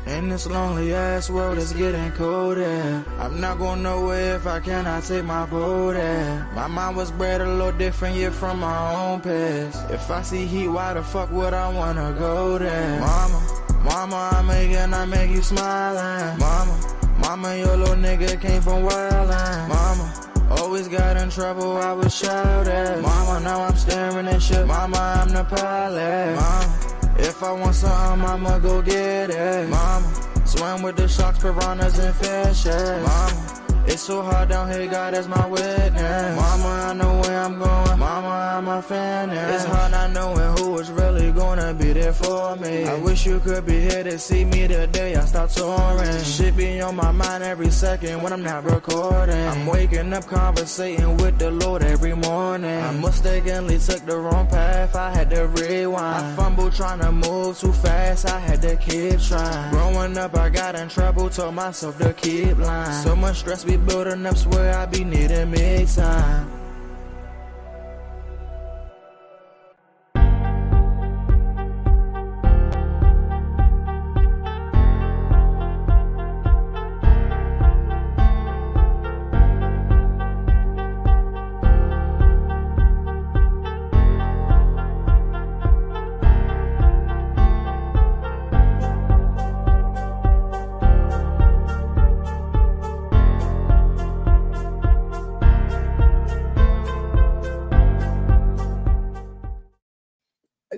In this lonely ass world, it's getting colder. I'm not going nowhere if I cannot take my boat there. My mind was bred a little different, yeah, from my own past. If I see heat, why the fuck would I wanna go there? Mama, I make you smiling. Mama, your little nigga came from wildin'. Mama, always got in trouble, I was shouted. Mama, now I'm staring at shit. Mama, I'm the pilot. Mama, if I want something, I'ma go get it. Mama, swim with the sharks, piranhas, and fishes. Mama, it's so hard down here, God is my witness. Mama, I know where I'm going. Mama, I'm a fan. It's hard not knowing who is really gonna be there for me. I wish you could be here to see me the day I start touring. Shit be on my mind every second when I'm not recording. I'm waking up conversating with the Lord every morning. I mistakenly took the wrong path, I had to rewind. I fumbled trying to move too fast, I had to keep trying. Growing up, I got in trouble, told myself to keep lying. So much stress be building up, swear I be needing me time.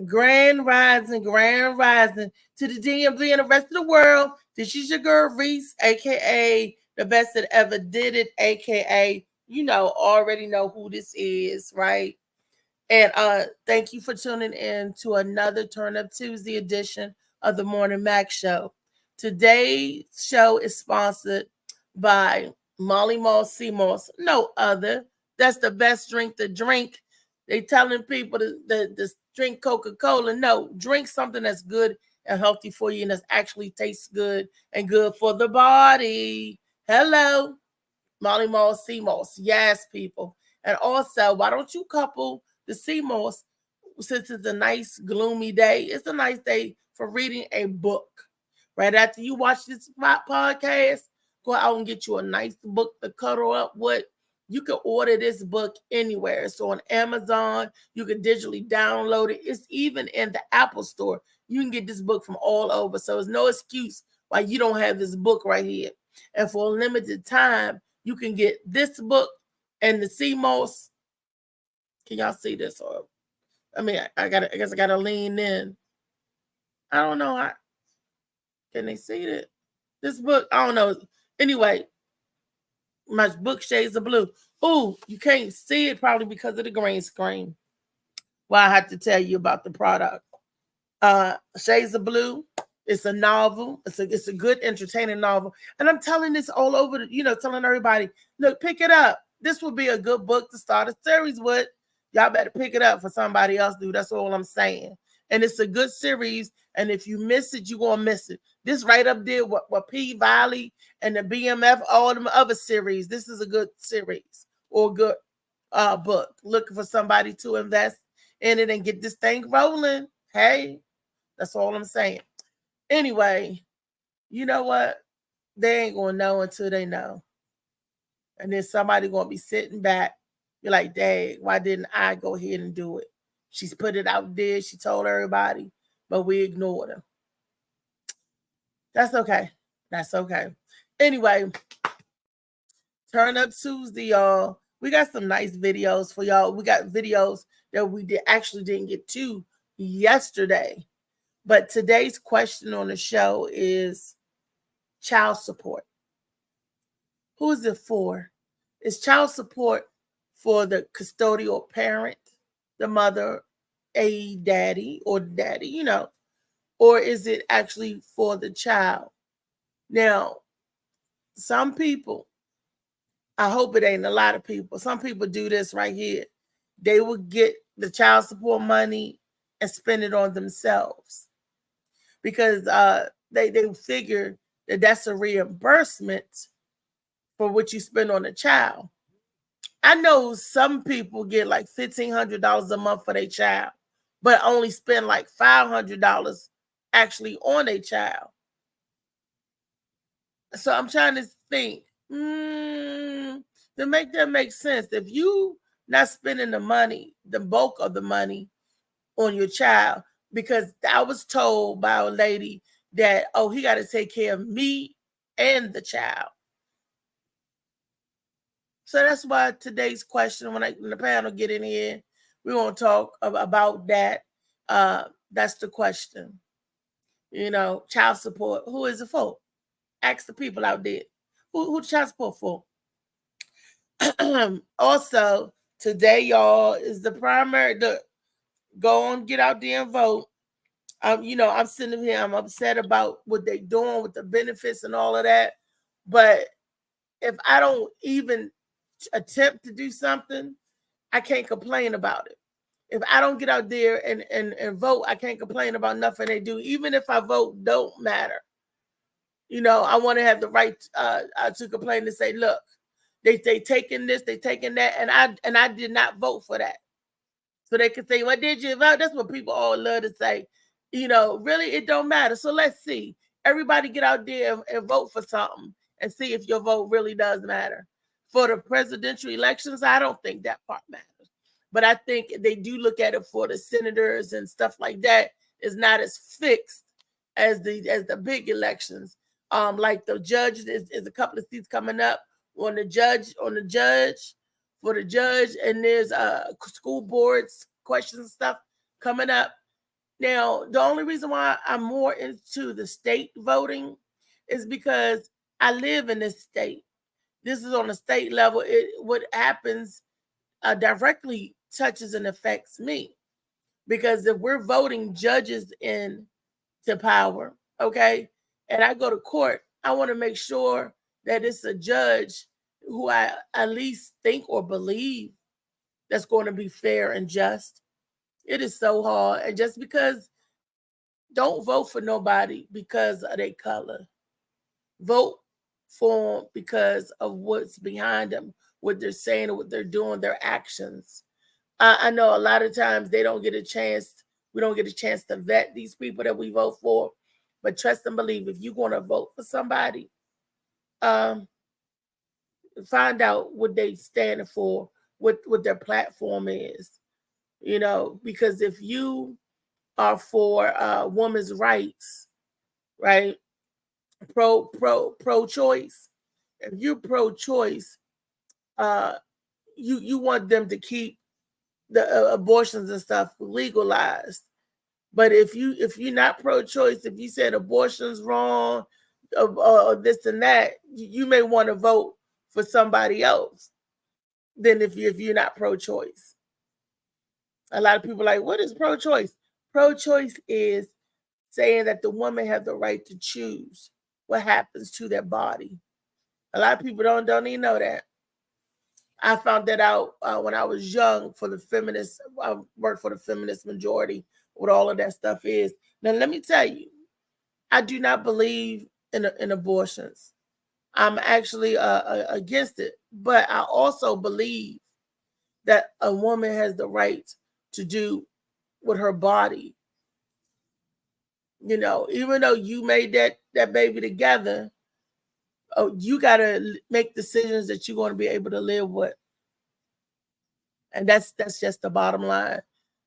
Grand rising to the DMV and the rest of the world. This is your girl Reese, aka the best that ever did it, aka already know who this is, right? And thank you for tuning in to another Turn Up Tuesday edition of the Morning Mac Show. Today's show is sponsored by Molly Mall Sea Moss, no other. That's the best drink to drink. They telling people to drink Coca-Cola. No, drink something that's good and healthy for you and that actually tastes good and good for the body. Hello, Molly Mall Sea Moss. Yes, people. And also, why don't you couple the sea moss, since it's a nice gloomy day, it's a nice day for reading a book. Right after you watch this podcast, go out and get you a nice book to cuddle up with. You can order this book anywhere. It's on Amazon. You can digitally download it. It's even in the Apple Store. You can get this book from all over. So there's no excuse why you don't have this book right here. And for a limited time, you can get this book and the sea moss. Can y'all see this? Or I guess I gotta lean in. I don't know how. Can they see it? This book, I don't know. Anyway, my book Shades of Blue. Oh, you can't see it probably because of the green screen. Well, I have to tell you about the product. Shades of Blue. It's a novel. It's a good, entertaining novel. And I'm telling this all over, telling everybody, look, pick it up. This would be a good book to start a series with. Y'all better pick it up for somebody else, dude. That's all I'm saying. And it's a good series. And if you miss it, you're going to miss it. This right up there with P. Valley and the BMF, all them other series. This is a good series or good book. Looking for somebody to invest in it and get this thing rolling. Hey, that's all I'm saying. Anyway, you know what? They ain't going to know until they know. And then somebody going to be sitting back. You're like, dang, why didn't I go ahead and do it? She's put it out there. She told everybody, but we ignored her. That's okay. That's okay. Anyway, Turn Up Tuesday, y'all. We got some nice videos for y'all. We got videos that we actually didn't get to yesterday. But today's question on the show is child support. Who is it for? Is child support for the custodial parent, the mother, a daddy, or daddy, or is it actually for the child? Now, some people, I hope it ain't a lot of people, some people do this right here. They will get the child support money and spend it on themselves because they figure that that's a reimbursement for what you spend on a child. I know some people get like $1,500 a month for their child. but only spend like $500 actually on a child. So I'm trying to think to make that make sense. If you not spending the money, the bulk of the money on your child, because I was told by a lady that, oh, he got to take care of me and the child. So that's why today's question, when the panel get in here, we want to talk about that. That's the question. You know, child support. Who is it for? Ask the people out there. Who child support for? Also, today, y'all, is the primary. Go on, get out there and vote. You know, I'm sitting here, I'm upset about what they're doing with the benefits and all of that. But if I don't even attempt to do something, I can't complain about it. If I don't get out there and vote, I can't complain about nothing they do. Even if I vote don't matter. You know, I want to have the right to complain and say, look, they taking this, they taking that, and I did not vote for that. So they can say, well, did you vote? That's what people all love to say. You know, really, it don't matter. So let's see. Everybody get out there and vote for something and see if your vote really does matter. For the presidential elections, I don't think that part matters. But I think they do look at it for the senators and stuff like that. It's not as fixed as the big elections. Like the judge is a couple of seats coming up on the judge for the judge, and there's school boards questions and stuff coming up. Now, the only reason why I'm more into the state voting is because I live in this state. This is on a state level. What happens directly touches and affects me, because if we're voting judges into power, okay, and I go to court, I want to make sure that it's a judge who I at least think or believe that's going to be fair and just. It is so hard. And just because, don't vote for nobody because of their color. Vote for them because of what's behind them, what they're saying or what they're doing, their actions. I know a lot of times we don't get a chance to vet these people that we vote for. But trust and believe, if you're going to vote for somebody, find out what they stand for, what their platform is. You know, because if you are for women's rights, right? Pro-choice. If you're pro-choice, you want them to keep the abortions and stuff legalized. But if you're not pro-choice, if you said abortion's wrong, or this and that, you may want to vote for somebody else than if you're not pro-choice. A lot of people are like, what is pro-choice? Pro-choice is saying that the woman has the right to choose what happens to their body. A lot of people don't even know that. I found that out when I was young. For the feminists, I worked for the feminist majority. What all of that stuff is. Now, let me tell you, I do not believe in abortions. I'm actually against it, but I also believe that a woman has the right to do with her body. You know, even though you made that baby together, you got to make decisions that you're going to be able to live with. And that's just the bottom line.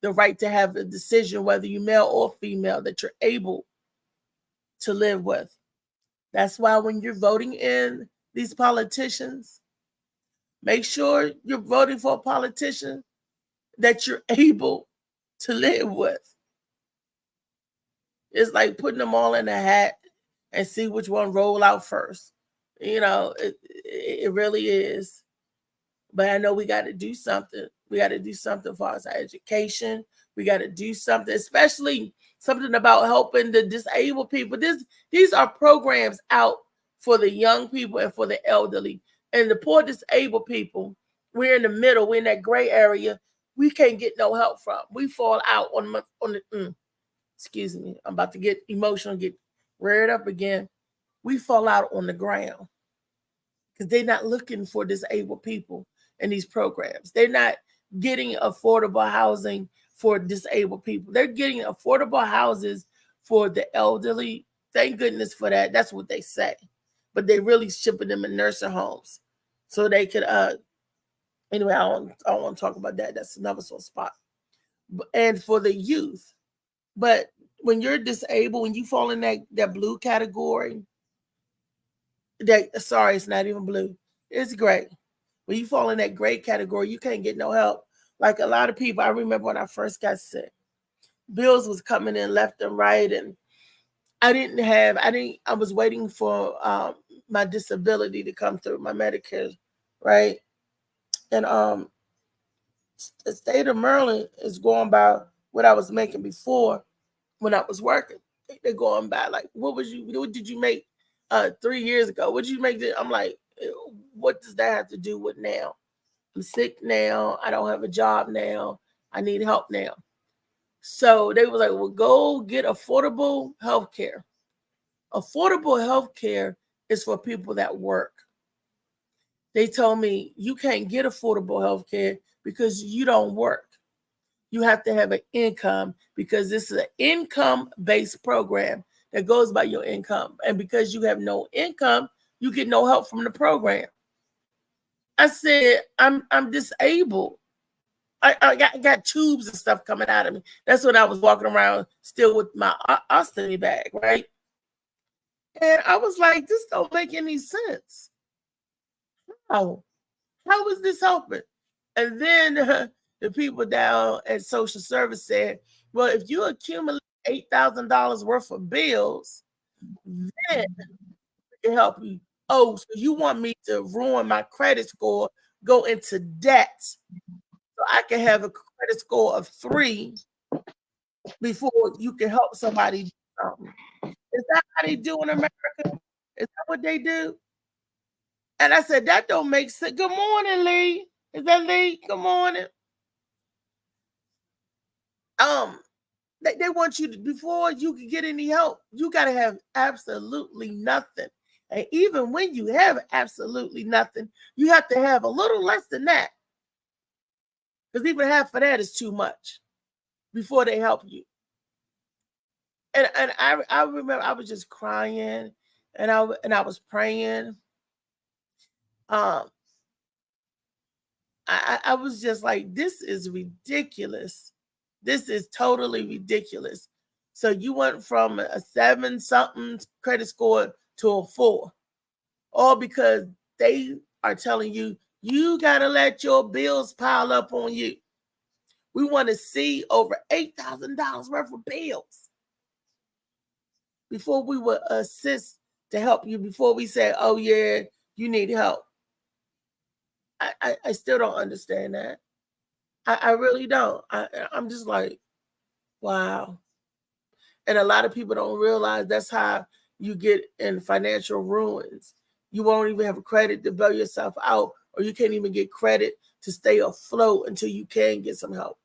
The right to have a decision, whether you're male or female, that you're able to live with. That's why when you're voting in these politicians, make sure you're voting for a politician that you're able to live with. It's like putting them all in a hat and see which one roll out first. You know, it really is. But I know we got to do something. We got to do something for our education. We got to do something, especially something about helping the disabled people. These are programs out for the young people and for the elderly. And the poor disabled people, we're in the middle. We're in that gray area. We can't get no help from. We fall out on the excuse me. I'm about to get emotional, get reared up again. We fall out on the ground because they're not looking for disabled people in these programs. They're not getting affordable housing for disabled people. They're getting affordable houses for the elderly. Thank goodness for that. That's what they say. But they really shipping them in nursing homes so they could anyway, I don't want to talk about that. That's another sore spot. And for the youth. But when you're disabled, when you fall in that blue category, sorry, it's not even blue. It's gray. When you fall in that gray category, you can't get no help. Like a lot of people, I remember when I first got sick, bills was coming in left and right, and I was waiting for my disability to come through, my Medicare, right? And the state of Maryland is going by what I was making before when I was working. They're going by like, what did you make 3 years ago? What did you make? I'm like, what does that have to do with now? I'm sick now. I don't have a job now. I need help now. So they were like, well, go get affordable health care. Affordable health care is for people that work. They told me you can't get affordable health care because you don't work. You have to have an income because this is an income-based program that goes by your income. And because you have no income, you get no help from the program. I said, I'm disabled. I got tubes and stuff coming out of me. That's when I was walking around still with my ostomy bag, right? And I was like, this don't make any sense. How is this helping? And then the people down at social service said, well, if you accumulate $8,000 worth of bills, then we can help you. Oh, so you want me to ruin my credit score, go into debt, so I can have a credit score of 3 before you can help somebody do something. Is that how they do in America? Is that what they do? And I said, that don't make sense. Good morning, Lee. Is that Lee? Good morning. They want you to, before you can get any help, you got to have absolutely nothing. And even when you have absolutely nothing, you have to have a little less than that. Because even half of that is too much before they help you. And I remember I was just crying and I was praying. I was just like, this is ridiculous. This is totally ridiculous. So you went from a 7-something credit score to a 4, all because they are telling you, you got to let your bills pile up on you. We want to see over $8,000 worth of bills before we would assist to help you, before we say, oh yeah, you need help. I still don't understand that. I really don't. I'm just like, wow. And a lot of people don't realize that's how you get in financial ruins. You won't even have a credit to bail yourself out, or you can't even get credit to stay afloat until you can get some help.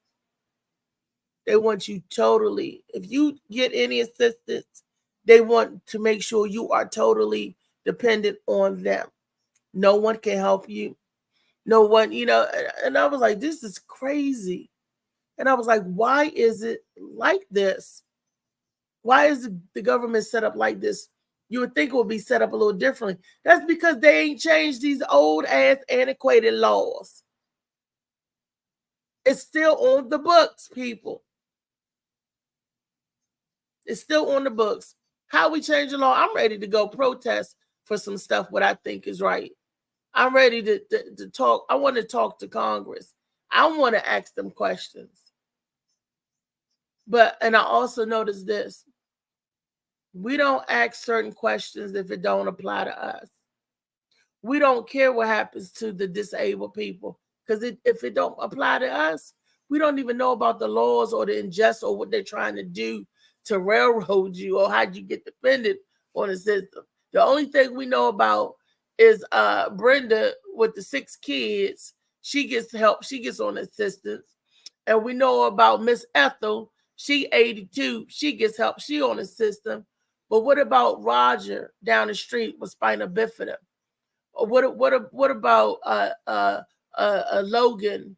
They want you totally, if you get any assistance, they want to make sure you are totally dependent on them. No one can help you. No one, and I was like, this is crazy. And I was like, why is it like this? Why is the government set up like this? You would think it would be set up a little differently. That's because they ain't changed these old ass antiquated laws. It's still on the books, people. It's still on the books. How we change the law? I'm ready to go protest for some stuff what I think is right. I'm ready to talk. I want to talk to Congress. I want to ask them questions. And I also noticed this. We don't ask certain questions if it don't apply to us. We don't care what happens to the disabled people, because if it don't apply to us, we don't even know about the laws or the injustice or what they're trying to do to railroad you or how you get dependent on the system. The only thing we know about is Brenda with the 6 kids. She gets help. She gets on assistance. And we know about Miss Ethel. She 82. She gets help. She on the system. But what about Roger down the street with spina bifida? Or what about Logan,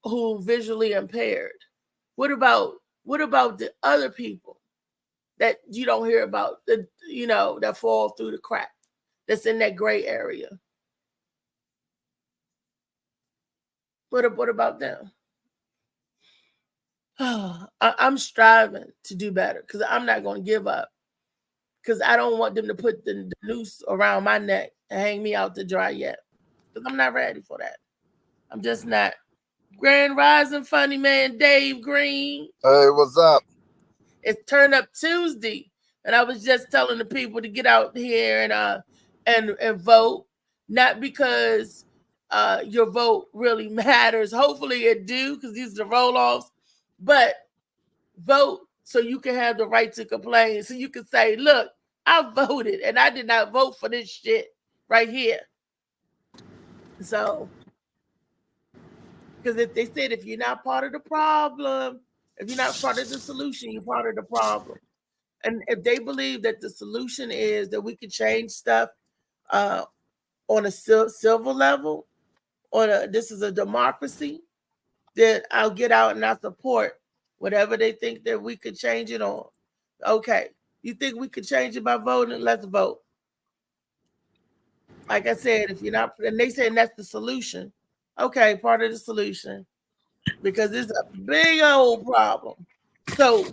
who visually impaired? What about the other people that you don't hear about, that fall through the crack, that's in that gray area? What about them? I'm striving to do better because I'm not going to give up, because I don't want them to put the noose around my neck and hang me out to dry yet, because I'm not ready for that. I'm just not. Grand Rising funny man Dave Green. Hey, what's up? It's Turn Up Tuesday, and I was just telling the people to get out here and vote, not because your vote really matters. Hopefully it do, because these are the roll-offs, but vote so you can have the right to complain, so you can say, look, I voted and I did not vote for this shit right here. So, because if they said, if you're not part of the problem, if you're not part of the solution, you're part of the problem. And if they believe that the solution is that we can change stuff on a civil level, this is a democracy, then I'll get out and I'll support whatever they think that we could change it on. Okay, you think we could change it by voting? Let's vote. Like I said, if you're not, and they saying that's the solution. Okay, part of the solution, because it's a big old problem. So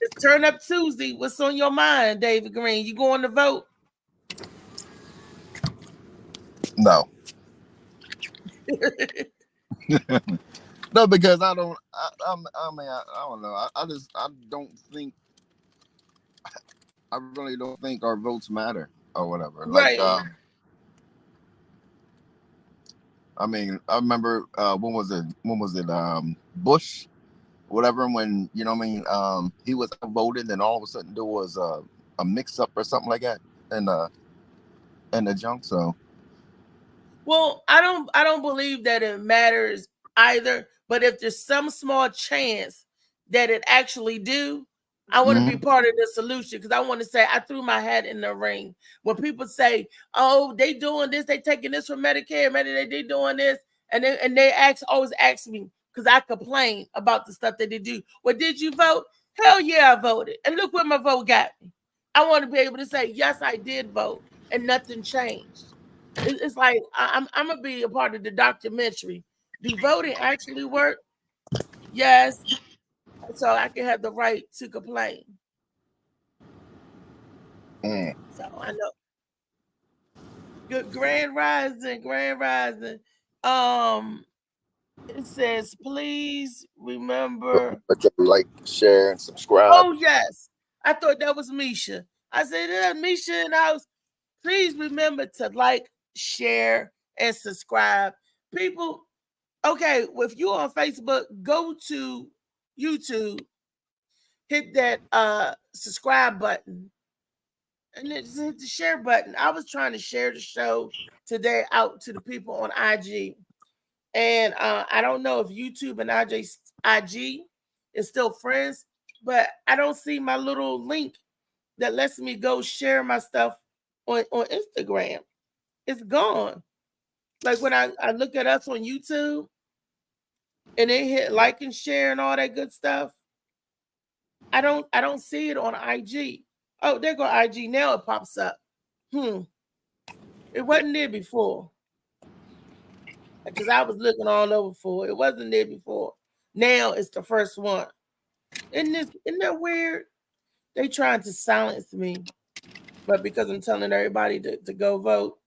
it's Turn Up Tuesday. What's on your mind, David Green? You going to vote? No. No, because I don't. I mean, I don't know. I don't think. I really don't think our votes matter or whatever. Right. Like, I mean, I remember when was it? Bush, whatever. When he was voted, and all of a sudden there was a mix up or something like that, and the junk. So, well, I don't believe that it matters either. But if there's some small chance that it actually do, I want to be part of the solution, because I want to say I threw my hat in the ring. When people say, "Oh, they doing this, they taking this from Medicare, they doing this," and they always ask me, because I complain about the stuff that they do. Well, did you vote? Hell yeah, I voted, and look where my vote got me. I want to be able to say, yes, I did vote, and nothing changed. It's like I'm gonna be a part of the documentary. Do voting actually work? Yes. So I can have the right to complain. So I know. Good Grand Rising. It says, please remember. Like, share, and subscribe. Oh yes, I thought that was Misha. I said, Misha in the house. Please remember to like, share, and subscribe. People, okay, if you're on Facebook, go to YouTube, hit that subscribe button, and then just hit the share button. I was trying to share the show today out to the people on IG, and I don't know if YouTube and IG is still friends, but I don't see my little link that lets me go share my stuff on Instagram. It's gone. Like when I look at us on YouTube and they hit like and share and all that good stuff, I don't see it on IG. Oh, there go IG. Now it pops up. It wasn't there before, because I was looking all over for it. It wasn't there before. Now it's the first one. Isn't that weird? They trying to silence me, but because I'm telling everybody to go vote,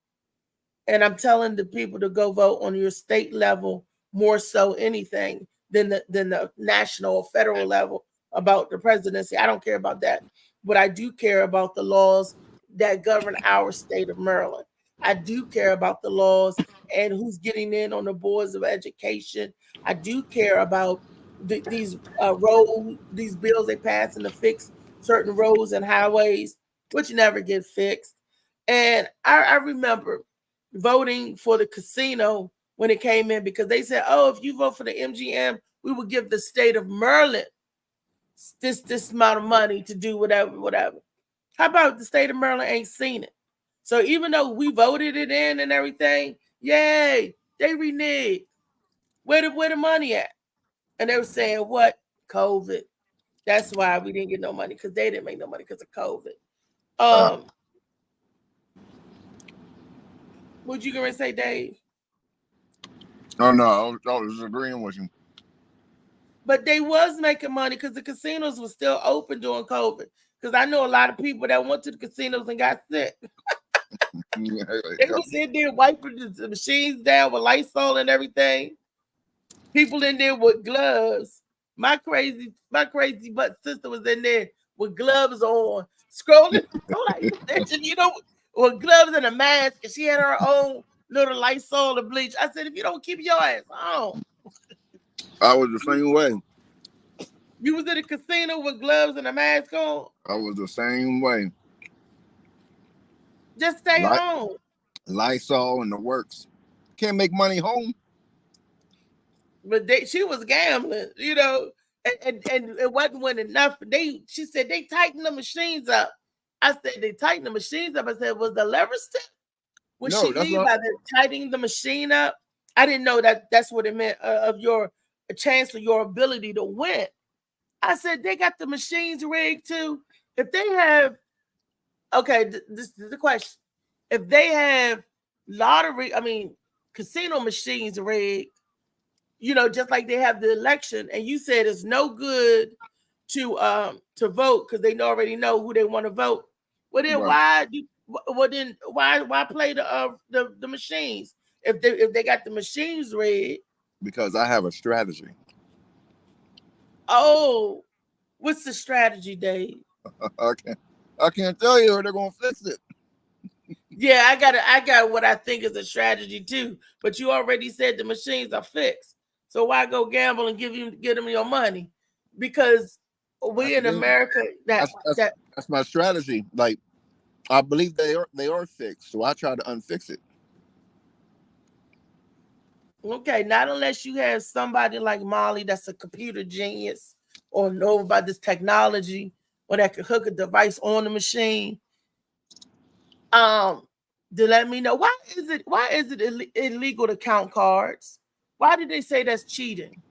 and I'm telling the people to go vote on your state level more so anything than the national or federal level about the presidency. I don't care about that, but I do care about the laws that govern our state of Maryland. I do care about the laws and who's getting in on the boards of education. I do care about these bills they pass and to fix certain roads and highways, which never get fixed. And I remember voting for the casino when it came in, because they said, oh, if you vote for the MGM, we will give the state of Maryland this amount of money to do whatever. How about the state of Maryland ain't seen it? So even though we voted it in and everything, yay, they reneged. Where the money at? And they were saying, what? COVID. That's why we didn't get no money, because they didn't make no money because of COVID. What you gonna say, Dave? Oh no, I was agreeing with you. But they was making money because the casinos were still open during COVID. Because I know a lot of people that went to the casinos and got sick. They was in there wiping the machines down with Lysol and everything. People in there with gloves. My crazy butt sister was in there with gloves on, scrolling. You know, with gloves and a mask, and she had her own little Lysol and bleach. I said, if you don't keep your ass on. I was the same way. You was in a casino with gloves and a mask on? I was the same way. Just stay home. Lysol and the works. Can't make money home. But she was gambling, you know, and it wasn't enough. She said they tightened the machines up. I said they tightened the machines up. I said, was the lever stiff? Was she mean by tightening the machine up? I didn't know that's what it meant of your chance of your ability to win. I said they got the machines rigged too. If they have, okay, this is the question. If they have casino machines rigged, you know, just like they have the election, and you said it's no good to vote because they already know who they want to vote. Well, then why play the machines if they got the machines rigged? Because I have a strategy. Oh, what's the strategy, Dave? I can't tell you, or they're gonna fix it. Yeah, I got what I think is a strategy too. But you already said the machines are fixed, so why go gamble and get them your money? Because we in America, that's my strategy. Like, I believe they are fixed, so I try to unfix it. Okay, not unless you have somebody like Molly that's a computer genius or know about this technology or that could hook a device on the machine. To let me know why is it illegal to count cards? Why did they say that's cheating?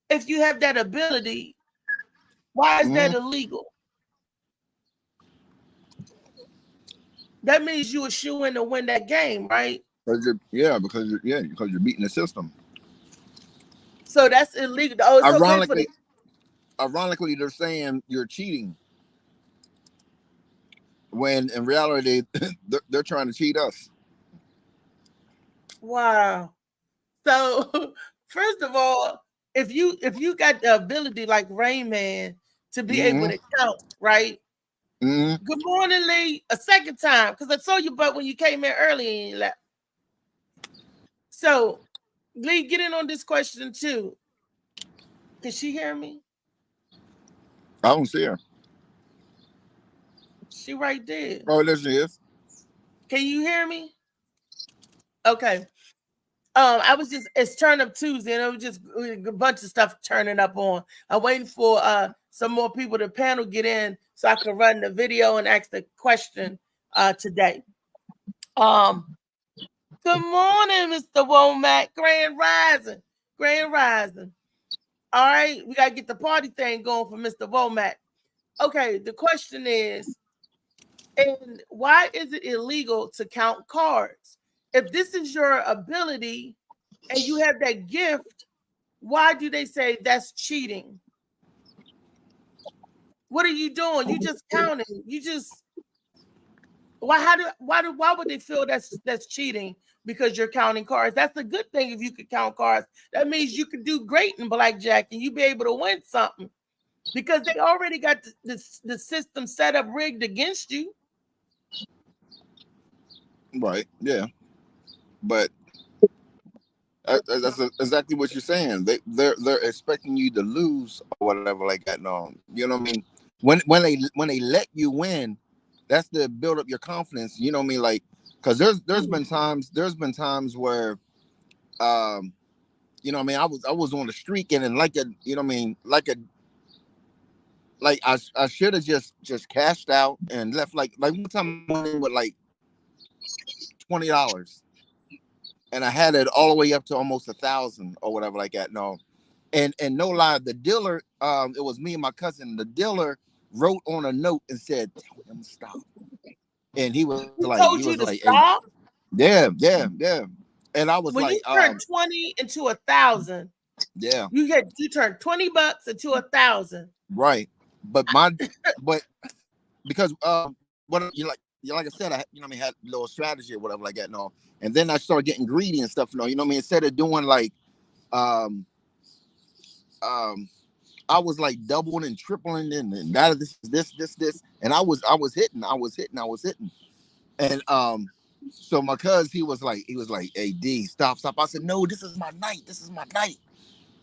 If you have that ability, why is that illegal? That means you were shooing to win that game, right? Because you're beating the system. So that's illegal. Oh, it's ironically, they're saying you're cheating when in reality they're trying to cheat us. Wow. So first of all, if you got the ability like Rain Man to be able to count, right? Good morning, Lee. A second time, because I saw you butt when you came in early and you left. So, Lee, get in on this question too. Can she hear me? I don't see her. She right there. Oh, there she is. Can you hear me? Okay. It's Turn Up Tuesday, and it was just a bunch of stuff turning up on. I'm waiting for some more people to panel get in so I can run the video and ask the question today. Good morning, Mr. Womack. Grand Rising. All right, we gotta get the party thing going for Mr. Womack. Okay, the question is, and why is it illegal to count cards? If this is your ability and you have that gift, why do they say that's cheating? What are you doing? You just counting. Why would they feel that's cheating because you're counting cards? That's a good thing if you could count cards. That means you could do great in blackjack and you be able to win something because they already got the system set up rigged against you. Right. Yeah. But that's exactly what you're saying. They're expecting you to lose or whatever like that. No, you know what I mean. When they let you win, that's to build up your confidence. You know what I mean. Like, because there's been times where, you know what I mean. I was on the streak and then I should have just cashed out and left. Like one time I went in with like $20. and I had it all the way up to almost 1,000 or whatever like that. No, and no lie, the dealer, it was me and my cousin. The dealer wrote on a note and said, "Tell him to stop." And he was He like, told you to hey, stop yeah. And I was when like, you turn 20 into 1,000. yeah, You turn $20 into 1,000. right. But but because what like I said, I had a little strategy or whatever like that. No, and then I started getting greedy and stuff. No, instead of doing like um I was like doubling and tripling and that this, and I was hitting. And so my cuz he was like, "Hey D, stop. I said, "No, this is my night.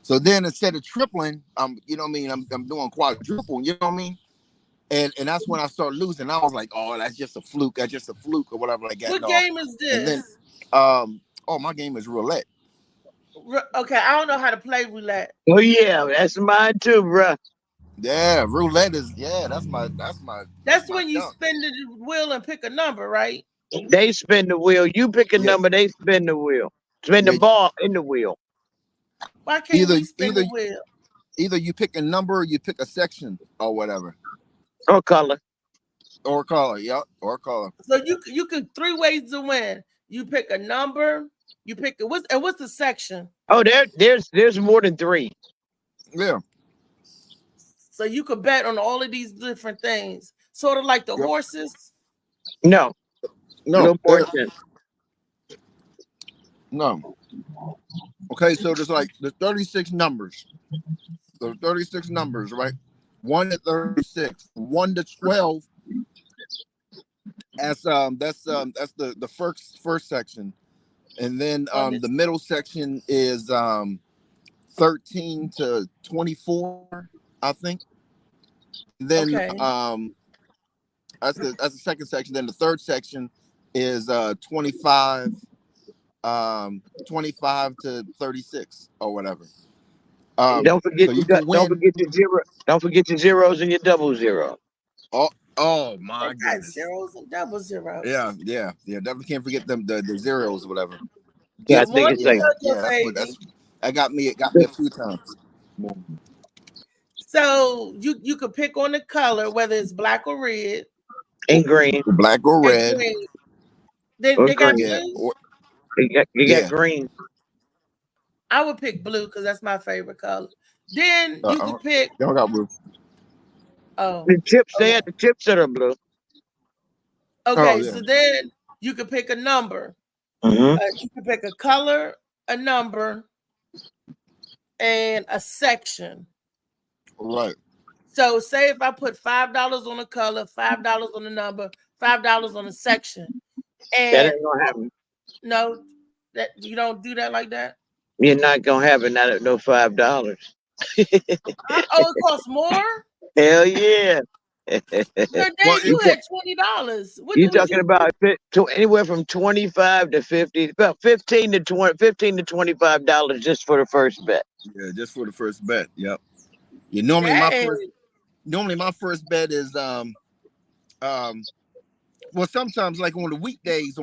So then instead of tripling, I'm doing quadruple, And that's when I started losing. I was like, "Oh, that's just a fluke. Or whatever like that." What No. game is this? And then my game is roulette. Okay, I don't know how to play roulette. Oh yeah, that's mine too, bro. Yeah, roulette is that's my That's when you spin the wheel and pick a number, right? They spin the wheel. You pick a number, they spin the wheel. Spin the ball in the wheel. Why can't we spin the wheel? Either you pick a number or you pick a section or whatever. Or color. Or color, yeah. Or color. So you can 3 ways to win. You pick a number, you pick what's the section? Oh, there's more than 3. Yeah. So you could bet on all of these different things. Sort of like the horses. No. No portion. No. Okay, so there's like the 36 numbers. So 36 numbers, right? 1 to 36, 1 to 12. That's the first section. And then the middle section is 13 to 24, I think. Then that's the second section. Then the third section is 25 to 36 or whatever. Don't forget your zeros and your double zero. Oh my goodness. Zeros and double zeros. Yeah. Definitely can't forget them the zeros or whatever. Yeah, I think it's like it got me a few times. So you could pick on the color, whether it's black or red. And green. Black or red. They got blue. You got green. I would pick blue because that's my favorite color. Then you could pick. Y'all got blue. Oh. The chips, they had the chips that are blue. Okay, so then you could pick a number. Mm-hmm. You could pick a color, a number, and a section. Right. So say if I put $5 on a color, $5 on a number, $5 on a section. And that ain't gonna happen. No, that you don't do that like that. You're not gonna have it not at no $5. It costs more? Hell yeah. You had $20. You're talking about anywhere from 25 to 50, about $15 to $25 just for the first bet. Yeah, just for the first bet. Yep. Yeah, normally my first bet is well, sometimes like on the weekdays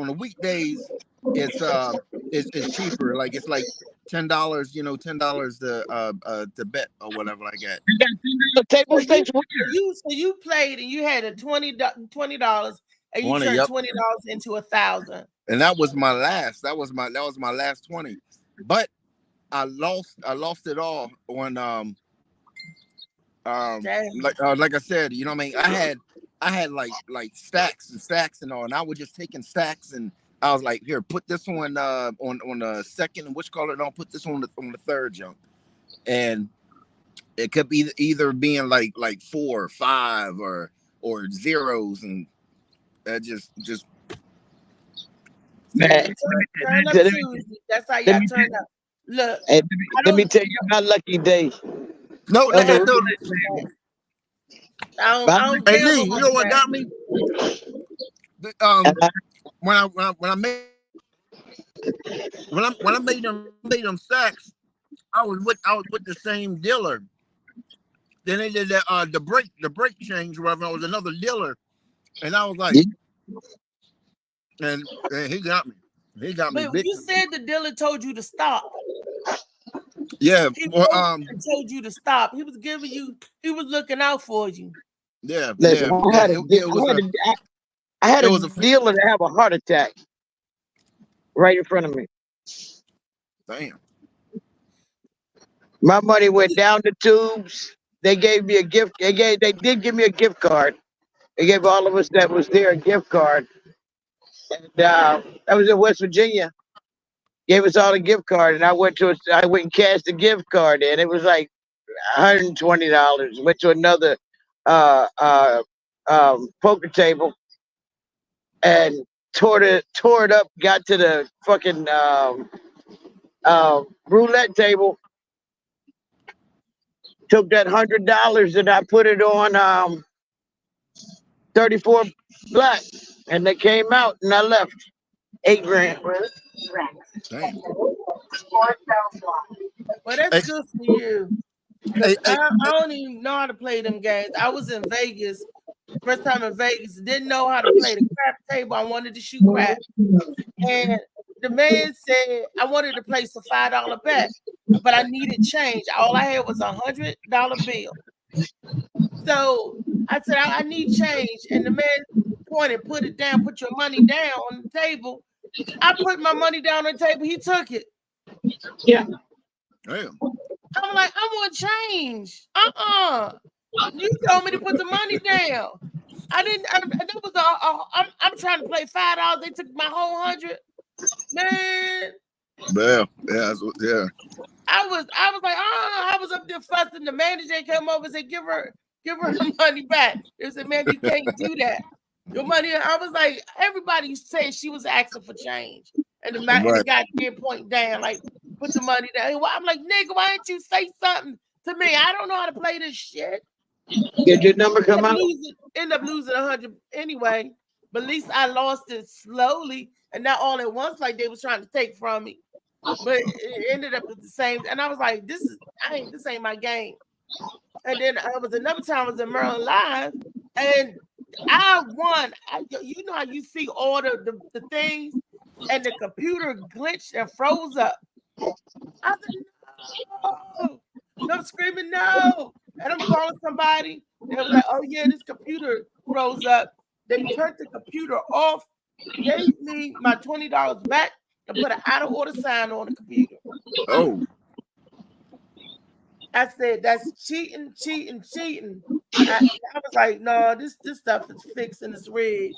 it's cheaper. Like it's like $10, $10 to bet or whatever like that. Table stakes. So you played and you had a $20 and you turned $20 into 1,000. And that was my last. That was my last 20. But I lost it all on like I said, you know what I mean? I had like stacks and all, and I was just taking stacks, and I was like, here, put this one on the second, and which color? Don't put this on the third junk. And it could be either being like 4 or 5 or zeros, and that just turn up Tuesday. That's how y'all turn up. Look, let me tell you my lucky day. No, I don't hey Lee, you know what got me? When I made them stacks, I was with the same dealer. Then they did the brake change, whatever. It was another dealer, and I was like, and he got me. He got me But big. you said the dealer told you to stop. Yeah. He Well, told you to stop. He was giving you. He was looking out for you. yeah. Listen, Yeah. I had Yeah. a, It was a. I had It a was a. dealer to have a heart attack right in front of me. Damn. My money went down the tubes. They gave me a gift. They did give me a gift card. They gave all of us that was there a gift card. And that was in West Virginia. Gave us all a gift card, and I went and cashed the gift card in. It was like $120. Went to another poker table and tore it up. Got to the fucking roulette table. Took that $100 and I put it on 34 black, and they came out, and I left $8 grand. Damn. Well, that's Hey, good for you. Because hey, I don't even know how to play them games. I was in Vegas, first time in Vegas, didn't know how to play the crap table. I wanted to shoot crap. And the man said I wanted to place a $5 bet, but I needed change. All I had was $100 bill. So I said, I need change. And the man pointed, put it down, put your money down on the table. I put my money down on the table. He took it. Yeah. damn. I'm like, I want change. You told me to put the money down. I didn't. That was I'm trying to play $5. They took my whole 100. Man, Yeah. Yeah. Yeah. I was like, I was up there fussing. The manager came over and said, give her her money back. They said, man, you can't do that. Your money. I was like, everybody said she was asking for change, and the guy did point down, like, put the money down. I'm like, nigga, why didn't you say something to me? I don't know how to play this shit. Did your number come out? End up losing 100 anyway, but at least I lost it slowly and not all at once like they was trying to take from me. But it ended up the same, and I was like, this ain't my game. And then I was another time I was in Maryland Live, and I won. You know how you see all the things, and the computer glitched and froze up. I said, no, I'm screaming no, and I'm calling somebody. They was like, oh yeah, this computer froze up. They turned the computer off, gave me my $20 back, and put an out of order sign on the computer. Oh. I said, that's cheating. I was like, no, this stuff is fixed and it's rigged.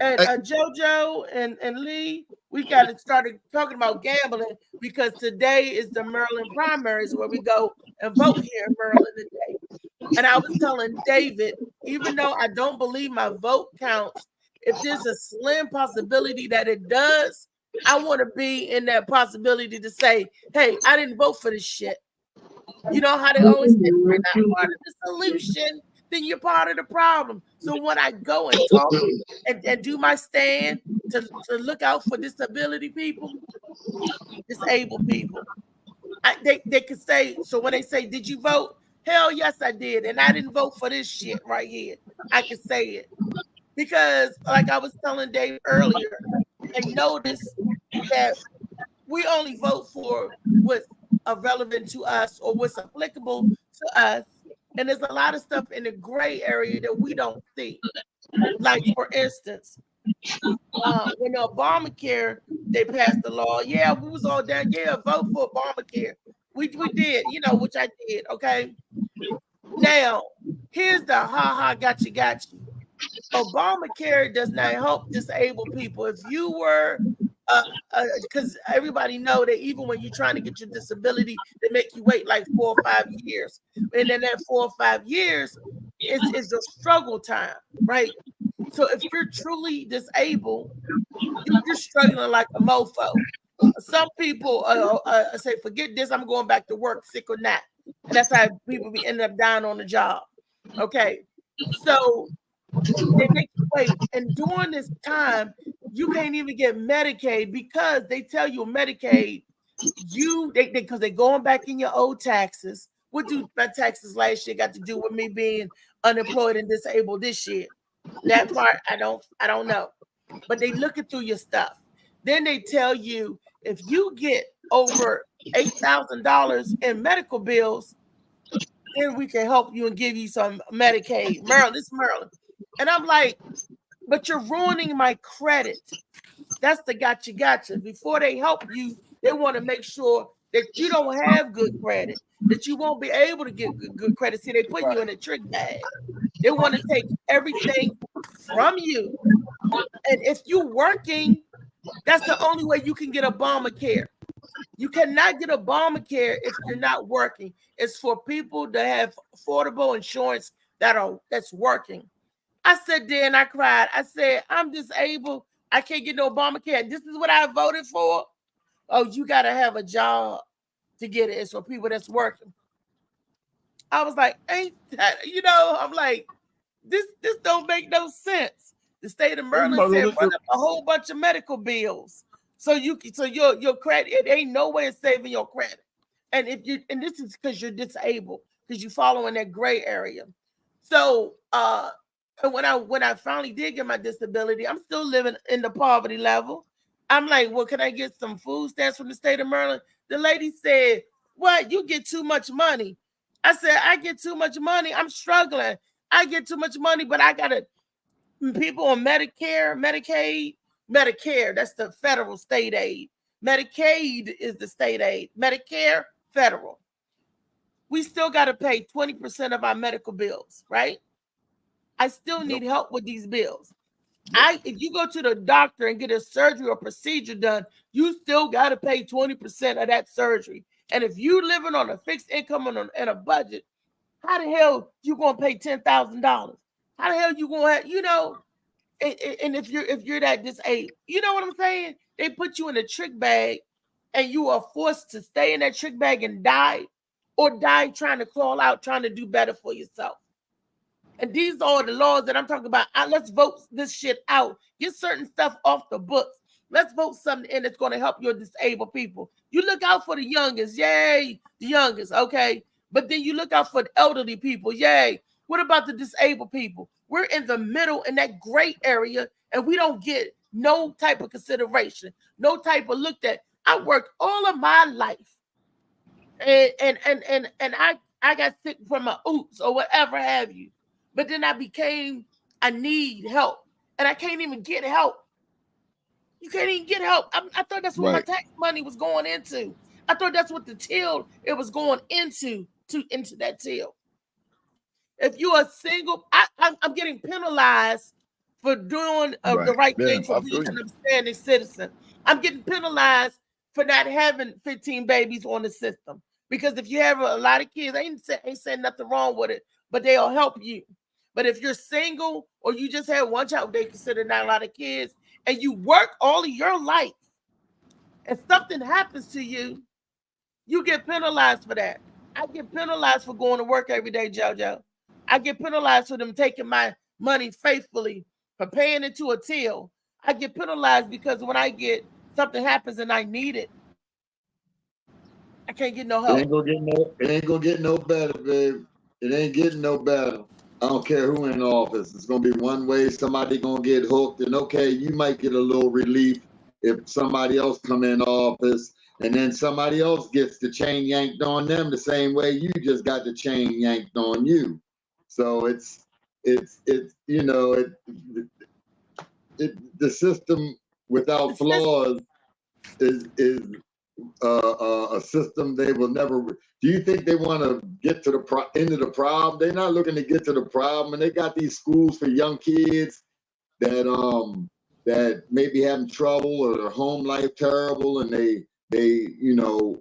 And JoJo and Lee, we got to start talking about gambling because today is the Maryland primaries where we go and vote here in Maryland today. And I was telling David, even though I don't believe my vote counts, if there's a slim possibility that it does, I want to be in that possibility to say, hey, I didn't vote for this shit. You know how they always say, you're not part of the solution, then you're part of the problem. So when I go and talk and do my stand to look out for disabled people, they could say, so when they say, did you vote? Hell yes, I did. And I didn't vote for this shit right here. I can say it. Because like I was telling Dave earlier, I noticed that we only vote for what's relevant to us or what's applicable to us. And there's a lot of stuff in the gray area that we don't see. Like, for instance, when Obamacare, they passed the law. Yeah, we was all down. Yeah, vote for Obamacare. We did, which I did. Okay. Now, here's the got you. Obamacare does not help disabled people. If you were because everybody know that even when you're trying to get your disability, they make you wait like 4 or 5 years. And then that 4 or 5 years is a struggle time, right? So if you're truly disabled, you're struggling like a mofo. Some people say, forget this, I'm going back to work, sick or not. And that's how people end up dying on the job. Okay. So they make you wait. And during this time, you can't even get Medicaid because they tell you Medicaid, because they're going back in your old taxes. What do my taxes last year got to do with me being unemployed and disabled this year? That part I don't know. But they looking through your stuff. Then they tell you if you get over $8,000 in medical bills, then we can help you and give you some Medicaid. Maryland, this is Maryland. And I'm like, but you're ruining my credit. That's the gotcha. Before they help you, they want to make sure that you don't have good credit, that you won't be able to get good credit. See, they put you in a trick bag. They want to take everything from you. And if you're working, that's the only way you can get Obamacare. You cannot get Obamacare if you're not working. It's for people that have affordable insurance that's working. I sat there and I cried. I said, I'm disabled. I can't get no Obamacare. This is what I voted for. Oh, you got to have a job to get it. It's for people that's working. I was like, ain't that, I'm like, this don't make no sense. The state of Maryland said run up a whole bunch of medical bills. So your credit, it ain't no way of saving your credit. And this is because you're disabled, because you follow in that gray area. So and when I finally did get my disability, I'm still living in the poverty level. I'm like, well, can I get some food stamps from the state of Maryland? The lady said, what? You get too much money. I said, I get too much money. I'm struggling. I get too much money, but I got people on Medicare, Medicaid, Medicare, that's the federal state aid. Medicaid is the state aid. Medicare, federal. We still got to pay 20% of our medical bills, right? I still need help with these bills. If you go to the doctor and get a surgery or procedure done, you still got to pay 20% of that surgery. And if you living on a fixed income and a budget, how the hell you gonna pay $10,000? How the hell you gonna have, and if you're that disabled, you know what I'm saying? They put you in a trick bag and you are forced to stay in that trick bag and die, or die trying to crawl out, trying to do better for yourself. And these are the laws that I'm talking about. Let's vote this shit out. Get certain stuff off the books. Let's vote something in that's going to help your disabled people. You look out for the youngest. Yay, the youngest. Okay. But then you look out for the elderly people. Yay. What about the disabled people? We're in the middle in that gray area, and we don't get no type of consideration, no type of looked at. I worked all of my life. And I got sick from my oops or whatever have you. But then I need help. And I can't even get help. You can't even get help. I thought that's what my tax money was going into. I thought that's what the till it was going into that till. If you are single, I'm getting penalized for doing the right thing, for being an upstanding citizen. I'm getting penalized for not having 15 babies on the system. Because if you have a lot of kids, I ain't saying nothing wrong with it, but they'll help you. But if you're single or you just have one child, they consider not a lot of kids, and you work all of your life, and something happens to you, you get penalized for that. I get penalized for going to work every day, JoJo. I get penalized for them taking my money faithfully, for paying into a till. I get penalized because when I get something happens and I need it, I can't get no help. It ain't gonna get no better, babe. It ain't getting no better. I don't care who in office. It's gonna be one way. Somebody gonna get hooked, and okay, you might get a little relief if somebody else come in office, and then somebody else gets the chain yanked on them the same way you just got the chain yanked on you. So it's the system without flaws is a system they will never. Do you think they want to get to the end of the problem? They're not looking to get to the problem, and they got these schools for young kids that may be having trouble or their home life terrible, and they go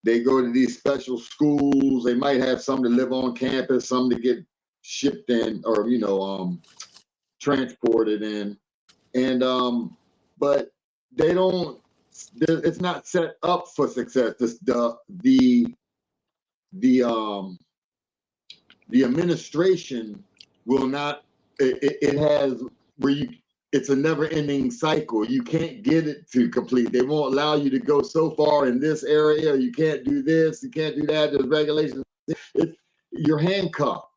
to these special schools. They might have some to live on campus, some to get shipped in or transported in, and but they don't. It's not set up for success. The administration will not. It has where you. It's a never-ending cycle. You can't get it to complete. They won't allow you to go so far in this area. You can't do this. You can't do that. There's regulations. You're handcuffed,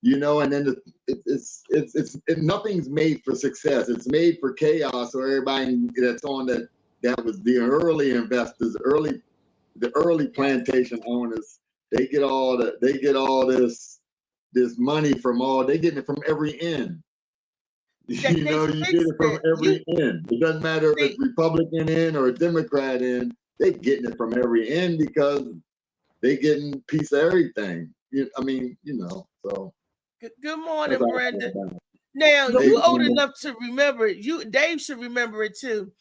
And then nothing's made for success. It's made for chaos. So everybody that's on that was the early investors, the early plantation owners. They get all this money from they getting it from every end. You get it from every end. It doesn't matter if it's Republican end or a Democrat end. They getting it from every end because they getting a piece of everything. So. Good morning, Brenda. Now, you old enough to remember it. Dave should remember it too.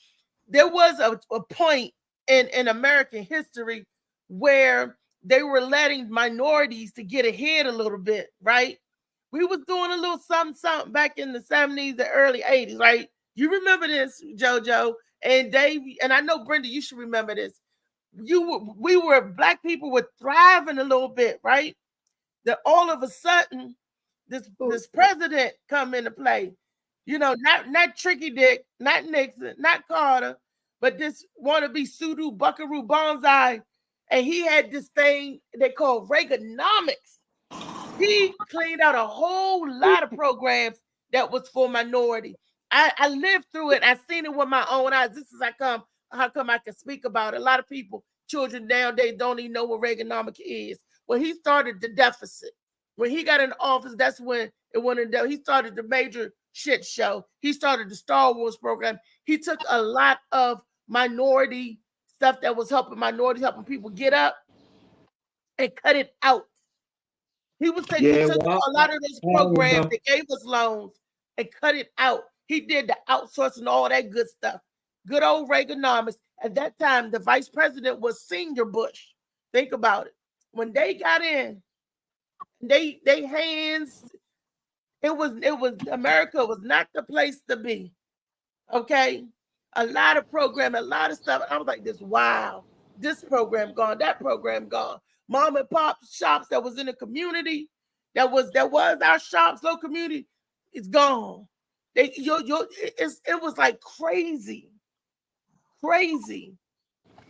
There was a point in American history where they were letting minorities to get ahead a little bit, right? We was doing a little something back in the 70s, the early 80s, right? You remember this, JoJo and Dave, and I know Brenda, you should remember this. Black people were thriving a little bit, right? That all of a sudden, this president come into play. Not Tricky Dick, not Nixon, not Carter, but this wannabe pseudo buckaroo Banzai, and he had this thing they call Reaganomics. He cleaned out a whole lot of programs that was for minority. I lived through it. I seen it with my own eyes. This is how come I can speak about it. A lot of people, children nowadays, don't even know what Reaganomics is. Well, he started the deficit. When he got in office, that's when it went in there. He started the major shit show. He started the Star Wars program. He took a lot of minority stuff that was helping minorities, helping people get up, and cut it out. He took a lot of those programs that gave us loans and cut it out. He did the outsourcing, all that good stuff. Good old Reaganomics. At that time, the vice president was Senior Bush. Think about it. When they got in, they hands, it was America was not the place to be. Okay. A lot of program, a lot of stuff. I was like this program gone, that program gone. Mom and pop shops that was in the community, that was our shops, low community, it's gone. It was like crazy.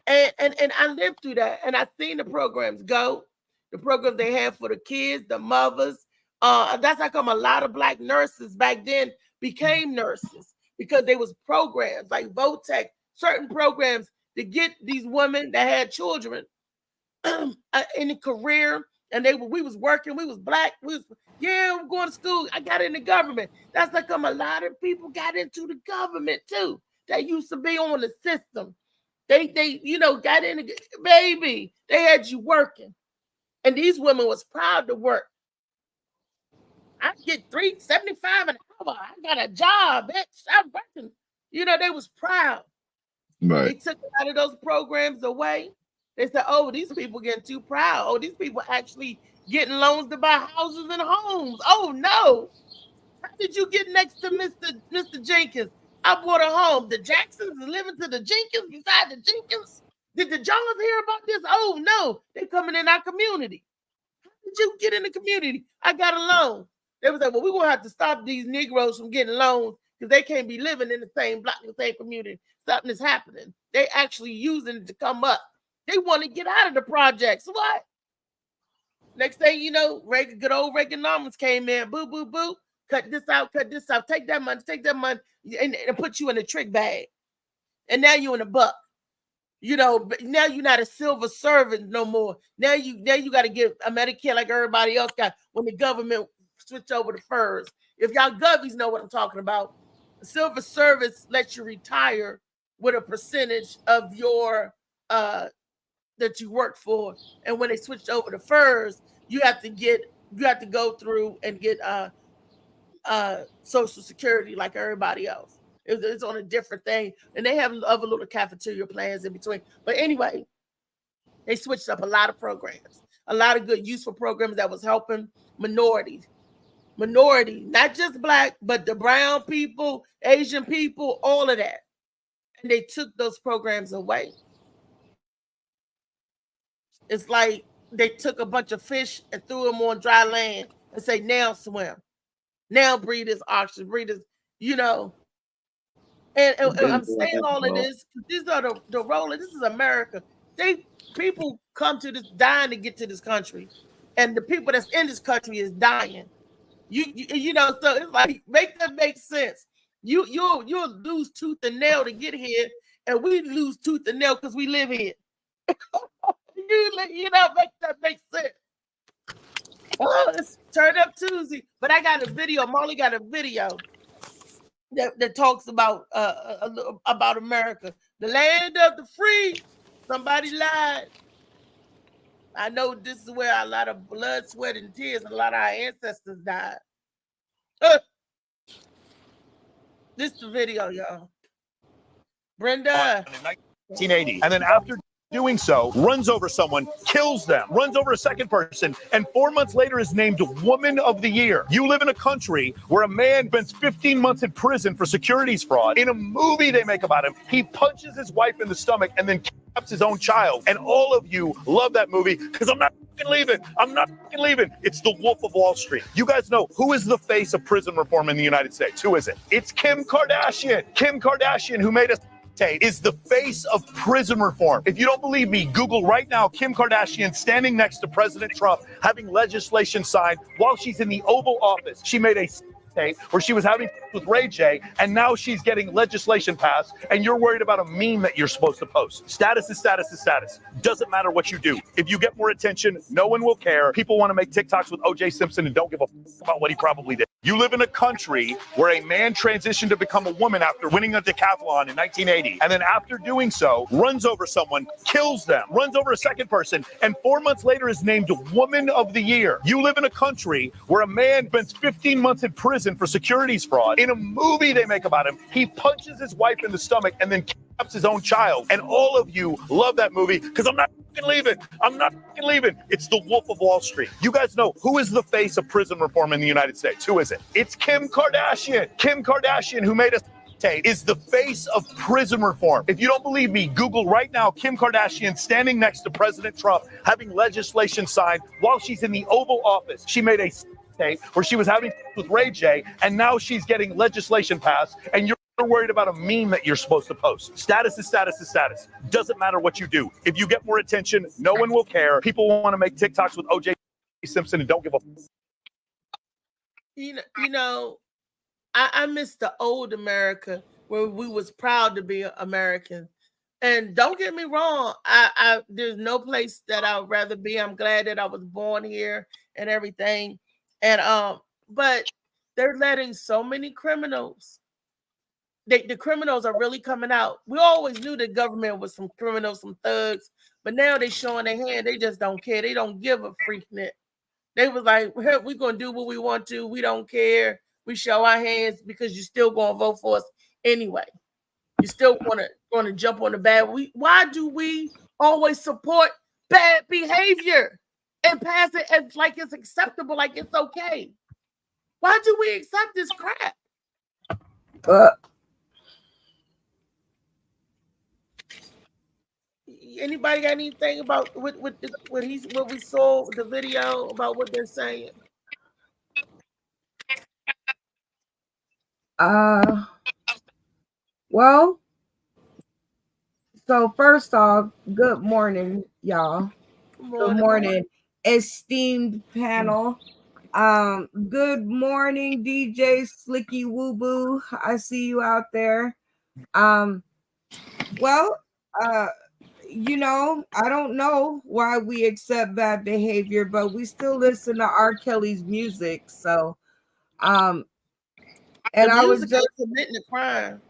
And I lived through that, and I seen the programs go, the programs they had for the kids, the mothers. That's how come a lot of Black nurses back then became nurses, because there was programs like Votech, certain programs to get these women that had children in a career, and we was working, we was Black, we're going to school. I got in the government. That's how come a lot of people got into the government too. They used to be on the system. They got in the baby. They had you working. And these women was proud to work. I get $3.75 an hour. I got a job, bitch. I'm working. They was proud. Right. They took a lot of those programs away. They said, oh, these people getting too proud. Oh, these people actually getting loans to buy houses and homes. Oh, no. How did you get next to Mr. Jenkins? I bought a home. The Jacksons is living to the Jenkins, beside the Jenkins. Did the Johns hear about this? Oh, no. They coming in our community. How did you get in the community? I got a loan. They was like, well, we're going to have to stop these Negroes from getting loans because they can't be living in the same block, the same community. Something is happening. They actually using it to come up. They want to get out of the projects. What? Next thing you know, good old Reaganomics came in. Boo, boo, boo. Cut this out. Take that money, and put you in a trick bag. And now you're in a buck. Now you're not a silver servant no more. Now you got to get a Medicare like everybody else got when the government switched over to FERS. If y'all govies know what I'm talking about, silver service lets you retire with a percentage of your that you work for. And when they switched over to FERS, you have to go through and get Social Security like everybody else. It's on a different thing, and they have other little cafeteria plans in between. But anyway, they switched up a lot of programs, a lot of good, useful programs that was helping minority, not just Black, but the brown people, Asian people, all of that. And they took those programs away. It's like they took a bunch of fish and threw them on dry land and say, now swim. Now breed as oxygen, And I'm saying all of this because these are the rollers. This is America. People come to this dying to get to this country, and the people that's in this country is dying. So it's like make that make sense. You'll lose tooth and nail to get here, and we lose tooth and nail because we live here. you know, that makes sense. Oh, it's Turn Up Tuesday. But I got a video. Molly got a video that talks about America, the land of the free. Somebody lied. I know this is where a lot of blood, sweat, and tears, and a lot of our ancestors died. This is the video, y'all. Brenda. 1980. And then after doing so, runs over someone, kills them, runs over a second person, and 4 months later is named Woman of the Year. You live in a country where a man spends 15 months in prison for securities fraud. In a movie they make about him, he punches his wife in the stomach and then kidnaps his own child. And all of you love that movie because I'm not leaving. I'm not leaving. It's The Wolf of Wall Street. You guys know who is the face of prison reform in the United States? Who is it? It's Kim Kardashian. Kim Kardashian, who made us is the face of prison reform. If you don't believe me, Google right now Kim Kardashian standing next to President Trump having legislation signed while she's in the Oval Office. She made a tape where she was having with Ray J, and now she's getting legislation passed, and you're worried about a meme that you're supposed to post. Status is status is status. Doesn't matter what you do. If you get more attention, no one will care. People want to make TikToks with O.J. Simpson and don't give a about what he probably did. You live in a country where a man transitioned to become a woman after winning a decathlon in 1980, and then after doing so, runs over someone, kills them, runs over a second person, and 4 months later is named Woman of the Year. You live in a country where a man spends 15 months in prison for securities fraud. In a movie they make about him, he punches his wife in the stomach and then kidnaps his own child. And all of you love that movie because I'm not leaving. I'm not leaving. It's The Wolf of Wall Street. You guys know who is the face of prison reform in the United States? Who is it? It's Kim Kardashian. Kim Kardashian, who made us is the face of prison reform. If you don't believe me, Google right now Kim Kardashian standing next to President Trump having legislation signed while she's in the Oval Office. She made a tape where she was having with Ray J, and now she's getting legislation passed, and you're worried about a meme that you're supposed to post. Status is status is status. Doesn't matter what you do. If you get more attention, no one will care. People want to make TikToks with O.J. Simpson and don't give a. You know, I miss the old America where we was proud to be American. And don't get me wrong, I there's no place that I would rather be. I'm glad that I was born here and everything. And but they're letting so many criminals. The criminals are really coming out. We always knew the government was some criminals, some thugs, but now they showing their hand. They just don't care. They don't give a freaknik. They was like, we're gonna do what we want to. We don't care. We show our hands because you're still gonna vote for us anyway. You still gonna jump on the bad. Why do we always support bad behavior and pass it as like it's acceptable, like it's okay? Why do we accept this crap? Anybody got anything about what we saw the video about what they're saying? Well, so first off, good morning, y'all. Good morning, esteemed panel. Good morning, DJ Slicky Woo Boo. I see you out there. You know, I don't know why we accept bad behavior, but we still listen to R. Kelly's music. So, and I was just committing a crime.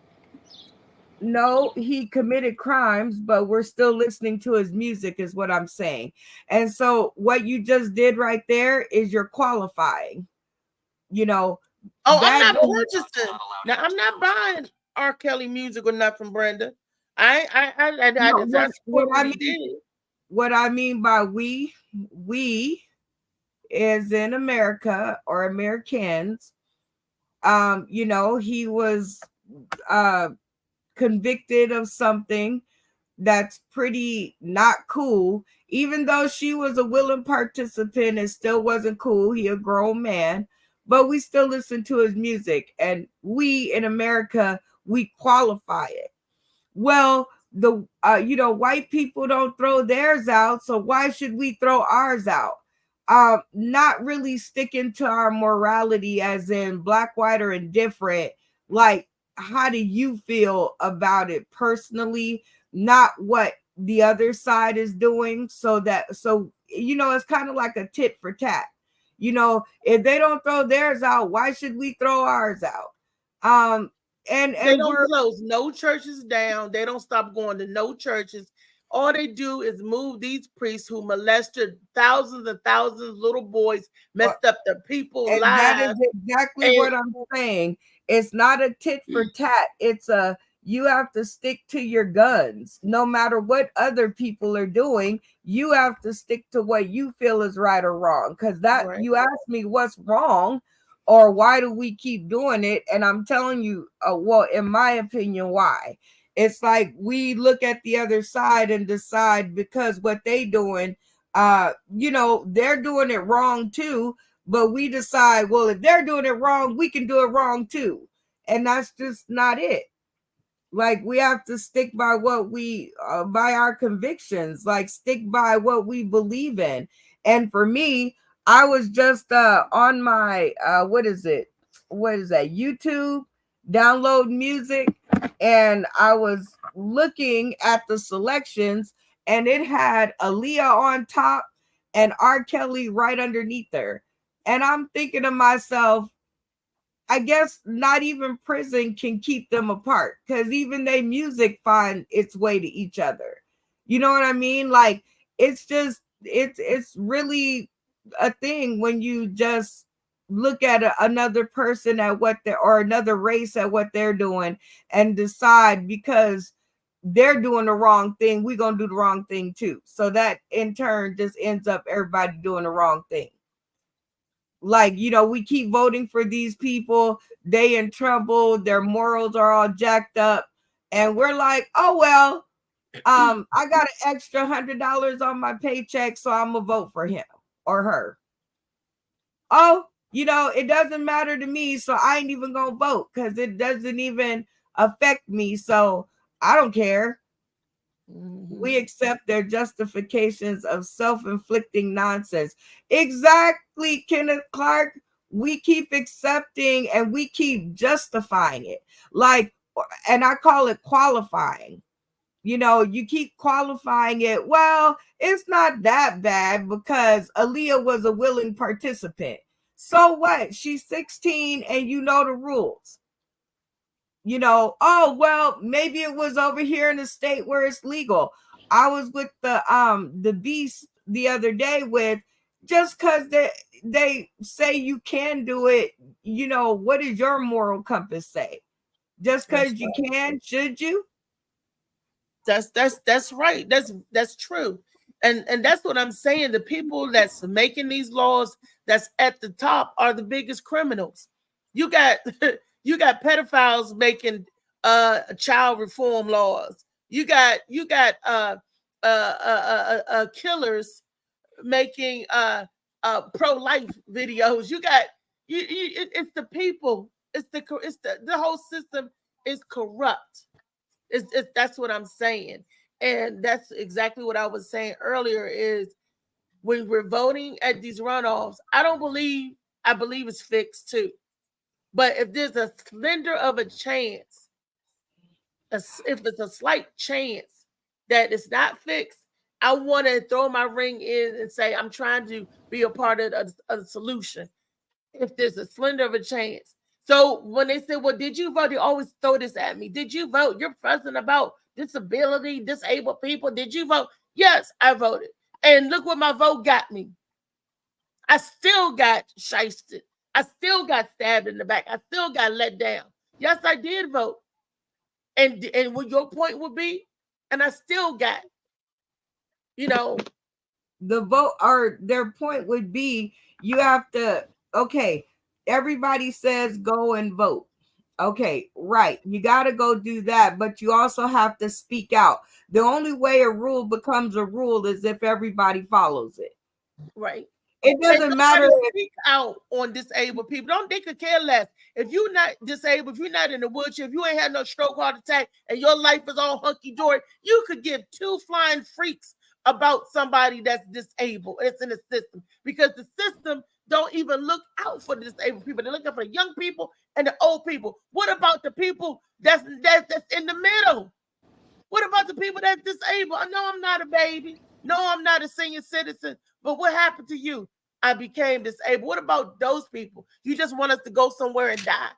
No, he committed crimes, but we're still listening to his music, is what I'm saying. And so, what you just did right there is you're qualifying. You know. Oh, I'm not purchasing. Now, I'm not buying R. Kelly music or nothing, Brenda. What I mean by we is in America or Americans. You know, he was convicted of something that's pretty not cool. Even though she was a willing participant, it still wasn't cool. He a grown man, but we still listen to his music, and we in America, we qualify it. Well, white people don't throw theirs out, so why should we throw ours out? Not really sticking to our morality, as in black, white, or indifferent, like how do you feel about it personally, not what the other side is doing, so it's kind of like a tit for tat. If they don't throw theirs out, why should we throw ours out? And they don't close no churches down. They don't stop going to no churches. All they do is move these priests who molested thousands and thousands of little boys, messed up the people's lives. That is exactly what I'm saying. It's not a tit for tat. It's you have to stick to your guns. No matter what other people are doing, you have to stick to what you feel is right or wrong. Because you asked me what's wrong or why do we keep doing it? And I'm telling you, well, in my opinion, why. It's like we look at the other side and decide because what they doing, they're doing it wrong too. But we decide, well, if they're doing it wrong, we can do it wrong too. And that's just not it. Like, we have to stick by what by our convictions, like stick by what we believe in. And for me, I was just on my, YouTube, download music. And I was looking at the selections and it had Aaliyah on top and R. Kelly right underneath her. And I'm thinking to myself, I guess not even prison can keep them apart because even their music find its way to each other. You know what I mean? Like, it's just, it's really a thing when you just look at another person at or another race at what they're doing and decide because they're doing the wrong thing, we're going to do the wrong thing too. So that in turn just ends up everybody doing the wrong thing. Like, we keep voting for these people, they in trouble, their morals are all jacked up, and we're like, oh well, I got an extra $100 on my paycheck, so I'm gonna vote for him or her. Oh, it doesn't matter to me, so I ain't even gonna vote because it doesn't even affect me, so I don't care. We accept their justifications of self-inflicting nonsense. Exactly, Kenneth Clark. We keep accepting and we keep justifying it. Like, and I call it qualifying. You keep qualifying it. Well, it's not that bad because Aaliyah was a willing participant. So what? She's 16 and you know the rules. Oh, well, maybe it was over here in the state where it's legal. I was with the Beast the other day with just because they say you can do it. What does your moral compass say? Just because you can, should you? That's right. That's true. And that's what I'm saying. The people that's making these laws that's at the top are the biggest criminals. You got pedophiles making child reform laws. You got killers making pro-life videos. It's the people. It's the whole system is corrupt. That's what I'm saying. And that's exactly what I was saying earlier is when we're voting at these runoffs, I believe it's fixed too. But if there's a slender of a chance, if it's a slight chance that it's not fixed, I want to throw my ring in and say, I'm trying to be a part of the solution. If there's a slender of a chance. So when they say, well, did you vote? They always throw this at me. Did you vote? You're fussing about disability, disabled people. Did you vote? Yes, I voted. And look what my vote got me. I still got shysted. I still got stabbed in the back. I still got let down. Yes, I did vote. And what your point would be, and I still got, the vote, or their point would be, you have to, okay, everybody says go and vote. Okay, right. You got to go do that, but you also have to speak out. The only way a rule becomes a rule is if everybody follows it. Right. It doesn't matter. Speak out on disabled people. They could care less. If you're not disabled, if you're not in a wheelchair, if you ain't had no stroke, heart attack, and your life is all hunky-dory, you could give two flying freaks about somebody that's disabled. It's in the system because the system don't even look out for the disabled people. They're looking for the young people and the old people. What about the people that's in the middle? What about the people that's disabled? I know I'm not a baby. No, I'm not a senior citizen. But what happened to you? I became disabled. What about those people? You just want us to go somewhere and die.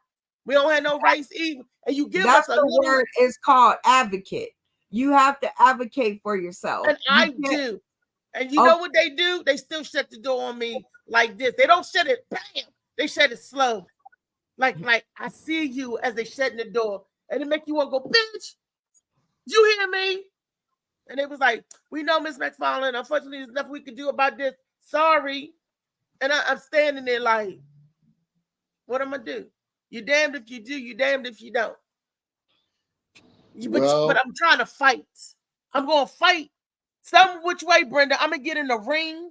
We don't have no rights either. And you give us a little word is called advocate. You have to advocate for yourself. And I do. And you know what they do? They still shut the door on me like this. They don't shut it, bam. They shut it slow. Like I see you as they shutting the door. And it make you want to go, bitch. You hear me? And it was like, we know, Miss McFarland, unfortunately, there's nothing we can do about this. Sorry. And I'm standing there like, what am I do? You damned if you do, you damned if you don't. But I'm trying to fight. I'm going to fight some which way, Brenda. I'm going to get in the ring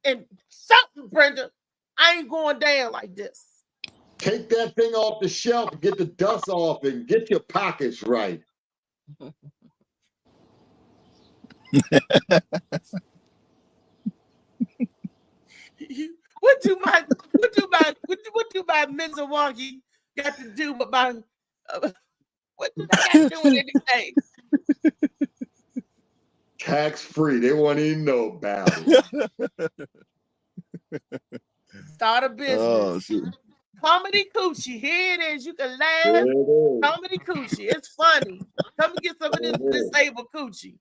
and something, Brenda. I ain't going down like this. Take that thing off the shelf, get the dust off, and get your pockets right. What do my Mizawagi got to do with my what do I got to do with anything? Tax free. They won't even know about it. Start a business. Oh, shit. Comedy Coochie. Here it is. You can laugh. Comedy Coochie. It's funny. Come and get some of this disabled coochie.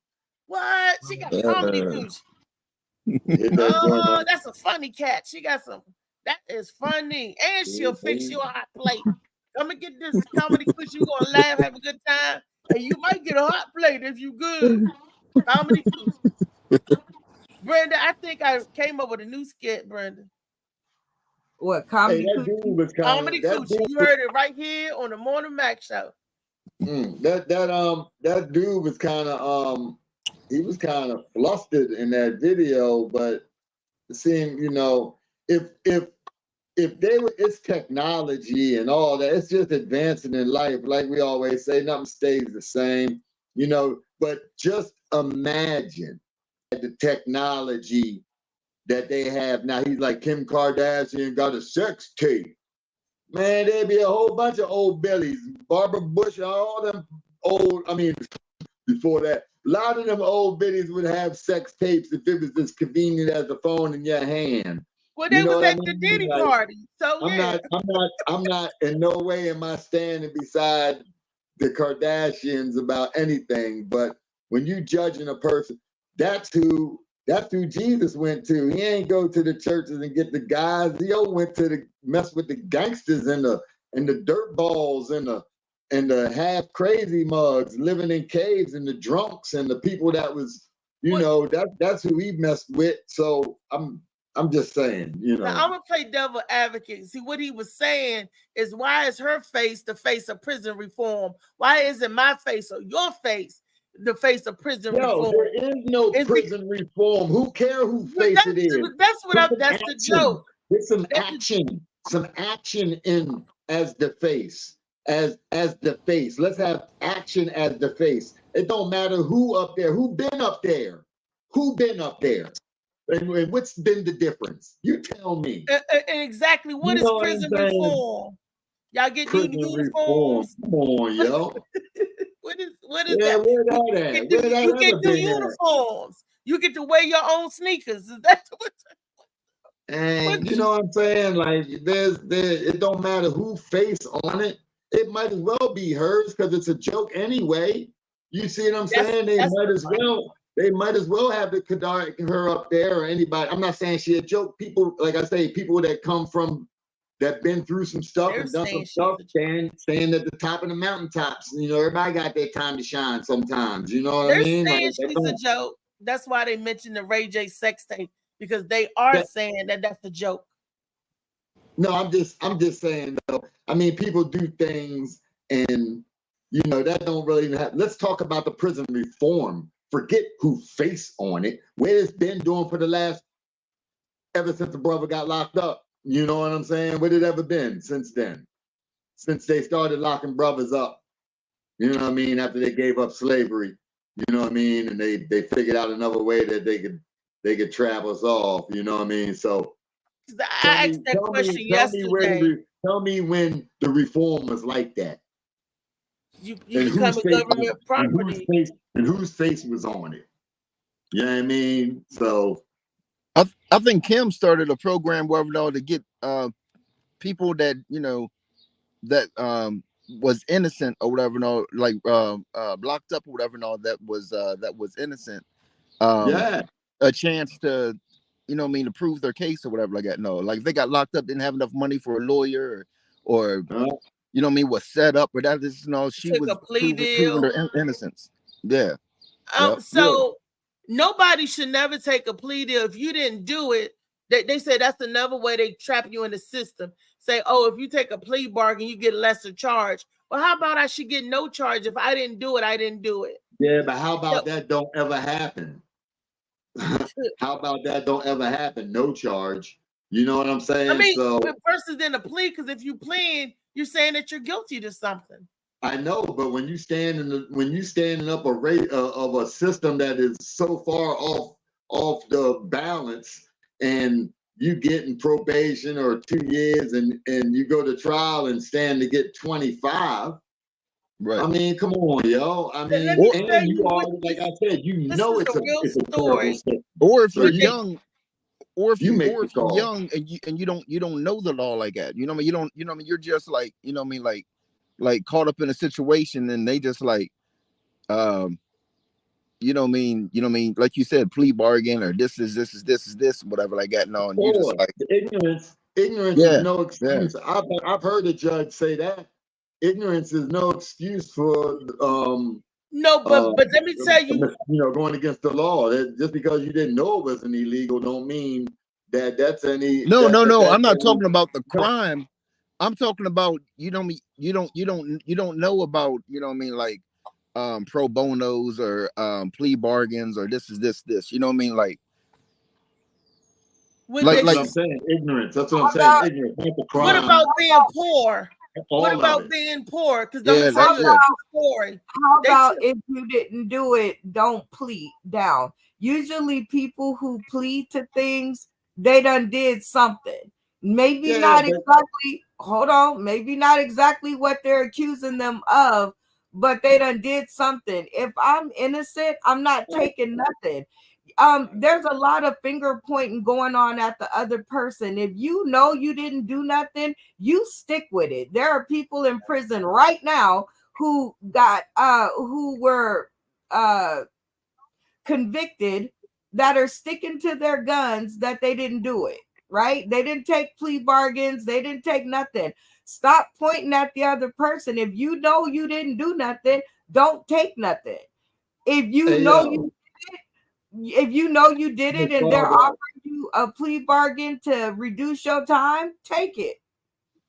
What? She got Comedy Coochie. Oh, that's a funny cat. She got some. That is funny. And she'll fix you a hot plate. Come and get this Comedy Coochie. You're going to laugh, have a good time. And you might get a hot plate if you good. Comedy Coochie. Brenda, I think I came up with a new skit, Brenda. What, Comedy Coochie? Comedy Coochie. You heard it right here on the Morning Mac Show. That dude was kind of he was kind of flustered in that video, but it seemed, you know, if they were, it's technology and all that, it's just advancing in life. Like we always say, nothing stays the same, you know, but just imagine the technology that they have now. He's like, Kim Kardashian got a sex tape. Man, there'd be a whole bunch of old Billies, Barbara Bush, all them old, I mean, before that, a lot of them old biddies would have sex tapes if it was as convenient as the phone in your hand. Well, they was at the Diddy party. So I'm not in no way am I standing beside the Kardashians about anything, but when you judging a person, that's who Jesus went to. He ain't go to the churches and get the guys. He went to mess with the gangsters and the dirt balls and the half crazy mugs living in caves and the drunks and the people that was, you know, that's who he messed with. So I'm just saying, you know. Now, I'm gonna play devil advocate. See, what he was saying is, why is her face the face of prison reform? Why isn't my face or your face the face of prison reform? There is no prison reform. Who cares who face it is? That's the joke. There's some action in as the face. As the face. Let's have action as the face. It don't matter who up there, who been up there. And what's been the difference? You tell me. Exactly. What is prison reform? Y'all get new uniforms. Come on, yo. What is that? Where that at? You get new uniforms. You get to wear your own sneakers. Is that what? And you know what I'm saying? Like it don't matter who face on it. It might as well be hers because it's a joke anyway. You see what I'm saying? They might as well have her up there or anybody. I'm not saying she a joke. People, like I say, people that come from that been through some stuff and done some stuff, staying at the top of the mountaintops. You know, everybody got their time to shine sometimes. You know what I mean? Saying she's a joke. That's why they mentioned the Ray J sex tape, because they are saying that that's a joke. No, I'm just saying though. I mean, people do things, and you know that don't really even have. Let's talk about the prison reform. Forget who face on it. What it's been doing for the last, ever since the brother got locked up. You know what I'm saying? What it ever been since then? Since they started locking brothers up. You know what I mean? After they gave up slavery. You know what I mean? And they figured out another way that they could trap us off. You know what I mean? So I asked that question yesterday. Tell me when the reform was like that. You become a government property. And whose face was on it? You know what I mean? So I think Kim started a program where to get people that that was innocent or whatever, like locked up or whatever, that was innocent. A chance to, to prove their case or whatever like that. No, like if they got locked up, didn't have enough money for a lawyer, or was set up, or that is she was proving her innocence. Yeah. So nobody should never take a plea deal if you didn't do it. They say that's another way they trap you in the system. Say, oh, if you take a plea bargain, you get a lesser charge. Well, how about I should get no charge? If I didn't do it, I didn't do it. Yeah, but how about that don't ever happen? How about that don't ever happen? No charge. You know what I'm saying? I mean, versus in a plea, because if you plead, you're saying that you're guilty to something. I know, but when you standing up a rate of a system that is so far off the balance, and you getting probation or 2 years, and you go to trial and stand to get 25. Right. I mean, come on, yo. I mean, and you are, like I said, it's a terrible system. Or if you're young, or if you're young and you don't know the law like that. You're just like, like caught up in a situation, and they just like, like you said, plea bargain, or this is whatever like that. No, and you just like ignorance is no excuse. Yeah. I've heard a judge say that ignorance is no excuse for no, but let me tell you, going against the law. Just because you didn't know it was an illegal don't mean that's any. No. I'm not talking about the crime. I'm talking about you don't know about like pro bonos or plea bargains or this. You know what I mean? Like I'm saying, ignorance. That's what I'm saying. Ignorance. Not the crime. What about being poor? What about being poor? Because how about if you didn't do it, don't plead down. Usually people who plead to things, they done did something. Maybe not exactly, maybe not exactly what they're accusing them of, but they done did something. If I'm innocent, I'm not taking nothing. There's a lot of finger pointing going on at the other person. If you know you didn't do nothing, you stick with it. There are people in prison right now who were convicted that are sticking to their guns that they didn't do it. Right? They didn't take plea bargains. They didn't take nothing. Stop pointing at the other person. If you know you didn't do nothing, don't take nothing. If you know you did it and they're offering you a plea bargain to reduce your time, take it.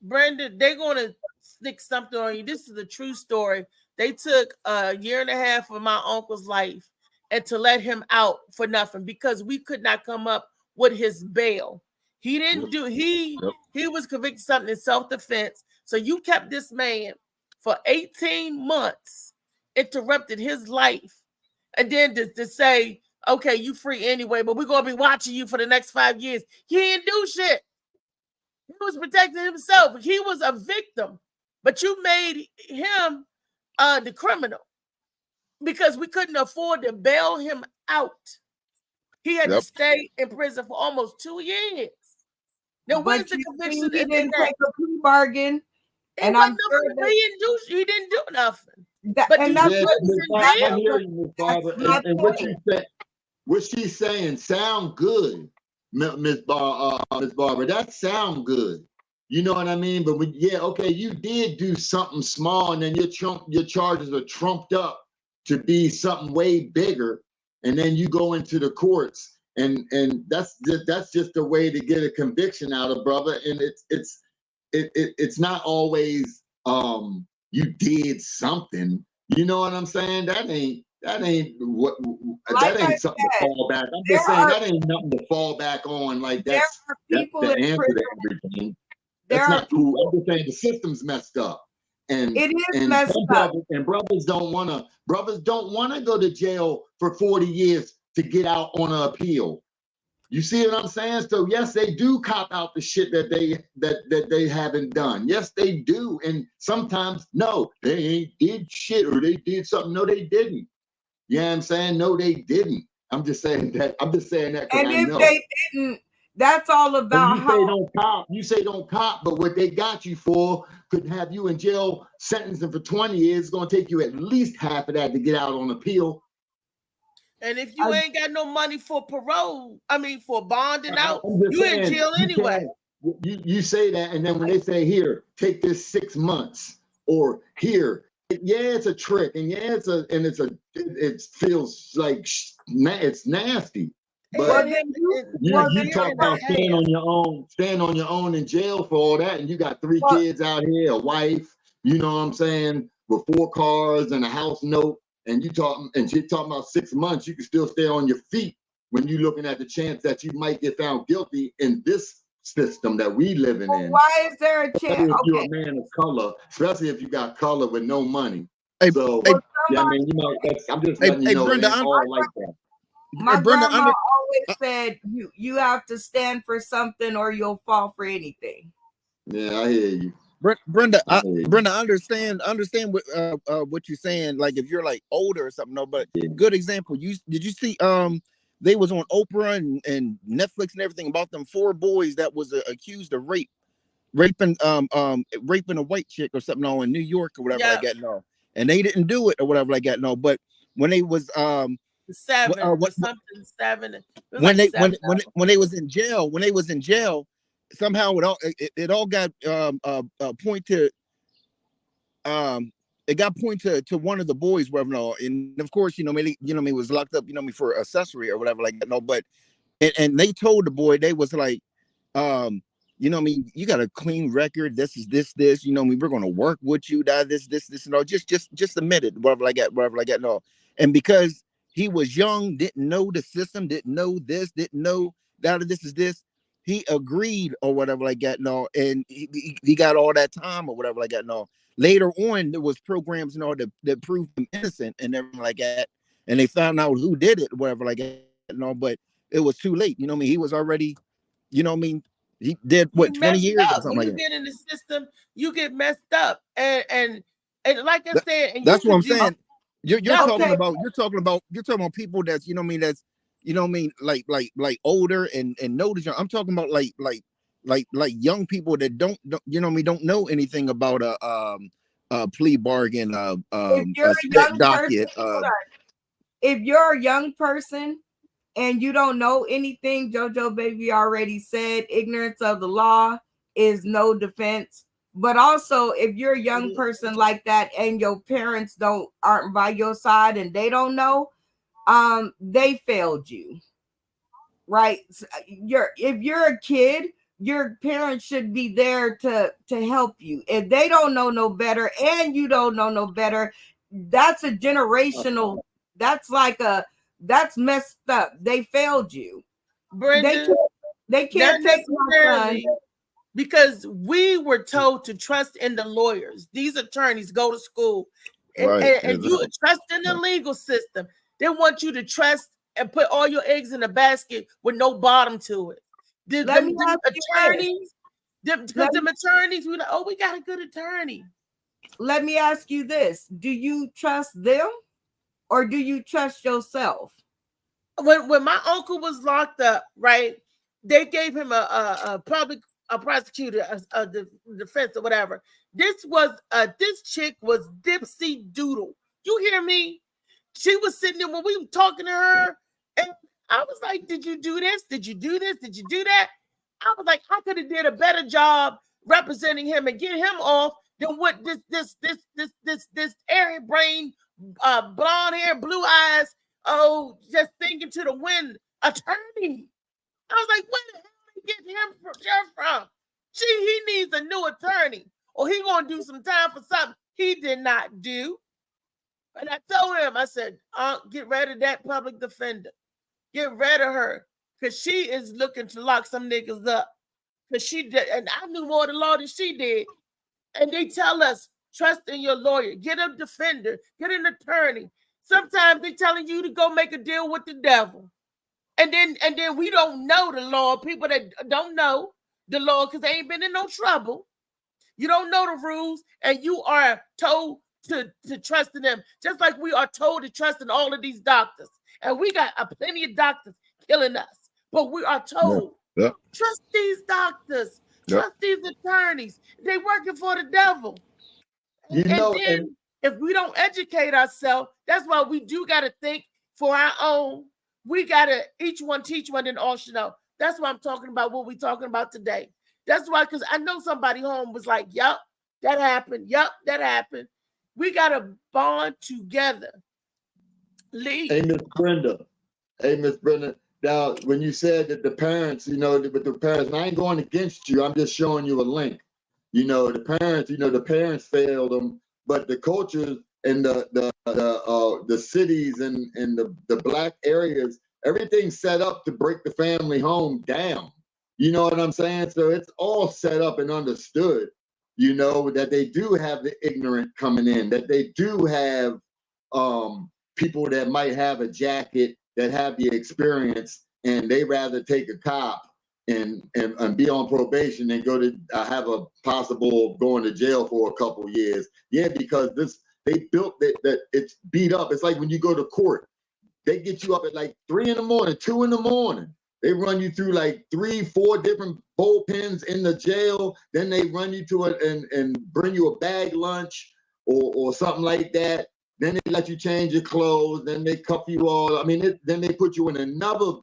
Brenda, they're going to stick something on you. This is a true story. They took a year and a half of my uncle's life and to let him out for nothing because we could not come up with his bail. He didn't do, he was convicted of something in self-defense. So you kept this man for 18 months, interrupted his life. And then to say, okay, you free anyway, but we're going to be watching you for the next 5 years. He didn't do shit. He was protecting himself. He was a victim, but you made him the criminal because we couldn't afford to bail him out. He had to stay in prison for almost 2 years. Now, where's the conviction? He didn't take a plea bargain, and I'm sure he didn't do nothing. What she's saying sound good, Miss Barbara. That sound good. You know what I mean? But you did do something small, and then your charges are trumped up to be something way bigger, and then you go into the courts. And that's just a way to get a conviction out of brother, and it's not always you did something. You know what I'm saying? That ain't something to fall back. I'm just saying that ain't nothing to fall back on. Like that's the answer to everything. That's not cool. I'm just saying the system's messed up, and it is messed up. And brothers don't want to go to jail for 40 years to get out on an appeal. You see what I'm saying? So yes, they do cop out the shit that they haven't done. Yes, they do. And sometimes no, they ain't did shit or they did something. No, they didn't. You know what I'm saying? No, they didn't. I'm just saying that. I'm just saying that because And I if know. they didn't, that's all about And how. you say don't cop, but what they got you for could have you in jail sentencing for 20 years. It's gonna take you at least half of that to get out on appeal. And if you ain't got no money for parole, I mean for bonding out, I'm just you saying, in jail anyway. You say that, and then when they say here, take this 6 months, or here, yeah, it's a trick, and yeah, it feels like it's nasty. But you talk about staying on your own in jail for all that, and you got 3 kids out here, a wife, you know what I'm saying, with 4 cars and a house note, and you're talking about 6 months, you can still stay on your feet when you're looking at the chance that you might get found guilty in this system that we living in. Why is there a chance? If you're a man of color, especially if you got color with no money. Hey, so hey, yeah, I mean, you know, I'm just letting you know Brenda, it ain't all like that. My grandma always said you have to stand for something or you'll fall for anything. Yeah, I hear you. Brenda, I understand what you're saying. Like if you're like older or something, no, but good example. Did you see they was on Oprah and Netflix and everything about them 4 boys that was accused of raping a white chick or something in New York or whatever like that, no, and they didn't do it or whatever like that, no, but when they was 7 when they was in jail, somehow it all got pointed it got pointed to one of the boys, whatever, no, and of course, he was locked up, for accessory or whatever like that, no, but and they told the boy, they was like, you got a clean record, this is this, we're gonna work with you, this, and all, just admit it, whatever like that, no, and because he was young, didn't know the system, didn't know this, didn't know that this is this. He agreed or whatever like that, no, and he got all that time or whatever like that, no. Later on, there was programs, that proved him innocent and everything like that, and they found out who did it, whatever like that, no. But it was too late. He was already, he did what 20 years or something when like you that. get in the system, you get messed up, and like I said, and that's what I'm saying. You're talking about people that's like older and notice. I'm talking about like young people that don't know anything about a plea bargain, docket. If you're a young person and you don't know anything, JoJo Baby already said ignorance of the law is no defense. But also, if you're a young person like that and your parents aren't by your side and they don't know, they failed you, right? If you're a kid, your parents should be there to help you. If they don't know no better and you don't know no better, that's a generational. That's messed up. They failed you. Brenda, they can't take my son. Because we were told to trust in the lawyers. These attorneys go to school, and you trust in the legal system. They want you to trust and put all your eggs in a basket with no bottom to it. The attorneys, we're like, oh, we got a good attorney. Let me ask you this: do you trust them, or do you trust yourself? When my uncle was locked up, right? They gave him a prosecutor, a defense or whatever. This chick was Dipsy Doodle. You hear me? She was sitting there when we were talking to her, and I was like, "Did you do this? Did you do this? Did you do that?" I was like, "I could have did a better job representing him and get him off than what this airy brain, blonde hair, blue eyes, just thinking to the wind attorney." I was like, "Where the hell did he get him from? He needs a new attorney, or he gonna do some time for something he did not do." And I told him, I said, "Get rid of that public defender. Get rid of her, because she is looking to lock some niggas up. Because she did, and I knew more of the law than she did. And they tell us, trust in your lawyer. Get a defender. Get an attorney. Sometimes they're telling you to go make a deal with the devil. And then we don't know the law. People that don't know the law because they ain't been in no trouble. You don't know the rules, and you are told to trust in them, just like we are told to trust in all of these doctors. And we got plenty of doctors killing us, but we are told trust these doctors, trust these attorneys. They working for the devil. You know, and if we don't educate ourselves, that's why we do got to think for our own. We got to each one teach one and all should know. That's why I'm talking about what we're talking about today. That's why, because I know somebody home was like, yup, that happened. Yup, that happened. We got to bond together. Lee. Hey, Miss Brenda. Hey, Miss Brenda. Now, when you said that the parents, you know, with the parents, and I ain't going against you. I'm just showing you a link. You know, the parents failed them, but the cultures and the cities and the black areas, everything's set up to break the family home down. You know what I'm saying? So it's all set up and understood, you know, that they do have the ignorant coming in, that they do have people that might have a jacket that have the experience, and they rather take a cop and be on probation than go to have a possible going to jail for a couple years. Yeah, because they built that it's beat up. It's like when you go to court, they get you up at like 3 in the morning, 2 in the morning. They run you through like 3, 4 different bullpens in the jail. Then they run you to it and bring you a bag lunch or something like that. Then they let you change your clothes. Then they cuff you all. I mean, then they put you in another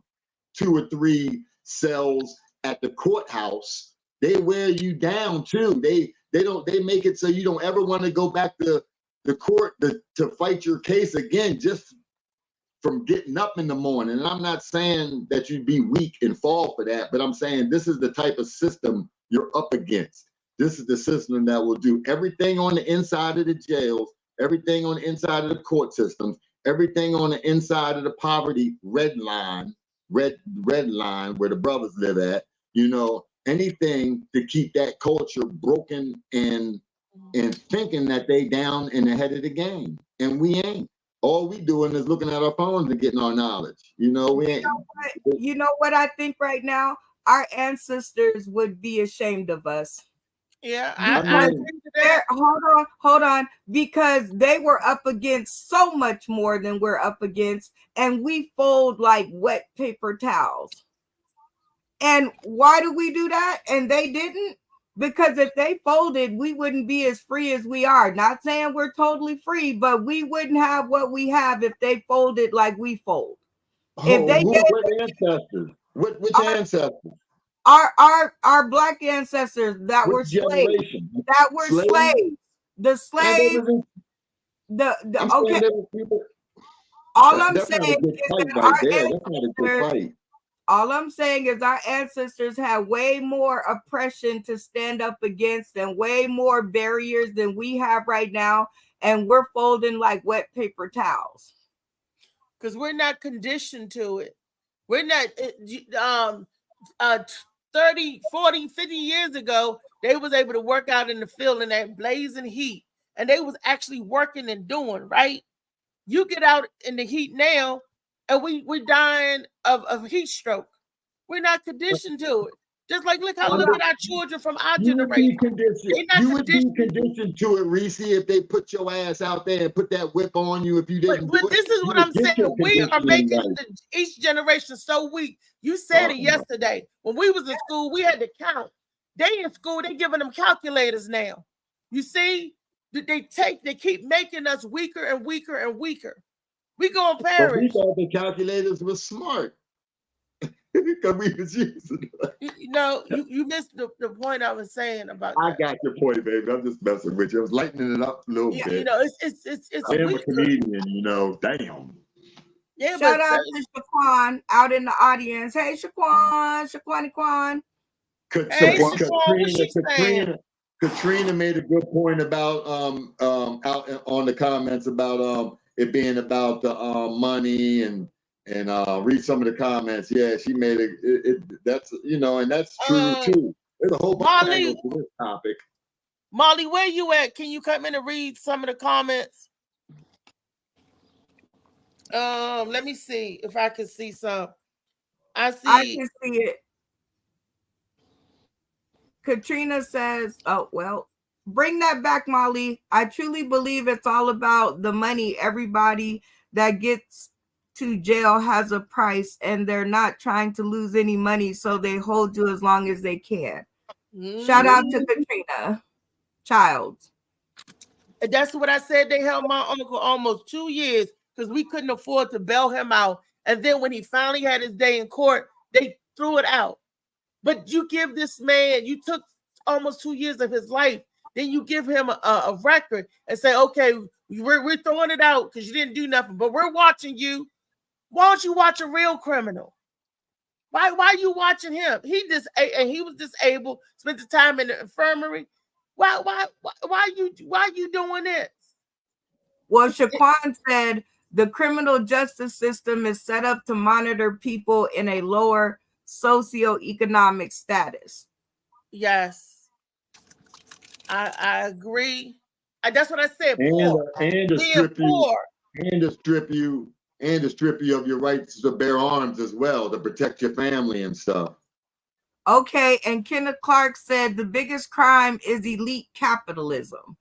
2 or 3 cells at the courthouse. They wear you down too. They make it so you don't ever want to go back to the court to fight your case again, just from getting up in the morning. And I'm not saying that you'd be weak and fall for that, but I'm saying this is the type of system you're up against. This is the system that will do everything on the inside of the jails, everything on the inside of the court systems, everything on the inside of the poverty red line where the brothers live at, you know, anything to keep that culture broken and thinking that they down and ahead of the game. And we ain't. All we doing is looking at our phones and getting our knowledge. You know, we ain't. You know what I think right now? Our ancestors would be ashamed of us. Yeah, I agree to that. Hold on, because they were up against so much more than we're up against, and we fold like wet paper towels. And why do we do that? And they didn't? Because if they folded, we wouldn't be as free as we are. Not saying we're totally free, but we wouldn't have what we have if they folded like we fold. If they what ancestors? Which ancestors? Our black ancestors that were slaves. That were slaves. The slaves. Okay. All I'm saying is that all I'm saying is our ancestors had way more oppression to stand up against and way more barriers than we have right now. And we're folding like wet paper towels. Because we're not conditioned to it. We're not 30, 40, 50 years ago, they was able to work out in the field in that blazing heat. And they was actually working and doing, right? You get out in the heat now, and we're dying of heat stroke. We're not conditioned to it. Just like look at our children from our generation. You would be conditioned to it, Reese, if they put your ass out there and put that whip on you if you didn't. But this is what I'm saying. We are making each generation so weak. You said it yesterday. When we was in school, we had to count. They in school, they giving them calculators now. You see, they keep making us weaker and weaker and weaker. We gonna perish. But we thought the calculators were smart because we was using it. You missed the point I was saying about I got your point, baby. I'm just messing with you. I was lightening it up a little bit. You know, it's I am a comedian, you know. Damn. Yeah, shout out to Shaquan out in the audience. Hey, Shaquan. Katrina made a good point about out on the comments about it being about the money and read some of the comments. Yeah, she made it that's and that's true too. There's a whole bunch of angles to this topic. Molly, where you at? Can you come in and read some of the comments? Let me see if I can see some. I I see. can see it. Katrina says, oh, well, bring that back, Molly. I truly believe it's all about the money. Everybody that gets to jail has a price, and they're not trying to lose any money, so they hold you as long as they can. Shout out to Katrina Childs. And that's what I said. They held my uncle almost 2 years because we couldn't afford to bail him out. And then when he finally had his day in court, they threw it out. But you give this man, you took almost 2 years of his life, then you give him a record and say, okay, we're throwing it out because you didn't do nothing, but we're watching you. Why don't you watch a real criminal? Why are you watching him? He was disabled, spent the time in the infirmary. Why are you doing this? Well, Shaquan said the criminal justice system is set up to monitor people in a lower socioeconomic status. Yes, I agree. That's what I said. And Poor, to being poor. strip you of your rights to bear arms as well, to protect your family and stuff. Okay, and Kenneth Clark said the biggest crime is elite capitalism.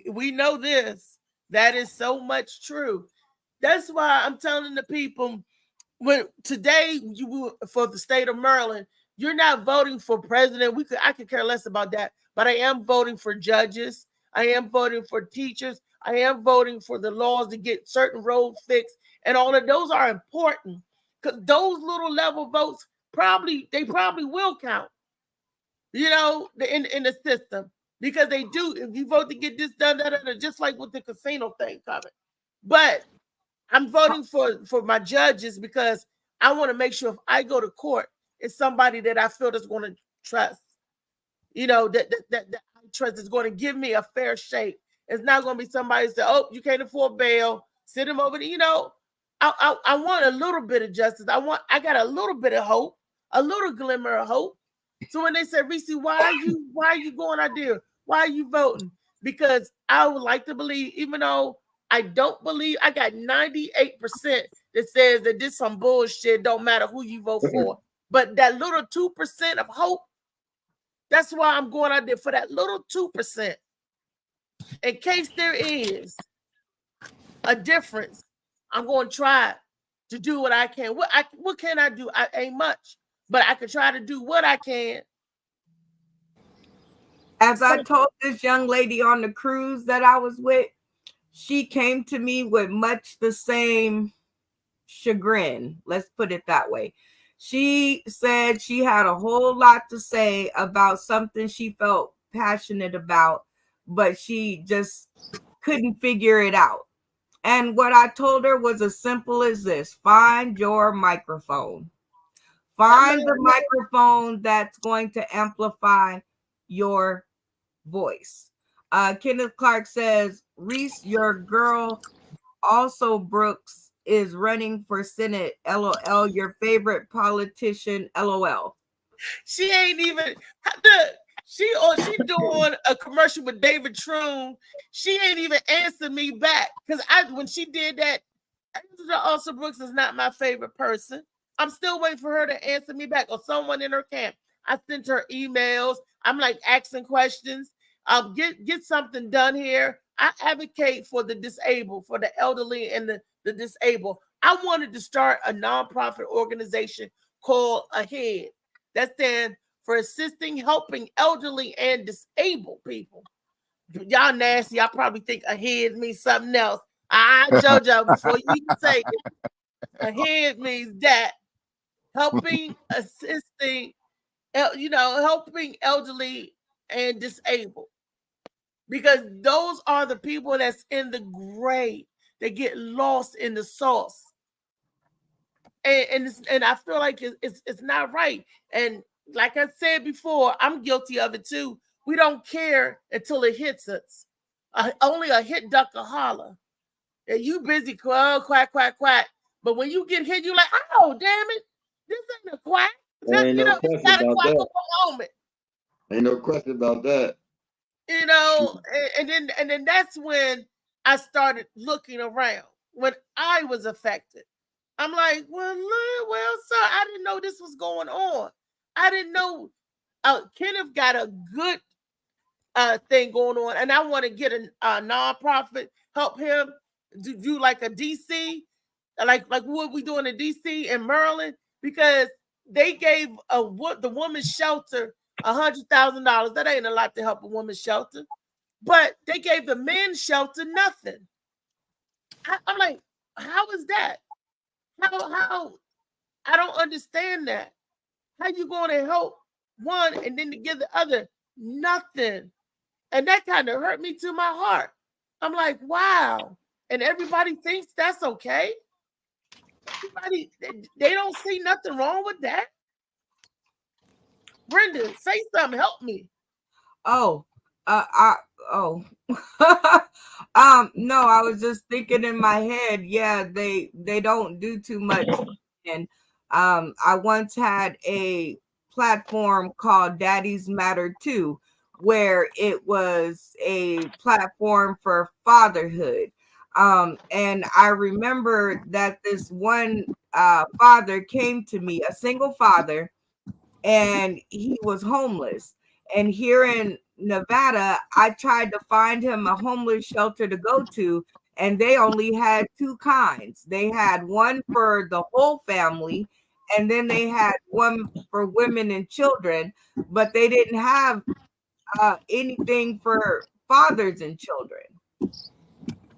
We know this. That is so much true. That's why I'm telling the people, when today for the state of Maryland, you're not voting for president. I could care less about that, but I am voting for judges. I am voting for teachers. I am voting for the laws to get certain roads fixed, and all of those are important because those little level votes probably will count. You know, in the system, because they do. If you vote to get this done, just like with the casino thing coming. But I'm voting for my judges because I want to make sure if I go to court, it's somebody that I feel that's going to trust. You know, that I trust is going to give me a fair shake. It's not going to be somebody that say, oh, you can't afford bail, sit him over there. You know, I want a little bit of justice. I got a little bit of hope, a little glimmer of hope. So when they say, Reese, why are you going out there? Why are you voting? Because I would like to believe, even though I don't believe, I got 98% that says that this some bullshit, don't matter who you vote for. But that little 2% of hope, that's why I'm going out there for that little 2%. In case there is a difference, I'm going to try to do what I can. What can I do? I ain't much, but I can try to do what I can. As I told this young lady on the cruise that I was with, she came to me with much the same chagrin. Let's put it that way. She said she had a whole lot to say about something she felt passionate about, but she just couldn't figure it out. And what I told her was as simple as this: find your microphone. Find the microphone that's going to amplify your voice. Kenneth Clark says, Reese, your girl also Brooks is running for Senate. LOL. Your favorite politician. LOL. She ain't even she doing a commercial with David Troon. She ain't even answered me back because when she did that, also Brooks is not my favorite person. I'm still waiting for her to answer me back or someone in her camp. I sent her emails. I'm like asking questions. Get something done here. I advocate for the disabled, for the elderly and the disabled. I wanted to start a nonprofit organization called AHEAD. That stands for Assisting, Helping Elderly and Disabled People. Y'all nasty. I probably think AHEAD means something else. JoJo, before you even say it, AHEAD means that. Helping, assisting, helping elderly and disabled. Because those are the people that's in the gray. They get lost in the sauce. And I feel like it's not right. And like I said before, I'm guilty of it too. We don't care until it hits us. Only a hit duck a holler. And you busy quack, quack. But when you get hit, you're like, oh, damn it. This ain't a quack. Ain't no question about that. Moment. Ain't no question about that. You know, and then that's when I started looking around when I was affected. I'm like, well, sir, I didn't know this was going on. I didn't know Kenneth got a good thing going on, and I want to get a nonprofit, help him do like a DC, like what we doing in DC and Maryland, because they gave the woman's shelter $100,000. That ain't a lot to help a woman's shelter, but they gave the men's shelter nothing. I'm like, how is that? How? I don't understand that. How you going to help one and then to give the other nothing? And that kind of hurt me to my heart. I'm like, wow. And everybody thinks that's okay. Everybody, they don't see nothing wrong with that. Brenda, say something. Help me. No, I was just thinking in my head, yeah, they don't do too much. And I once had a platform called Daddies Matter Too, where it was a platform for fatherhood. And I remember that this one father came to me, a single father, and he was homeless. And here in Nevada, I tried to find him a homeless shelter to go to, and they only had two kinds. They had one for the whole family, and then they had one for women and children, but they didn't have anything for fathers and children.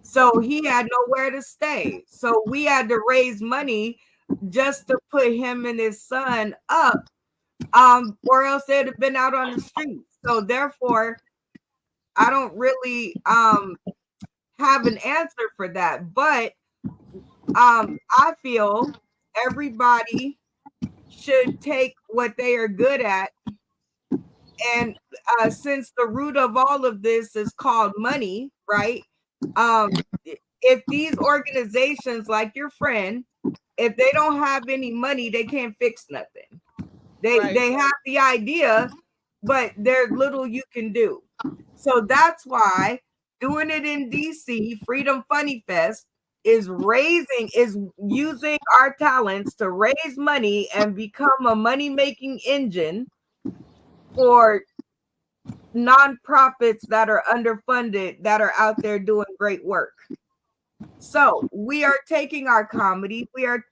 So he had nowhere to stay. So we had to raise money just to put him and his son up, or else they'd have been out on the street. So therefore, I don't really have an answer for that. But I feel everybody should take what they are good at. And since the root of all of this is called money, right? If these organizations like your friend, if they don't have any money, they can't fix nothing. They have the idea, but there's little you can do. So that's why doing it in DC, Freedom Funny Fest, is using our talents to raise money and become a money-making engine for nonprofits that are underfunded, that are out there doing great work. So we are taking our comedy. I'm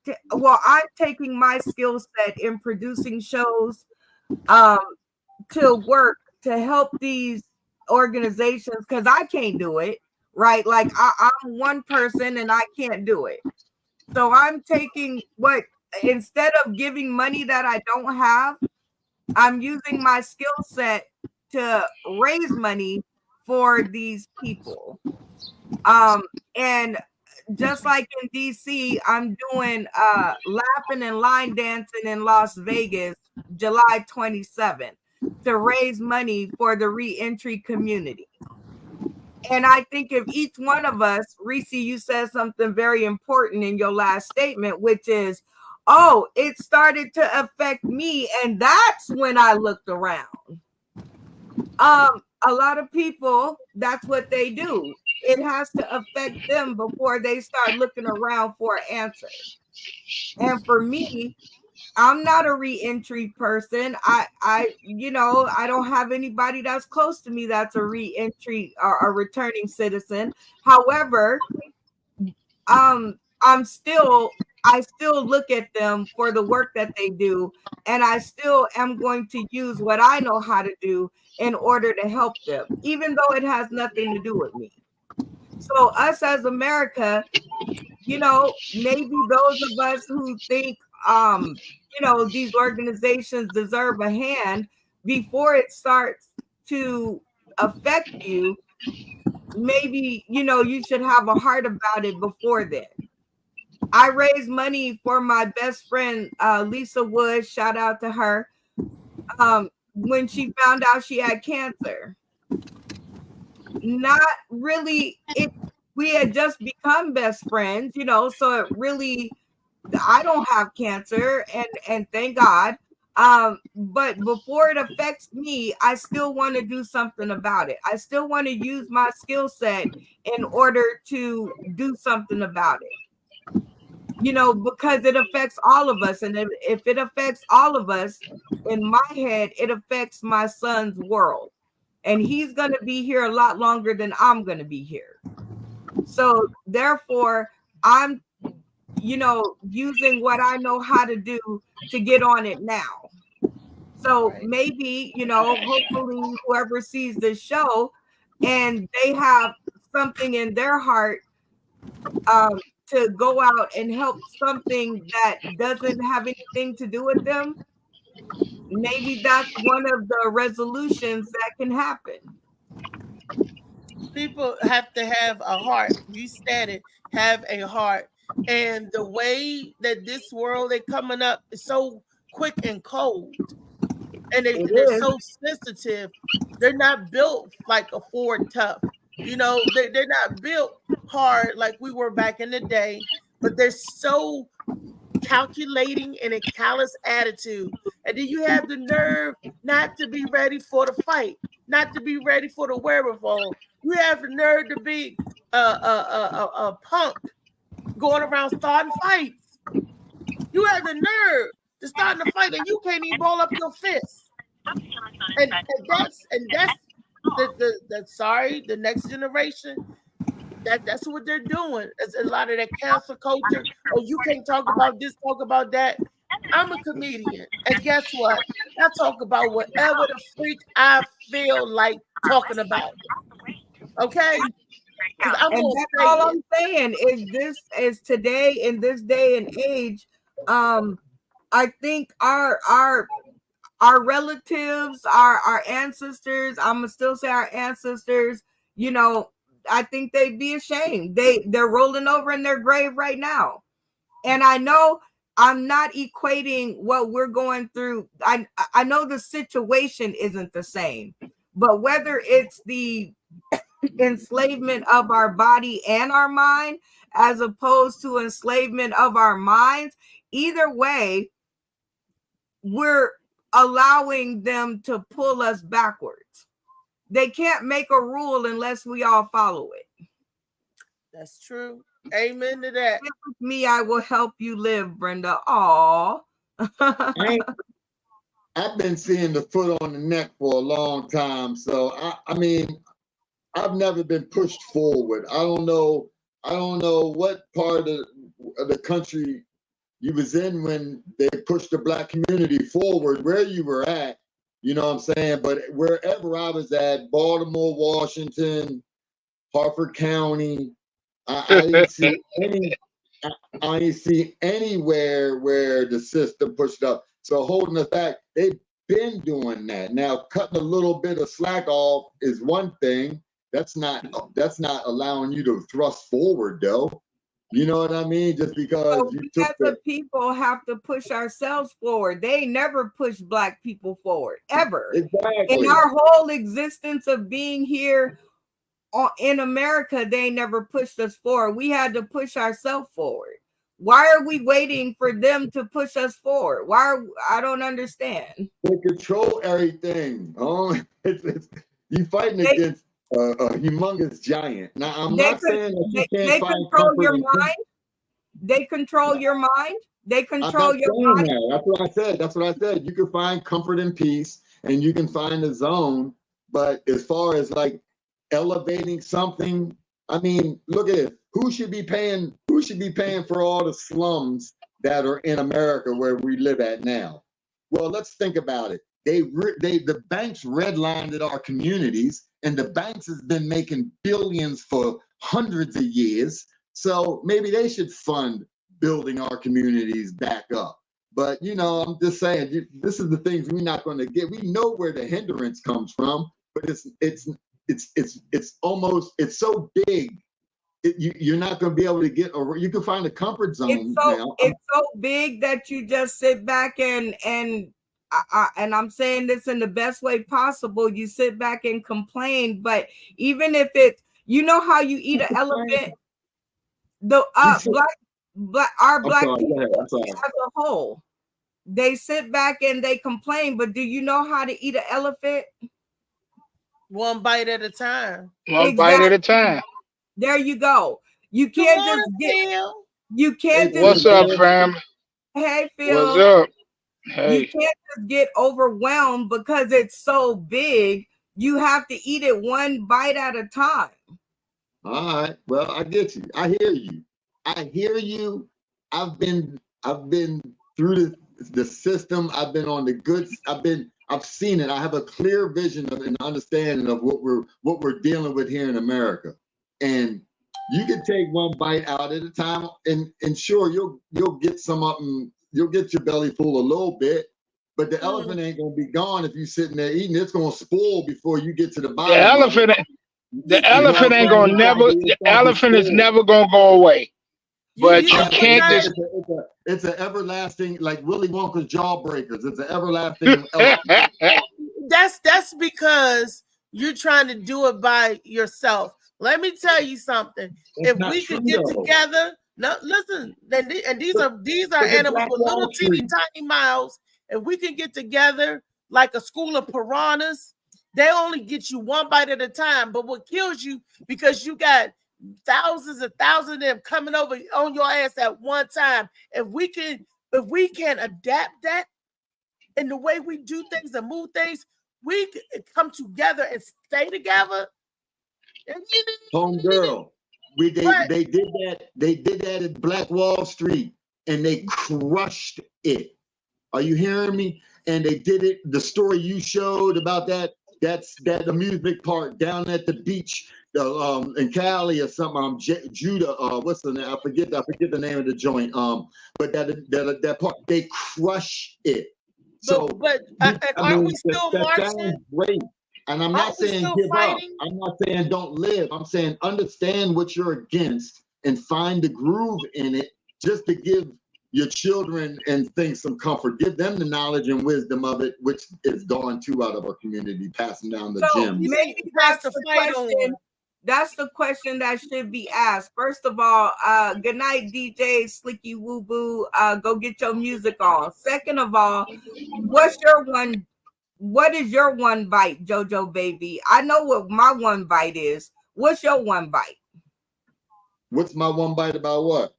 taking my skill set in producing shows to work to help these organizations, because I can't do it, right? Like I'm one person and I can't do it. So I'm taking instead of giving money that I don't have, I'm using my skill set to raise money for these people. And just like in DC, I'm doing Laughing and Line Dancing in Las Vegas, July 27th, to raise money for the reentry community. And I think if each one of us, Reese, you said something very important in your last statement, which is, oh, it started to affect me. And that's when I looked around. A lot of people, that's what they do. It has to affect them before they start looking around for an answer. And for me, I'm not a reentry person. I don't have anybody that's close to me that's a reentry or a returning citizen. However, I still look at them for the work that they do, and I still am going to use what I know how to do in order to help them, even though it has nothing to do with me. So us as America, maybe those of us who think, these organizations deserve a hand before it starts to affect you, maybe, you should have a heart about it before then. I raised money for my best friend, Lisa Wood, shout out to her, when she found out she had cancer. Not really, we had just become best friends, so it really, I don't have cancer, and thank God. But before it affects me, I still want to do something about it. I still want to use my skill set in order to do something about it. you know, because it affects all of us. And if it affects all of us, in my head, it affects my son's world. And he's going to be here a lot longer than I'm going to be here. So therefore, I'm, you know, using what I know how to do to get on it now. So maybe, you know, hopefully whoever sees this show and they have something in their heart to go out and help something that doesn't have anything to do with them, maybe that's one of the resolutions that can happen. People have to have a heart. You said it, have a heart. And the way that this world is coming up is so quick and cold. And they're so sensitive. They're not built like a Ford Tough. You know, they're not built hard like we were back in the day, but they're so calculating and a callous attitude. And then you have the nerve not to be ready for the fight, not to be ready for the wherewithal. You have the nerve to be a punk going around starting fights. You have the nerve to start a fight and you can't even ball up your fist. And that's the next generation. That's what they're doing. It's a lot of that cancel culture. Oh, you can't talk about this, talk about that. I'm a comedian, and guess what? I talk about whatever the freak I feel like talking about. Okay, and that's all I'm saying is this is today in this day and age. I think our relatives, our ancestors, I'm gonna still say our ancestors, you know, I think they'd be ashamed. They're rolling over in their grave right now. And I know I'm not equating what we're going through. I know the situation isn't the same, but whether it's the enslavement of our body and our mind, as opposed to enslavement of our minds, either way, we're allowing them to pull us backwards. They can't make a rule unless we all follow it. That's true. Amen to that. With me, I will help you live, Brenda. Aw. I've been seeing the foot on the neck for a long time. So I mean, I've never been pushed forward. I don't know what part of the country you was in when they pushed the Black community forward, where you were at, you know what I'm saying? But wherever I was at, Baltimore, Washington, Harford County, I didn't see anywhere where the system pushed up. So holding us back, they've been doing that. Now, cutting a little bit of slack off is one thing. That's not allowing you to thrust forward, though. You know what I mean? Just because so we as the people have to push ourselves forward. They never push Black people forward, ever. Exactly. In our whole existence of being here in America, they never pushed us forward. We had to push ourselves forward. Why are we waiting for them to push us forward? I don't understand. They control everything. You fighting against a humongous giant. Now, I'm not saying that you can't find control your mind. They control your mind. They control your body. That's what I said. You can find comfort and peace, and you can find a zone. But as far as like elevating something, I mean, look at it. Who should be paying for all the slums that are in America where we live at now? Well, let's think about it. The banks redlined our communities, and the banks has been making billions for hundreds of years. So maybe they should fund building our communities back up. But you know, I'm just saying, this is the things we're not going to get. We know where the hindrance comes from, but it's so big. You're not going to be able to get over. You can find a comfort zone. It's so big that you just sit back and I'm saying this in the best way possible. You sit back and complain, but even if it's, you know how you eat an elephant, our black people as a whole, they sit back and they complain. But do you know how to eat an elephant? One bite at a time. One bite at a time. There you go. You can't just You can't just What's up, fam? hey What's Phil. up? You Hey, can't just get overwhelmed because it's so big. You have to eat it one bite at a time. All right. Well, I get you. I hear you. I hear you. I've been through the system. I've been on the goods. I've seen it. I have a clear vision of and understanding of what we're dealing with here in America. And you can take one bite out at a time, and sure you'll get some up and you'll get your belly full a little bit, but the elephant ain't gonna be gone if you're sitting there eating. It's gonna spoil before you get to the the bottom of it. elephant, the You know elephant what I'm ain't saying? gonna It's gotta never. be The it's gotta be elephant is spoiled. never gonna go away. But you you know what can't that just. It's an everlasting, like Willy Wonka's jawbreakers. It's an everlasting elephant. that's because you're trying to do it by yourself. Let me tell you something. It's If not we true could get though. together, no, listen, and these are But the animals Black with Wall little teeny Street. tiny mouths. If we can get together like a school of piranhas, they only get you one bite at a time. But what kills you because you got thousands and thousands of them coming over on your ass at one time. If we can adapt that in the way we do things and move things, we can come together and stay together. Homegirl, they did that at Black Wall Street and they crushed it. Are you hearing me? And they did it. The story you showed about that's the music part down at the beach in Cali or something. Judah, what's the name? I forget the name of the joint. But that part, they crush it. So aren't we still that marching? sounds great. And I'm not saying give up. I'm not saying don't live. I'm saying understand what you're against and find the groove in it just to give your children and things some comfort. Give them the knowledge and wisdom of it, which is gone too out of our community, passing down the gems. Maybe that's the question. That's the question that should be asked. First of all, good night, DJ Slicky Woo Boo. Go get your music on. Second of all, what is your one bite, JoJo baby? I know what my one bite is. What's your one bite? What's my one bite about what?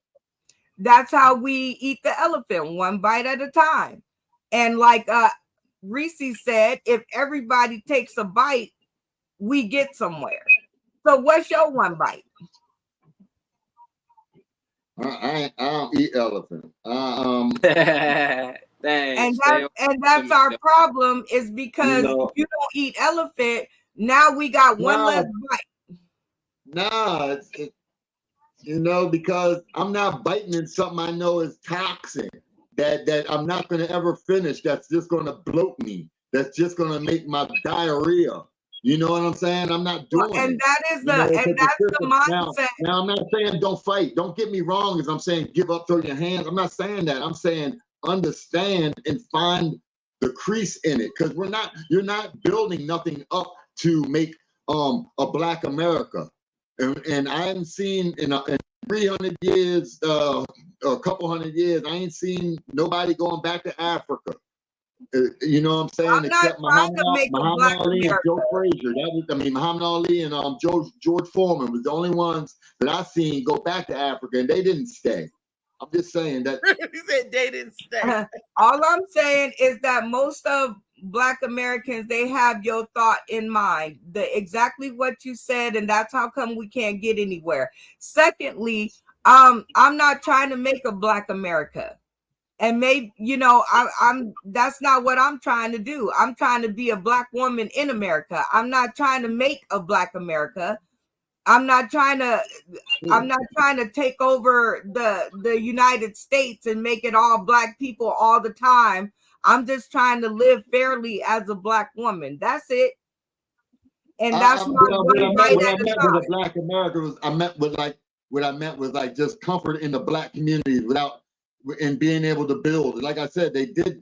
That's how we eat the elephant, one bite at a time. And like Reese said, if everybody takes a bite, we get somewhere. So what's your one bite? I don't eat elephant. And that's our problem is because if you don't eat elephant, now we got one less bite. Nah, because I'm not biting in something I know is toxic that I'm not going to ever finish. That's just going to bloat me. That's just going to make my diarrhea. You know what I'm saying? I'm not doing it. And that's the mindset. Now, I'm not saying don't fight. Don't get me wrong as I'm saying give up, throw your hands. I'm not saying that. I'm saying understand and find the crease in it. Because you're not building nothing up to make a Black America. And I haven't seen in 300 years, a couple hundred years, I ain't seen nobody going back to Africa. You know what I'm saying? Except Muhammad Ali and Joe Frazier. Muhammad Ali and George Foreman was the only ones that I seen go back to Africa, and they didn't stay. I'm just saying that. He said they didn't stay. All I'm saying is that most of Black Americans, they have your thought in mind, exactly what you said, and that's how come we can't get anywhere. Secondly, I'm not trying to make a Black America. And maybe, that's not what I'm trying to do. I'm trying to be a Black woman in America. I'm not trying to make a Black America. I'm not trying to take over the United States and make it all Black people all the time. I'm just trying to live fairly as a Black woman. That's it. And that's my one bite at a time. With Black America what I meant was like just comfort in the Black community and being able to build. Like I said,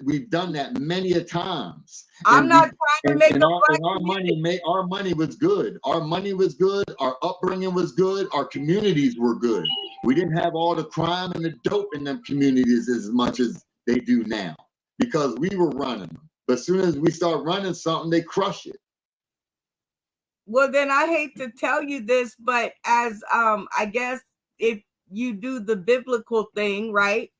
we've done that many a times. I'm not trying to make our money was good. Our money was good. Our upbringing was good. Our communities were good. We didn't have all the crime and the dope in them communities as much as they do now because we were running them. But as soon as we start running something, they crush it. Well, then I hate to tell you this, but as I guess if you do the biblical thing, right?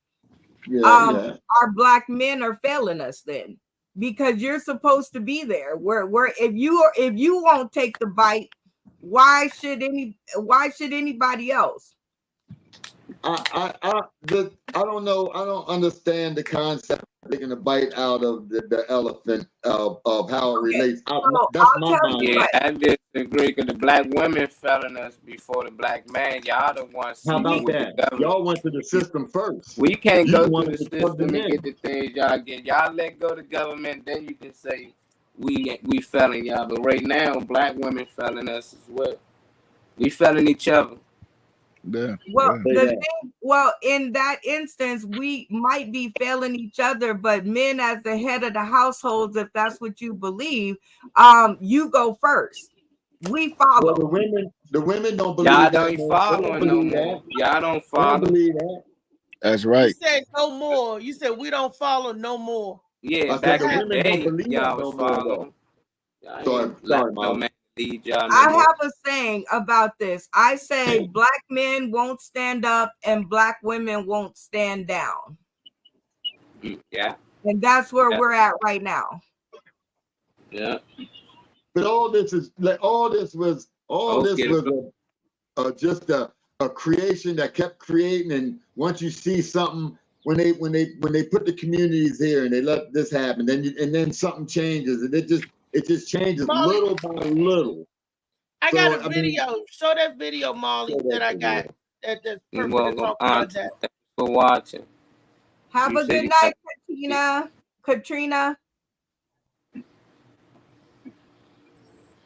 Yeah. Our black men are failing us then, because you're supposed to be there. Where if you won't take the bite, why should anybody else? I don't know. I don't understand the concept of taking a bite out of the elephant of how it relates. That's my mind. Yeah, I disagree because the black women failing us before the black man. Y'all the ones. How about that? Y'all went to the system first. We can't You go wanted through the to plug system them and in. get the things y'all get. Y'all let go the government, then you can say we failing y'all. But right now, black women failing us as well. We failing each other. Yeah. Well, yeah. the thing, in that instance, we might be failing each other, but men as the head of the households, if that's what you believe, you go first. We follow. Well, the women don't believe Y'all that. don't follow no more. Y'all don't follow. Believe that. That's right. You said no more. You said we don't follow no more. Yeah, I back said in the the women don't day, believe y'all that was no more, following. though. Sorry, No man lead y'all no I more. have a saying about this. I say black men won't stand up and black women won't stand down. Yeah. And that's where we're at right now. Yeah. But all this was just a creation that kept creating. And once you see something, when they put the communities here and they let this happen, then something changes, and it just changes Molly, little by little. I got a video. Show that video, Molly, that I got. That's perfect to talk about that. Thanks for watching. Have a good night, Katrina.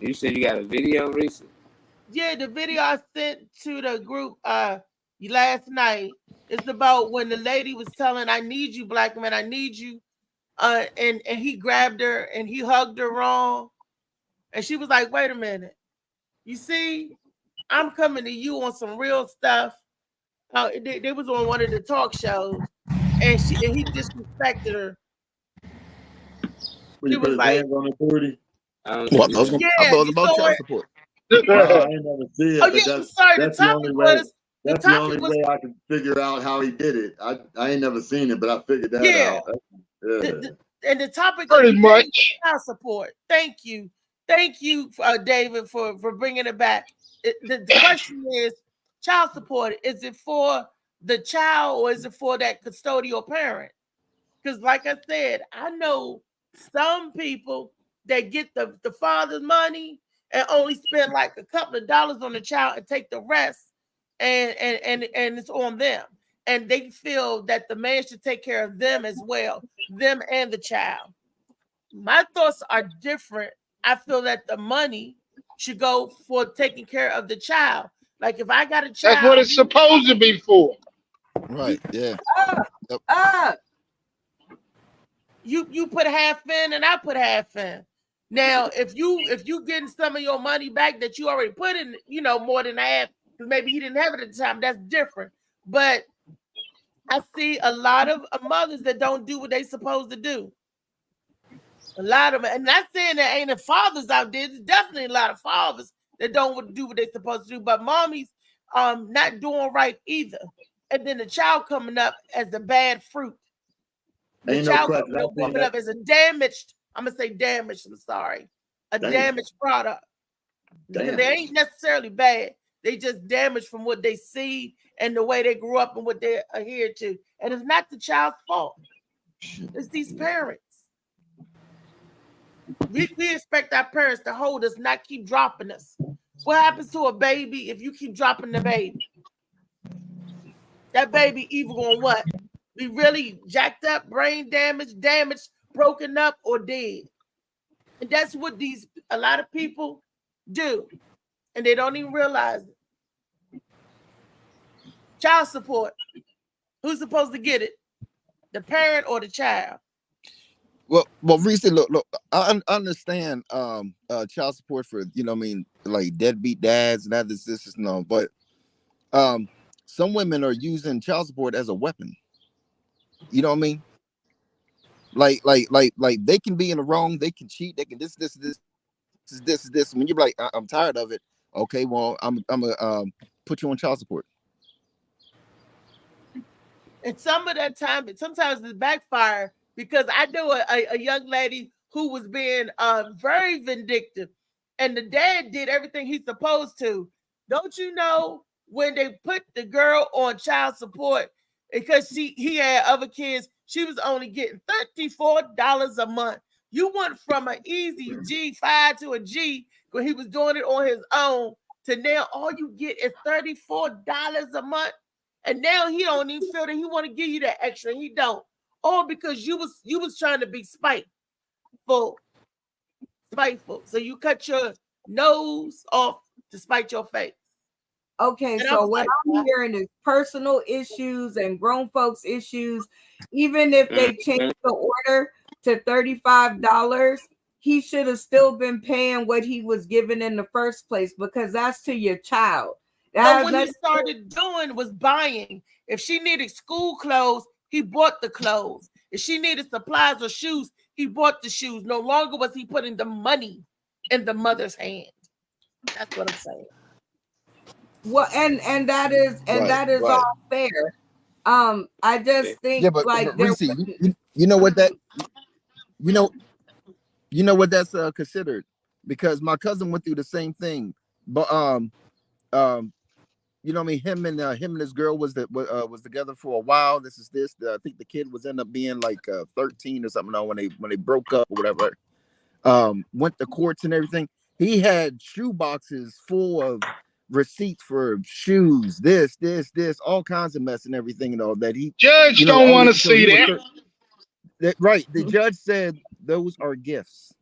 You said you got a video, Reese? Yeah, the video I sent to the group last night is about when the lady was telling, "I need you, black man, I need you," and he grabbed her and he hugged her wrong, and she was like, "Wait a minute, you see, I'm coming to you on some real stuff." They was on one of the talk shows, and he disrespected her. When you put his hands on the booty. I thought it was about child support. I ain't never see it. Oh yeah, I'm sorry. That's the only way. That's the only way I can figure out how he did it. I ain't never seen it, but I figured that out. Yeah. And the topic pretty much child support. Thank you, David, for bringing it back. The question is, child support, is it for the child or is it for that custodial parent? Because like I said, I know some people that get the father's money and only spend like a couple of dollars on the child and take the rest, and it's on them. And they feel that the man should take care of them as well, them and the child. My thoughts are different. I feel that the money should go for taking care of the child. Like if I got a child, that's what it's supposed to be for. Right. Yeah. You put half in and I put half in. Now, if you getting some of your money back that you already put in, more than half, because maybe he didn't have it at the time, that's different. But I see a lot of mothers that don't do what they supposed to do. A lot of them, and not saying there ain't a fathers out there. There's definitely a lot of fathers that don't do what they supposed to do, but mommies not doing right either. And then the child coming up as the bad fruit. The child coming up as a damaged, I'm gonna say damaged, I'm sorry. Damaged product. Because they ain't necessarily bad. They just damaged from what they see and the way they grew up and what they adhere to. And it's not the child's fault. It's these parents. We expect our parents to hold us, not keep dropping us. What happens to a baby if you keep dropping the baby? That baby either gonna what? Be really jacked up, brain damaged, broken up, or dead. And that's what a lot of people do. And they don't even realize it. Child support. Who's supposed to get it? The parent or the child? Well, Reese, look, I understand child support for, like deadbeat dads and that this no, but some women are using child support as a weapon. You know what I mean? Like they can be in the wrong, they can cheat, they can this. When you're like, I'm tired of it. Okay, well, I'm gonna put you on child support. And some of that time, sometimes it's backfire because I knew a young lady who was being very vindictive, and the dad did everything he's supposed to. Don't you know when they put the girl on child support because he had other kids, she was only getting $34 a month. You went from an easy G5 to a G when he was doing it on his own to now all you get is $34 a month. And now he don't even feel that he want to give you that extra. He don't. All because you was trying to be spiteful. So you cut your nose off to spite your face. Okay, And so what I'm hearing is personal issues and grown folks issues. Even if they change the order to $35, he should have still been paying what he was given in the first place because that's to your child. So what he started doing was buying. If she needed school clothes, he bought the clothes. If she needed supplies or shoes, he bought the shoes. No longer was he putting the money in the mother's hand. That's what I'm saying. Well, and that is right. All fair. I just think but Reese, you know what that you know what that's considered, because my cousin went through the same thing, but you know what I mean, him and his girl was together for a while. I think the kid was ended up being like 13 or something when they broke up or whatever. Went to courts and everything. He had shoe boxes full of receipts for shoes, this, all kinds of mess and everything and all that. He judge don't want to see that. Right. The judge said those are gifts.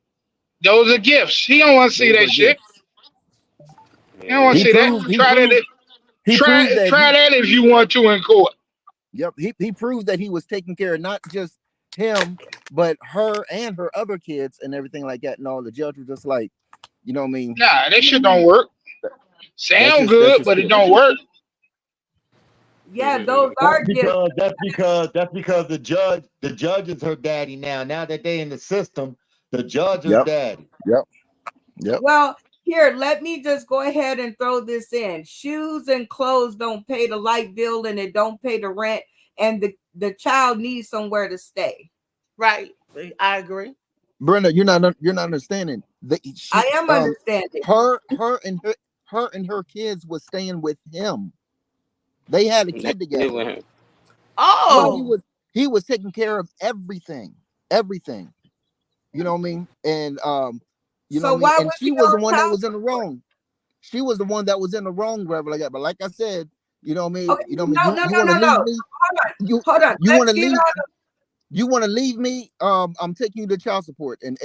Those are gifts. He don't want to see that shit. He don't want to see that. Try that if you want to in court. Yep. He proved that he was taking care of not just him, but her and her other kids and everything like that. And all the judge was just like, you know what I mean? Nah, that shit don't work. Sound good, but it don't work. Yeah, those are because that's because the judge is her daddy now. Now that they in the system, the judge is daddy. Yep. Well, here, let me just go ahead and throw this in. Shoes and clothes don't pay the light bill and it don't pay the rent, and the child needs somewhere to stay. Right. I agree. Brenda, you're not understanding. I am understanding. Her and her kids was staying with him. They had a kid together. Oh, so he was taking care of everything. You know what I mean? And you know what I mean? And she was the one that was in the wrong. She was the one that was in the wrong, whatever like that. But like I said, you know what I mean? Okay. You know what I mean? No. Hold on. You want to leave? You want to leave me? I'm taking you to child support, and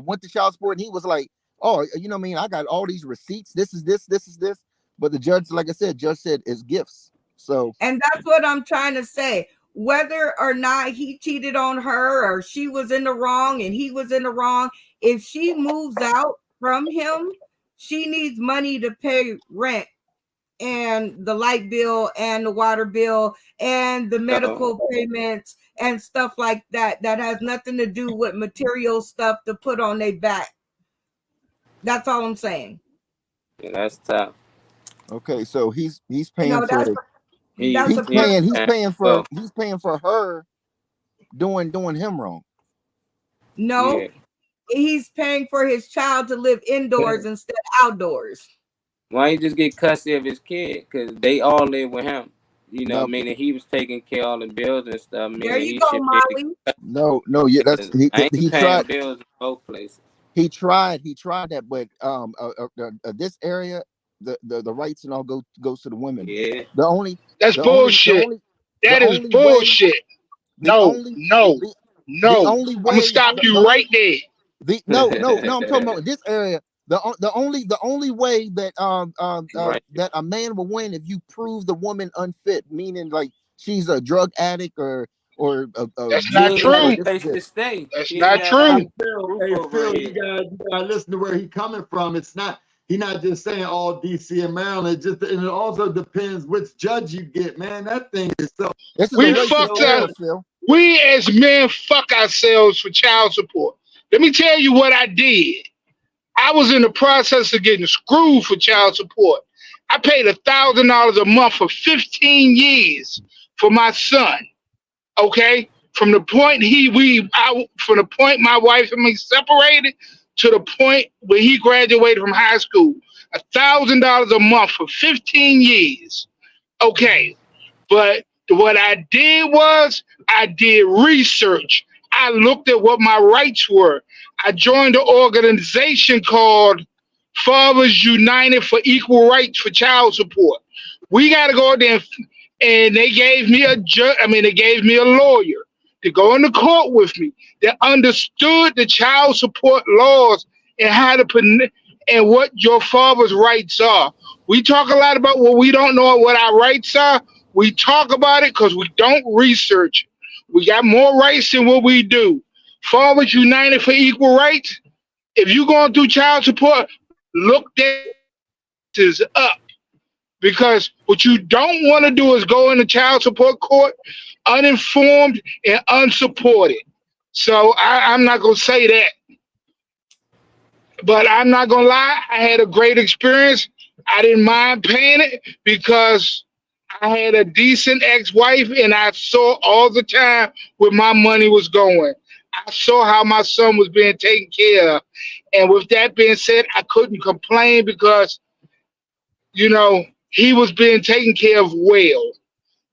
went to child support, and he was like, oh, you know what I mean? I got all these receipts. This is this. But the judge, like I said, said it's gifts. So, and that's what I'm trying to say. Whether or not he cheated on her or she was in the wrong and he was in the wrong, if she moves out from him, she needs money to pay rent and the light bill and the water bill and the medical payments and stuff like that. That has nothing to do with material stuff to put on their back. That's all I'm saying. Yeah, that's tough. Okay, so he's paying he's paying for her doing him wrong. No, he's paying for his child to live indoors instead of outdoors. Why he just get custody of his kid? Because they all live with him. You know, meaning he was taking care of all the bills and stuff. There you go, Molly. No, yeah, that's he tried bills in both places. He tried that, but this area, the rights and all goes to the women. Yeah, that's bullshit. That is bullshit. No. I'm gonna stop you right there. No, I'm talking about this area. The only way that that a man will win if you prove the woman unfit, meaning like she's a drug addict or that's not true. That's not true. Hey, Phil, you gotta listen to where he's coming from. He's not just saying all DC and Maryland. It also depends which judge you get, man. That thing is so. We fucked up. We as men fuck ourselves for child support. Let me tell you what I did. I was in the process of getting screwed for child support. I paid $1,000 a month for 15 years for my son. Okay, from the point from the point my wife and me separated to the point where he graduated from high school, $1,000 a month for 15 years. Okay, but what I did was I did research. I looked at what my rights were. I joined an organization called Fathers United for Equal Rights for Child Support. We got to go there, and they gave me they gave me a lawyer to go into court with me that understood the child support laws and how to and what your father's rights are. We talk a lot about what we don't know what our rights are. We talk about it because we don't research it. We got more rights than what we do. Fathers United for Equal Rights. If you're going through child support, look this up. Because what you don't want to do is go into child support court uninformed and unsupported. So I'm not going to say that. But I'm not going to lie, I had a great experience. I didn't mind paying it because I had a decent ex-wife and I saw all the time where my money was going. I saw how my son was being taken care of. And with that being said, I couldn't complain because, he was being taken care of well.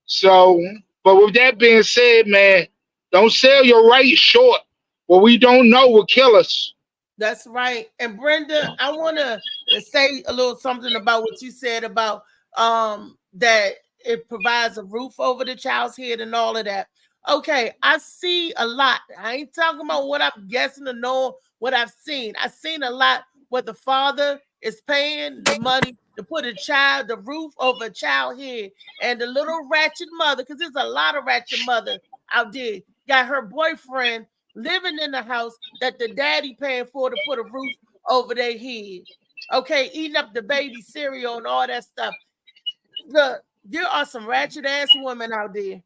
So, but with that being said, man, don't sell your rights short. What we don't know will kill us. That's right. And Brenda, I want to say a little something about what you said about that it provides a roof over the child's head and all of that. Okay, I see a lot. I ain't talking about what I'm guessing or know what I've seen. I've seen a lot where the father is paying the money to put the roof over a child's head, and the little ratchet mother, because there's a lot of ratchet mother out there, got her boyfriend living in the house that the daddy paying for to put a roof over their head. Okay, eating up the baby cereal and all that stuff. Look, there are some ratchet ass women out there.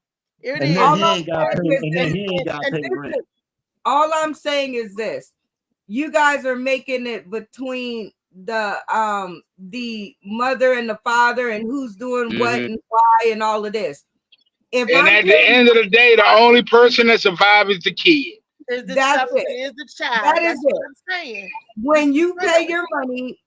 All I'm saying is this: you guys are making it between the mother and the father and who's doing what and why and all of this. At the end of the day, the only person that survives is the kid. That's the child. That is what I'm saying. When you pay your money,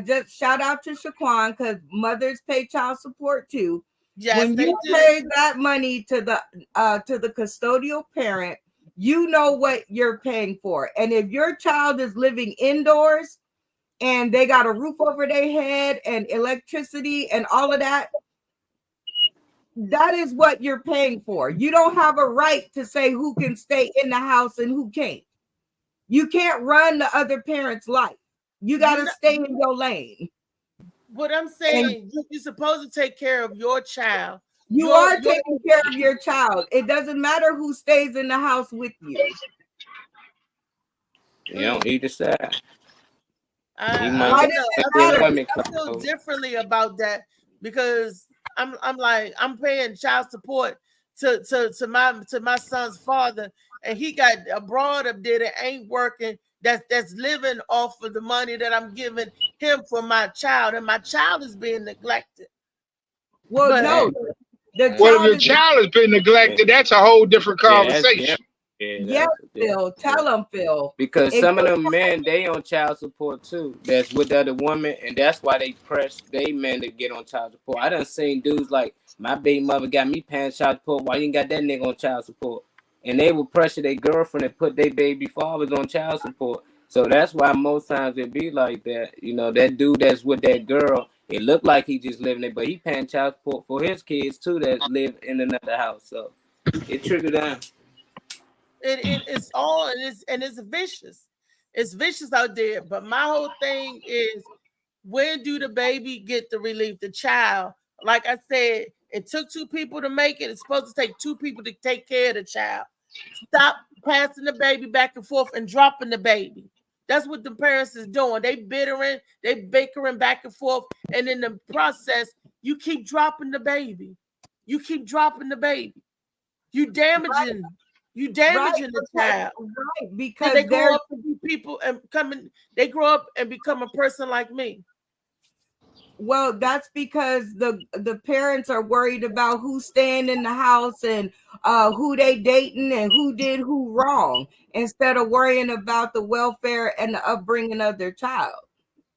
just shout out to Shaquan because mothers pay child support too. Yes, when you pay that money to the custodial parent, you know what you're paying for. And if your child is living indoors and they got a roof over their head and electricity and all of that, that is what you're paying for. You don't have a right to say who can stay in the house and who can't. You can't run the other parent's life. You got to stay in your lane. What I'm saying, you're supposed to take care of your child. You are taking care of your child. It doesn't matter who stays in the house with you. You don't either side. I feel differently about that because I'm paying child support to my son's father, and he got a broad up there that ain't working, that's living off of the money that I'm giving him for my child, and my child is being neglected. Well, if your child has been neglected, that's a whole different conversation. Yes, Phil. Tell them, Phil. Because some of them men, they on child support too. That's with the other woman, and that's why they press they men to get on child support. I done seen dudes like, my baby mother got me paying child support. Why you ain't got that nigga on child support? And they will pressure their girlfriend and put their baby fathers on child support. So that's why most times it be like that. That dude that's with that girl, it looked like he just living there, but he paying child support for his kids too that live in another house. So it trickled down. It's all it's vicious. It's vicious out there. But my whole thing is, when do the baby get the relief? The child, like I said, it took two people to make it. It's supposed to take two people to take care of the child. Stop passing the baby back and forth and dropping the baby. That's what the parents is doing. They bickering back and forth, and in the process, you keep dropping the baby. You keep dropping the baby. You damaging the child. Right, because they grow up to be people and they grow up and become a person like me. Well, that's because the parents are worried about who's staying in the house and who they dating and who did who wrong, instead of worrying about the welfare and the upbringing of their child.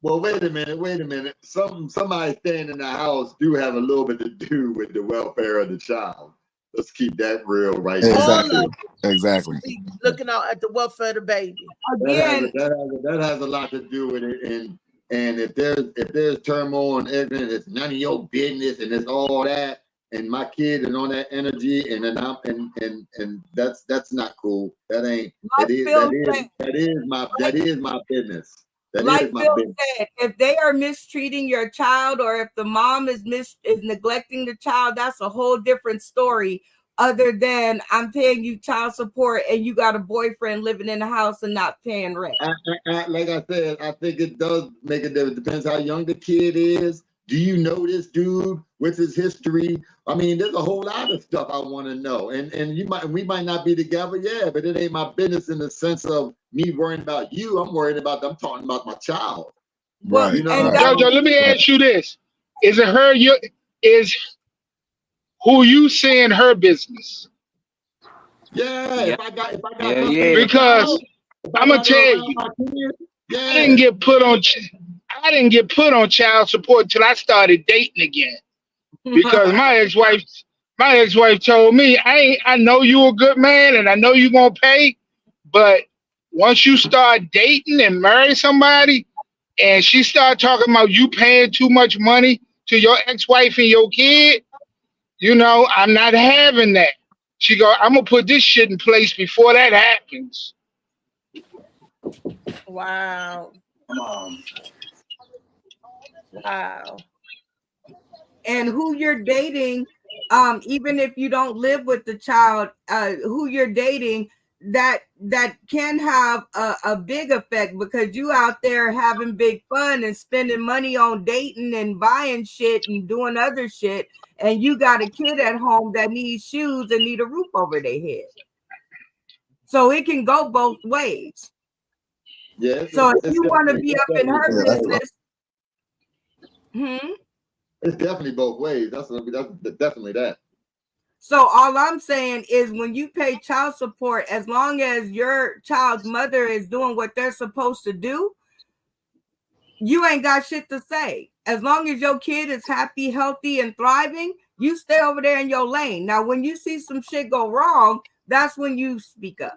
Well, wait a minute. Somebody staying in the house do have a little bit to do with the welfare of the child. Let's keep that real right now. Exactly. All of Exactly. looking out at the welfare of the baby. Again, That has a lot to do with it. And if there's turmoil and ignorance, it's none of your business, and it's all that. And my kid and all that energy, and then and that's not cool. That is my business. Like Phil said, if they are mistreating your child, or if the mom is neglecting the child, that's a whole different story. Other than I'm paying you child support and you got a boyfriend living in the house and not paying rent. Like I said, I think it does make a difference. Depends how young the kid is. Do you know this dude with his history? I mean, there's a whole lot of stuff I want to know. And we might not be together, yeah, but it ain't my business in the sense of me worrying about you. I'm talking about my child. Well, you know, Jojo, let me ask you this: is it her? Who you saying her business? Yeah. If I got because I'm gonna tell you, I didn't get put on child support until I started dating again. Because my ex-wife told me, I know you a good man and I know you gonna pay, but once you start dating and marry somebody, and she started talking about you paying too much money to your ex-wife and your kid, you know, I'm not having that. She go, I'm gonna put this shit in place before that happens. Wow. Wow. And who you're dating, even if you don't live with the child, who you're dating, that can have a big effect, because you out there having big fun and spending money on dating and buying shit and doing other shit, and you got a kid at home that needs shoes and need a roof over their head. So it can go both ways. Yeah. So if you want to be up in her business, it's definitely both ways. That's definitely that. So all I'm saying is, when you pay child support, as long as your child's mother is doing what they're supposed to do, you ain't got shit to say. As long as your kid is happy, healthy, and thriving, you stay over there in your lane. Now, when you see some shit go wrong, that's when you speak up.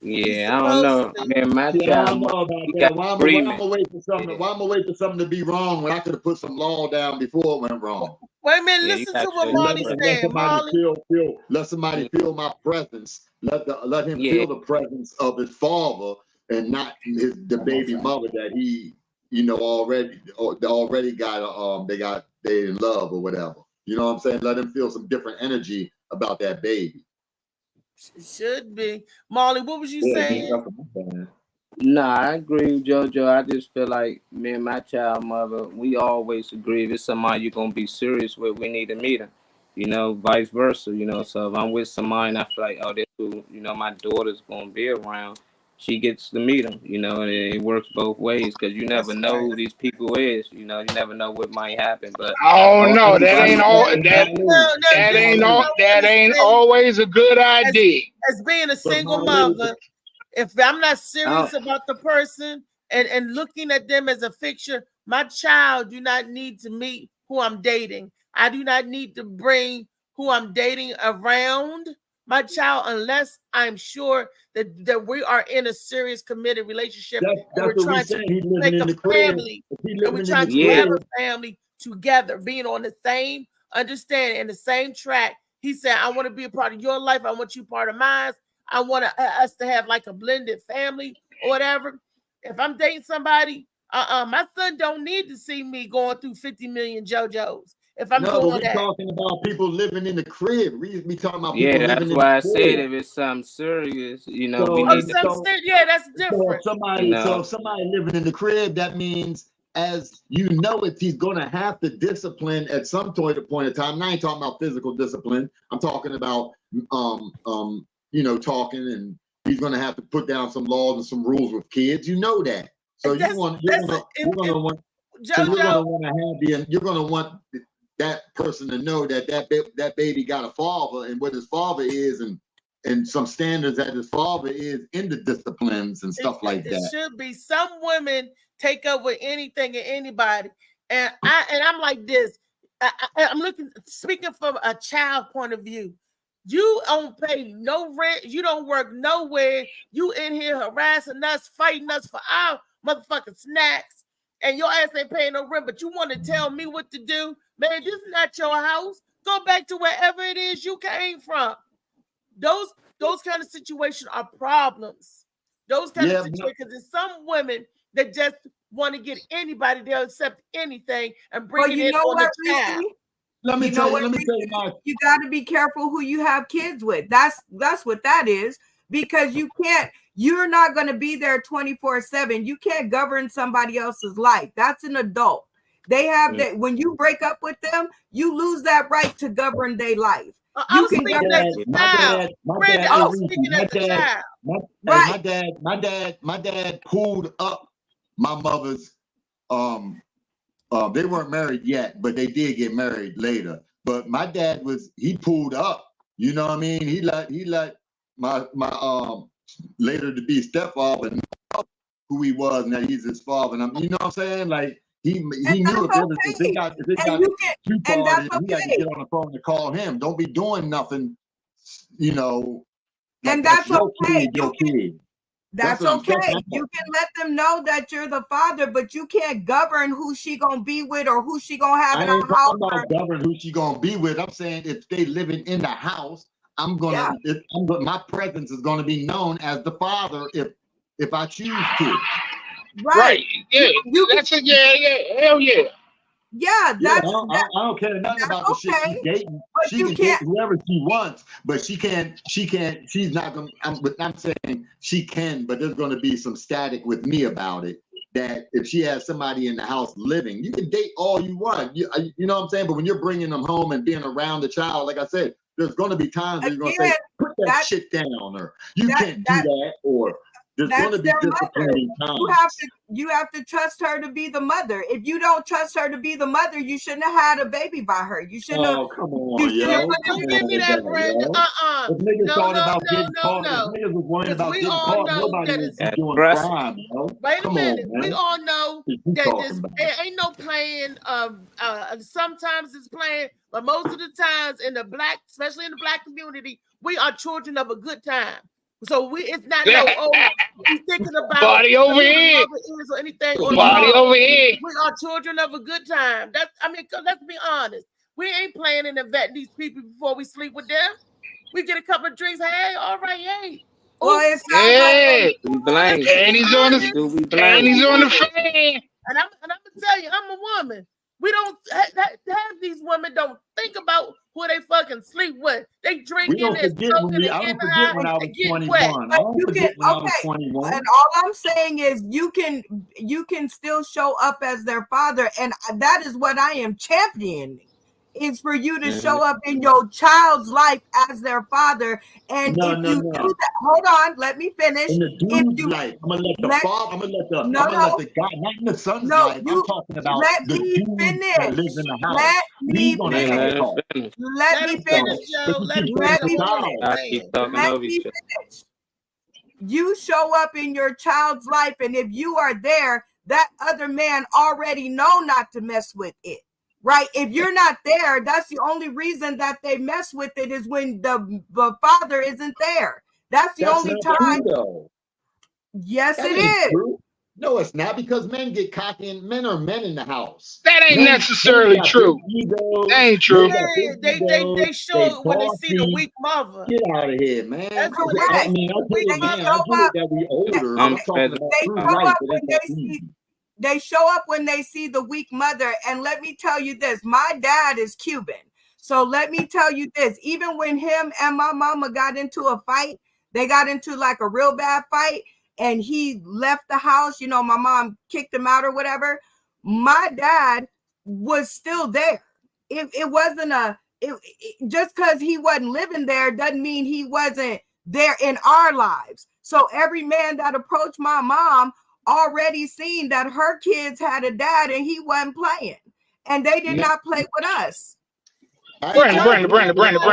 Yeah, I don't know. Man, my I don't child, know about he that. got Why I'm agreement. gonna wait for something? Why I'm gonna wait for something to be wrong when I could have put some law down before it went wrong? Wait a minute, Yeah, you listen got to what to- Molly's Let saying. somebody let somebody feel my presence. Let him feel the presence of his father and not the baby mother that he, already got they in love or whatever. You know what I'm saying? Let him feel some different energy about that baby. It should be. Molly, what was you saying? Nah, I agree with JoJo. I just feel like me and my child mother, we always agree if it's somebody you're gonna be serious with, we need to meet her. You know, vice versa. You know, so if I'm with somebody and I feel like, oh, this who, my daughter's gonna be around, she gets to meet them. You know, and it works both ways, because you never know who these people is. You know, you never know what might happen. But oh no, that ain't all. That ain't always a good idea. As being a single mother, if I'm not serious about the person and looking at them as a fixture, my child do not need to meet who I'm dating. I do not need to bring who I'm dating around my child unless I'm sure that we are in a serious, committed relationship. We're trying to make a family. And we're trying to have a family together, being on the same understanding and the same track. He said, I want to be a part of your life. I want you part of mine. I want us to have like a blended family or whatever. If I'm dating somebody, my son don't need to see me going through 50 million JoJo's. If I'm doing that, talking about people living in the crib. We talking about people living that's in the why I crib. said if it's something serious, we need to. That's different. So if somebody living in the crib, that means, as you know, he's going to have to discipline at some point in time. I ain't talking about physical discipline. I'm talking about talking, and he's going to have to put down some laws and some rules with kids. You know that. So So you're JoJo, gonna want to you're gonna want that person to know that that baby got a father and what his father is, and some standards that his father is in the disciplines and stuff like it that. should be. Some women take up with anything and anybody, and I'm like this. I'm speaking from a child point of view. You don't pay no rent. You don't work nowhere. You in here harassing us, fighting us for our motherfucking snacks, and your ass ain't paying no rent. But you want to tell me what to do, man? This is not your house. Go back to wherever it is you came from. Those kind of situations are problems. Those kind of situations, because there's some women that just want to get anybody, they'll accept anything and bring it in on the child. Let me tell you, you got to be careful who you have kids with. That's what that is, because you're not going to be there 24/7. You can't govern somebody else's life. That's an adult. They have that. When you break up with them, you lose that right to govern their life. My dad pulled up my mother's. They weren't married yet, but they did get married later. But my dad he pulled up. You know what I mean? He let my later to be stepfather know who he was, and that he's his father. And you know what I'm saying? Like he knew if it got too far, he had to get on the phone to call him. Don't be doing nothing, you know. Like and that's okay. That's okay. You can let them know that you're the father, but you can't govern who she gonna be with or who she gonna have in her house. I'm not govern who she gonna be with. I'm saying if they living in the house, my presence is gonna be known as the father if I choose to. Right. Yeah. Hell yeah. Yeah, I don't care nothing about the shit she's dating. She can date whoever she wants, but she's not gonna. I'm saying she can, but there's gonna be some static with me about it. That if she has somebody in the house living, you can date all you want. You know what I'm saying? But when you're bringing them home and being around the child, like I said, there's gonna be times where you're gonna say, put that shit down, or you can't do that, or there's going to be disappointing times. You have to trust her to be the mother. If you don't trust her to be the mother, you shouldn't have had a baby by her. You shouldn't have. Oh, come on, yo. Don't give me that, Brandon. If niggas thought about getting caught, if niggas was worried about getting caught, nobody was doing crime, yo. Wait a minute. We all know that there ain't no playing. Sometimes it's playing, but most of the times especially in the black community, we are children of a good time. So it's not he's thinking about body over here or anything. Body over here. We are children of a good time. Let's be honest. We ain't playing and vetting these people before we sleep with them. We get a couple of drinks. Hey, all right, hey. Well, it's we blame. And he's on the fan. And I'm gonna tell you, I'm a woman. We don't have these women don't think about who they fucking sleep with. They drinking and smoking I and don't forget when I was 21. I don't forget when I was 21. And all I'm saying is you can still show up as their father, and that is what I am championing. Is for you to show up in your child's life as their father. And do that, hold on, let me finish. In the dude's life, I'm gonna let the father, I'm gonna let the guy, not in the son's life. I'm talking about the dude that lives in the house. Let me finish. You show up in your child's life, and if you are there, that other man already know not to mess with it. Right? If you're not there, that's the only reason that they mess with it is when the father isn't there. That's the only time. Yes, it is. True. No, it's not, because men get cocky and men are men in the house. That ain't necessarily true. That ain't true. They show it when they see the weak mother. Get out of here, man. That's I mean, I get that we older. I'm talking about they show up when they see the weak mother. And let me tell you this, my dad is Cuban. So let me tell you this, even when him and my mama got into a fight, they got into like a real bad fight, and he left the house, my mom kicked him out or whatever. My dad was still there. It wasn't just because he wasn't living there doesn't mean he wasn't there in our lives. So every man that approached my mom already seen that her kids had a dad and he wasn't playing, and they did not play with us. Brandon. Wait a minute, I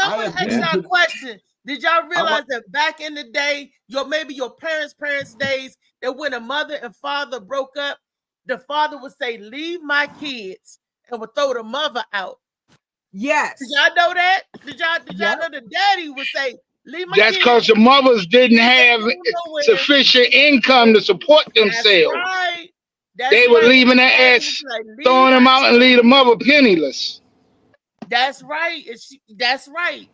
I want to agree ask y'all a with- question. Did y'all realize that back in the day, maybe your parents' days, that when a mother and father broke up, the father would say, "Leave my kids," and would throw the mother out? Yes. Did y'all know that? Did y'all know the daddy would say, "Leave my That's kids"? because the mothers didn't have sufficient income to support themselves. That's right. They were leaving their ass, throwing them out, and leave the mother penniless. That's right. That's right.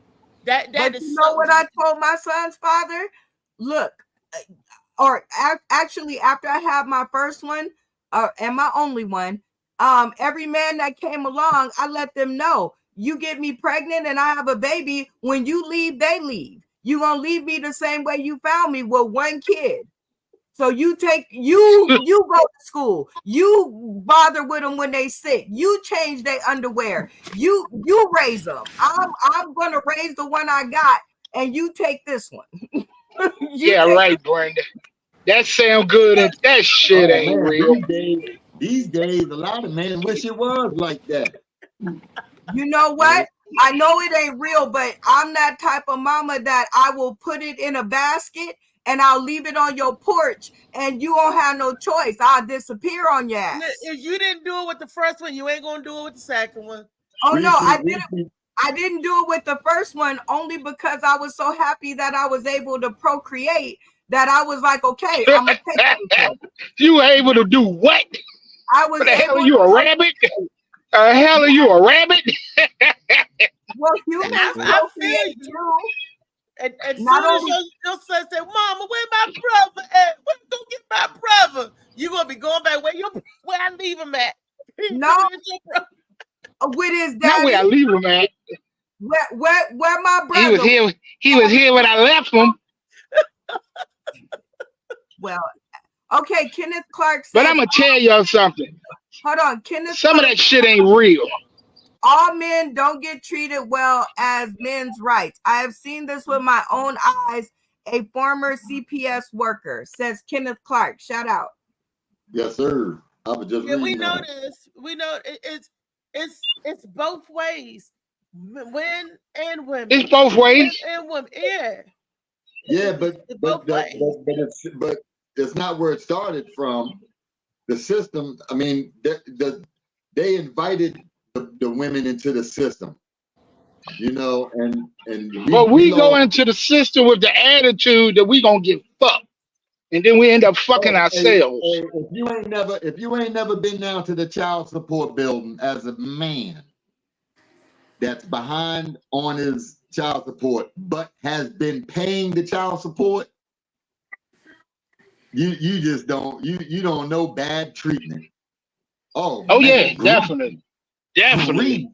But you know what I told my son's father? Look, actually, after I had my first one, and my only one, every man that came along, I let them know, you get me pregnant and I have a baby, when you leave, they leave. You gonna leave me the same way you found me, with one kid. So you go to school, you bother with them when they sick, you change their underwear, you raise them. I'm gonna raise the one I got, and you take this one. Right, Brandon. That sound good, and that shit ain't real. These days, a lot of men wish it was like that. You know what? I know it ain't real, but I'm that type of mama that I will put it in a basket and I'll leave it on your porch, and you won't have no choice. I'll disappear on your ass. If you didn't do it with the first one, you ain't gonna do it with the second one. Oh no, I didn't do it with the first one, only because I was so happy that I was able to procreate that I was like, okay, I'm gonna take it. You were able to do what? I was. What the hell are you, a rabbit? Hell are you, a rabbit? Well, I feel you. And soon as your son say, "Mama, where my brother at? Go get my brother," you gonna be going back where I leave him at. No, with his daddy. Not where I leave him at. Where my brother? He was here when I left him. Well, okay, Kenneth Clark said, but I'm gonna tell y'all something. Hold on, Kenneth. Some of that shit ain't real. All men don't get treated well as men's rights. I have seen this with my own eyes. A former CPS worker, says Kenneth Clark. Shout out. Yes, sir. I was just we know this. We know it's both ways. Men and women. It's both ways. Men and women. Yeah, but it's not where it started from. The system. I mean, they invited the women into the system, you know, and but we go into the system with the attitude that we gonna get fucked, and then we end up fucking ourselves. If you ain't never been down to the child support building as a man that's behind on his child support but has been paying the child support, you just don't you don't know bad treatment. Oh yeah, definitely. Definitely.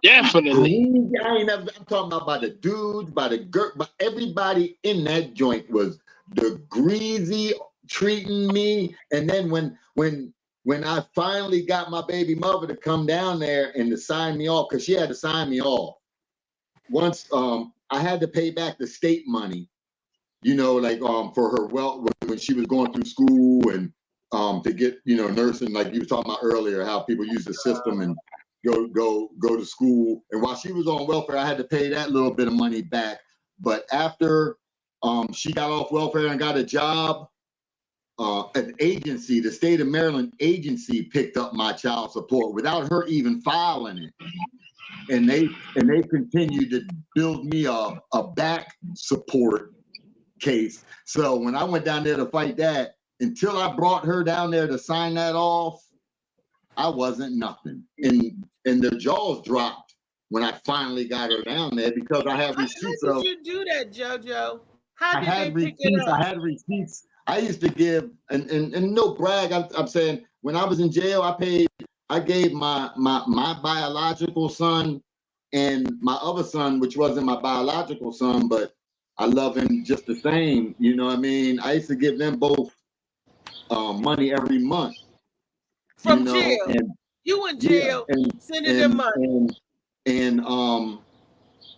I ain't never. I'm talking about by the dudes, by the girl, but everybody in that joint was the greasy treating me. And then when I finally got my baby mother to come down there and to sign me off, because she had to sign me off. Once I had to pay back the state money, you know, like for her when she was going through school and to get, you know, nursing, like you were talking about earlier, how people use the system and go to school. And while she was on welfare, I had to pay that little bit of money back. But after she got off welfare and got a job, an agency, the state of Maryland agency, picked up my child support without her even filing it. And they continued to build me a back support case. So when I went down there to fight that, until I brought her down there to sign that off, I wasn't nothing. And the jaws dropped when I finally got her down there, because I have receipts. How did you do that, JoJo? How did they pick it it up? I had receipts. I used to give, and no brag, I'm saying, when I was in jail, I gave my biological son and my other son, which wasn't my biological son, but I love him just the same. You know what I mean? I used to give them both money every month. From jail. You in jail, sending them money.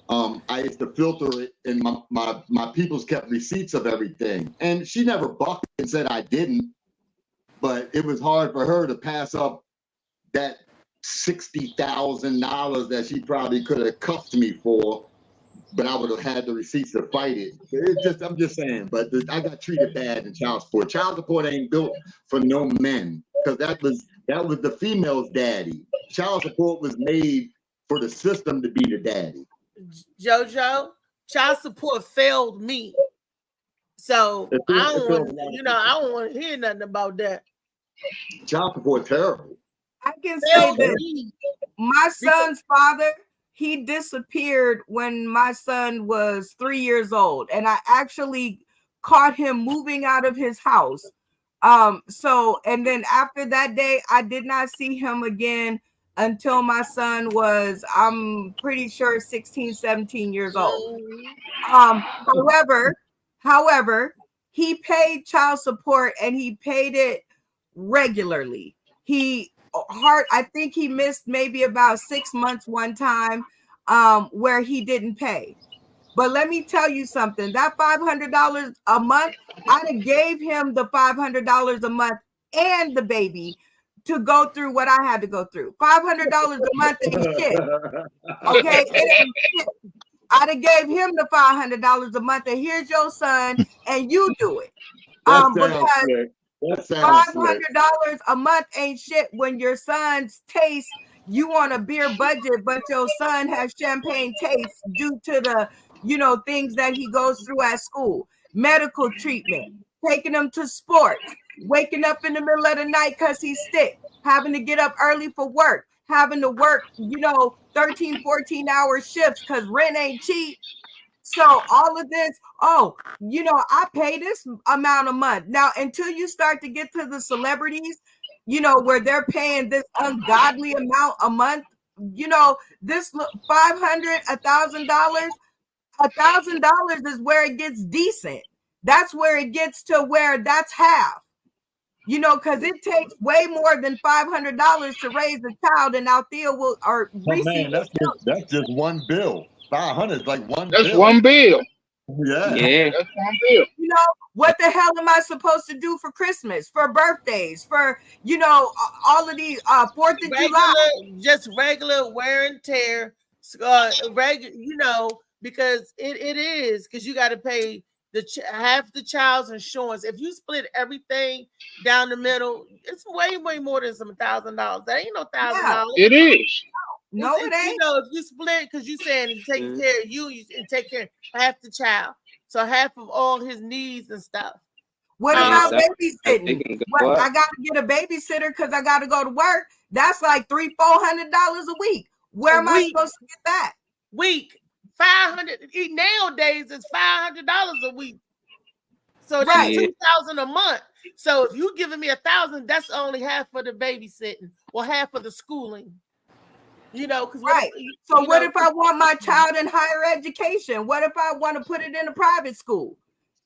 I used to filter it, and my peoples kept receipts of everything. And she never bucked and said I didn't, but it was hard for her to pass up that $60,000 that she probably could have cuffed me for, but I would have had the receipts to fight it. I'm just saying, but I got treated bad in child support. Child support ain't built for no men, because that was the female's daddy. Child support was made for the system to be the daddy. JoJo, child support failed me. So I don't want to hear nothing about that. Child support terrible. I can say that my son's father, he disappeared when my son was 3 years old, and I actually caught him moving out of his house. And then after that day, I did not see him again until my son was, I'm pretty sure, 16, 17 years old. However, he paid child support, and he paid it regularly. I think he missed maybe about 6 months one time where he didn't pay. But let me tell you something, that $500 a month, I'd have gave him the $500 a month and the baby to go through what I had to go through. $500 a month ain't shit. Okay, I'd have gave him the $500 a month, and here's your son, and you do it. Because $500 a month ain't shit when your son's taste, you on a beer budget, but your son has champagne taste due to the, things that he goes through at school, medical treatment, taking him to sports, waking up in the middle of the night because he's sick, having to get up early for work, having to work, 13, 14-hour shifts because rent ain't cheap. So all of this, I pay this amount a month. Now, until you start to get to the celebrities, where they're paying this ungodly amount a month, this $500, $1,000, $1,000 is where it gets decent. That's where it gets to where that's half. Because it takes way more than $500 to raise a child, and Althea will that's just one bill. 500 is like one. That's bill. One bill. Yeah, that's one bill. What the hell am I supposed to do for Christmas, for birthdays, for all of these 4th of July? Just regular wear and tear, because it is, because you got to pay half the child's insurance. If you split everything down the middle, it's way more than some $1,000. That ain't no $1,000. It is. No, it ain't. If you split, because you saying you take care of you and take care of half the child, so half of all his needs and stuff. What about babysitting? I got to get a babysitter because I got to go to work. That's like $300-400 a week. Where am I supposed to get that? Week $500 nowadays is $500 a week. So that's $2,000 a month. So if you giving me $1,000, that's only half for the babysitting or half of the schooling. Right. What if I want my child in higher education? What if I want to put it in a private school?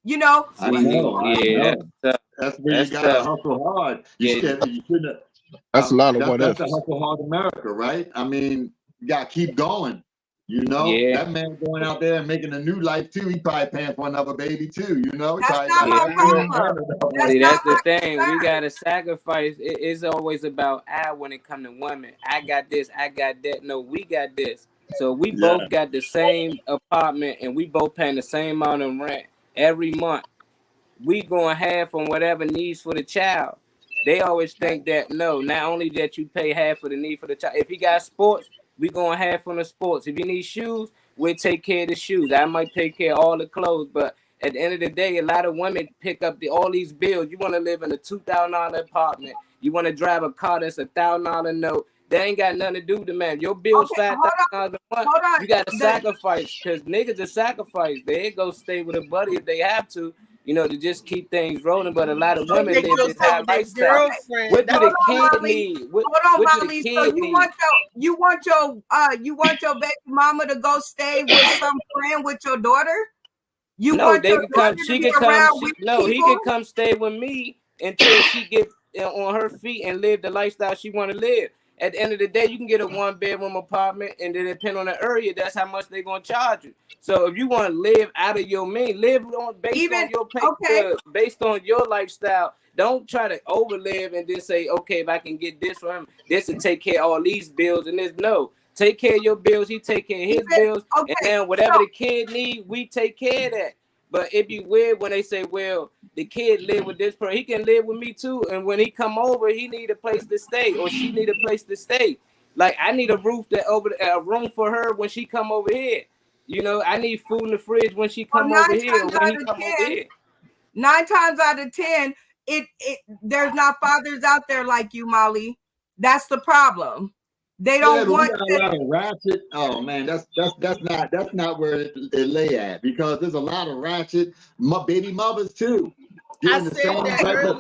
I know. That's where you gotta hustle hard. That's a lot of what ifs. That's the hustle hard America, right? I mean, you gotta keep going. That man going out there and making a new life too. He probably paying for another baby too. That's not my problem. That's the thing. We gotta sacrifice. It's always about when it comes to women. I got this. I got that. No, we got this. So we both got the same apartment, and we both paying the same amount of rent every month. We going half on whatever needs for the child. They always think that not only that you pay half for the need for the child. If he got sports, we going half on the sports. If you need shoes, we'll take care of the shoes. I might take care of all the clothes, but at the end of the day, a lot of women pick up all these bills. You want to live in a $2,000 apartment. You want to drive a car that's $1,000 note. That ain't got nothing to do with the man. Your bill's $5,000 a month. You got to sacrifice, because niggas are sacrifice. They go stay with a buddy if they have to, to just keep things rolling. But a lot of women live this high lifestyle. What do the kid need? What do the kid need? You want your baby mama to go stay with some friend with your daughter? He can come stay with me until she get on her feet and live the lifestyle she want to live. At the end of the day, you can get a 1-bedroom apartment, and then depending on the area, that's how much they're gonna charge you. So if you want to live out of your means, live on based on your pay, based on your lifestyle. Don't try to overlive and then say, okay, if I can get this from him, this will take care of all these bills and this. No, take care of your bills. He take care of his bills, and then whatever the kid need, we take care of that. But it'd be weird when they say, well, the kid live with this person. He can live with me too. And when he come over, he need a place to stay, or she need a place to stay. Like I need a roof a room for her when she come over here. You know, I need food in the fridge when she come over here. When he come over here. 9 times out of 10, there's not fathers out there like you, Molly. That's the problem. They don't want a lot of ratchet. Oh man, that's not where it lay at, because there's a lot of ratchet baby mothers too. I said that earlier.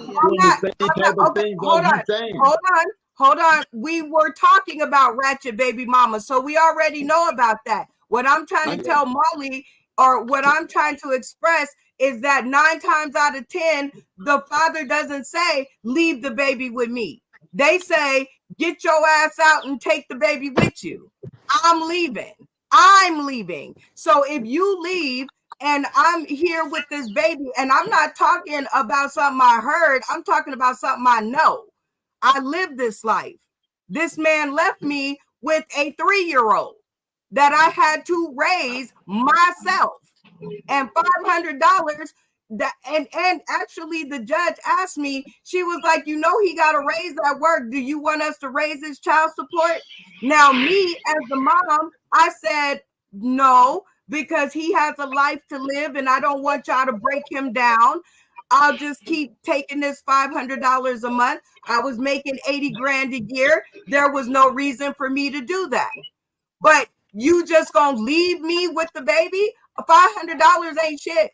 Hold on. We were talking about ratchet baby mama, so we already know about that. What I'm trying to tell Molly, or what I'm trying to express, is that 9 times out of 10, the father doesn't say, leave the baby with me. They say, get your ass out and take the baby with you. I'm leaving. So if you leave and I'm here with this baby, and I'm not talking about something I heard, I'm talking about something I know. I live this life. This man left me with a 3-year-old that I had to raise myself. And $500 that and actually the judge asked me, she was like, you know, he got to raise that work. Do you want us to raise his child support? Now, me as the mom, I said no, because he has a life to live and I don't want y'all to break him down. I'll just keep taking this $500 a month. I was making 80 grand a year. There was no reason for me to do that. But you just gonna leave me with the baby? $500 ain't shit.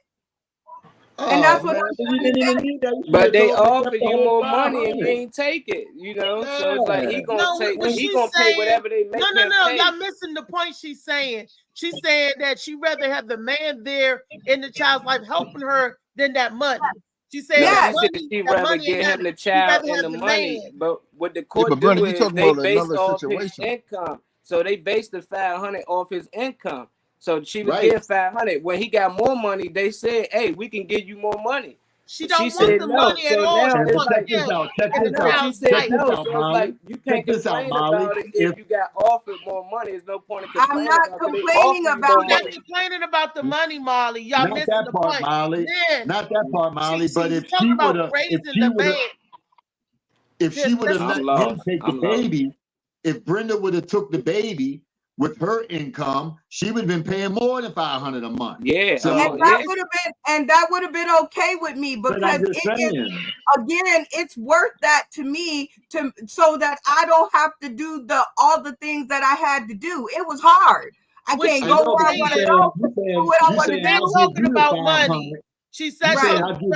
And that's what I'm saying. But they offer you more money and you ain't take it, you know. So it's like he gonna pay whatever they make. No, y'all missing the point she's saying. She's saying that she'd rather have the man there in the child's life helping her than that money. She said she'd rather get him the child and the money. But what the court do is they based off his income. So they based the $500 off his income. So she was getting $500. When he got more money, they said, "Hey, we can give you more money." She want the money at all. Check this out. She said no. So it's like you can't complain about it if you got offered more money. There's no point in complaining. I'm not complaining about it. Complaining about the money, Molly. Y'all missing the point. Molly. Not that part, Molly. But if she would have, if she would have let him take the baby, if Brenda would have took the baby with her income, she would have been paying more than $500 a month. Yeah, so, that would have been okay with me, because again, it's worth that to me so that I don't have to do all the things that I had to do. It was hard. I can't go where I want to go. Do what I want to do. They're talking about money. She said,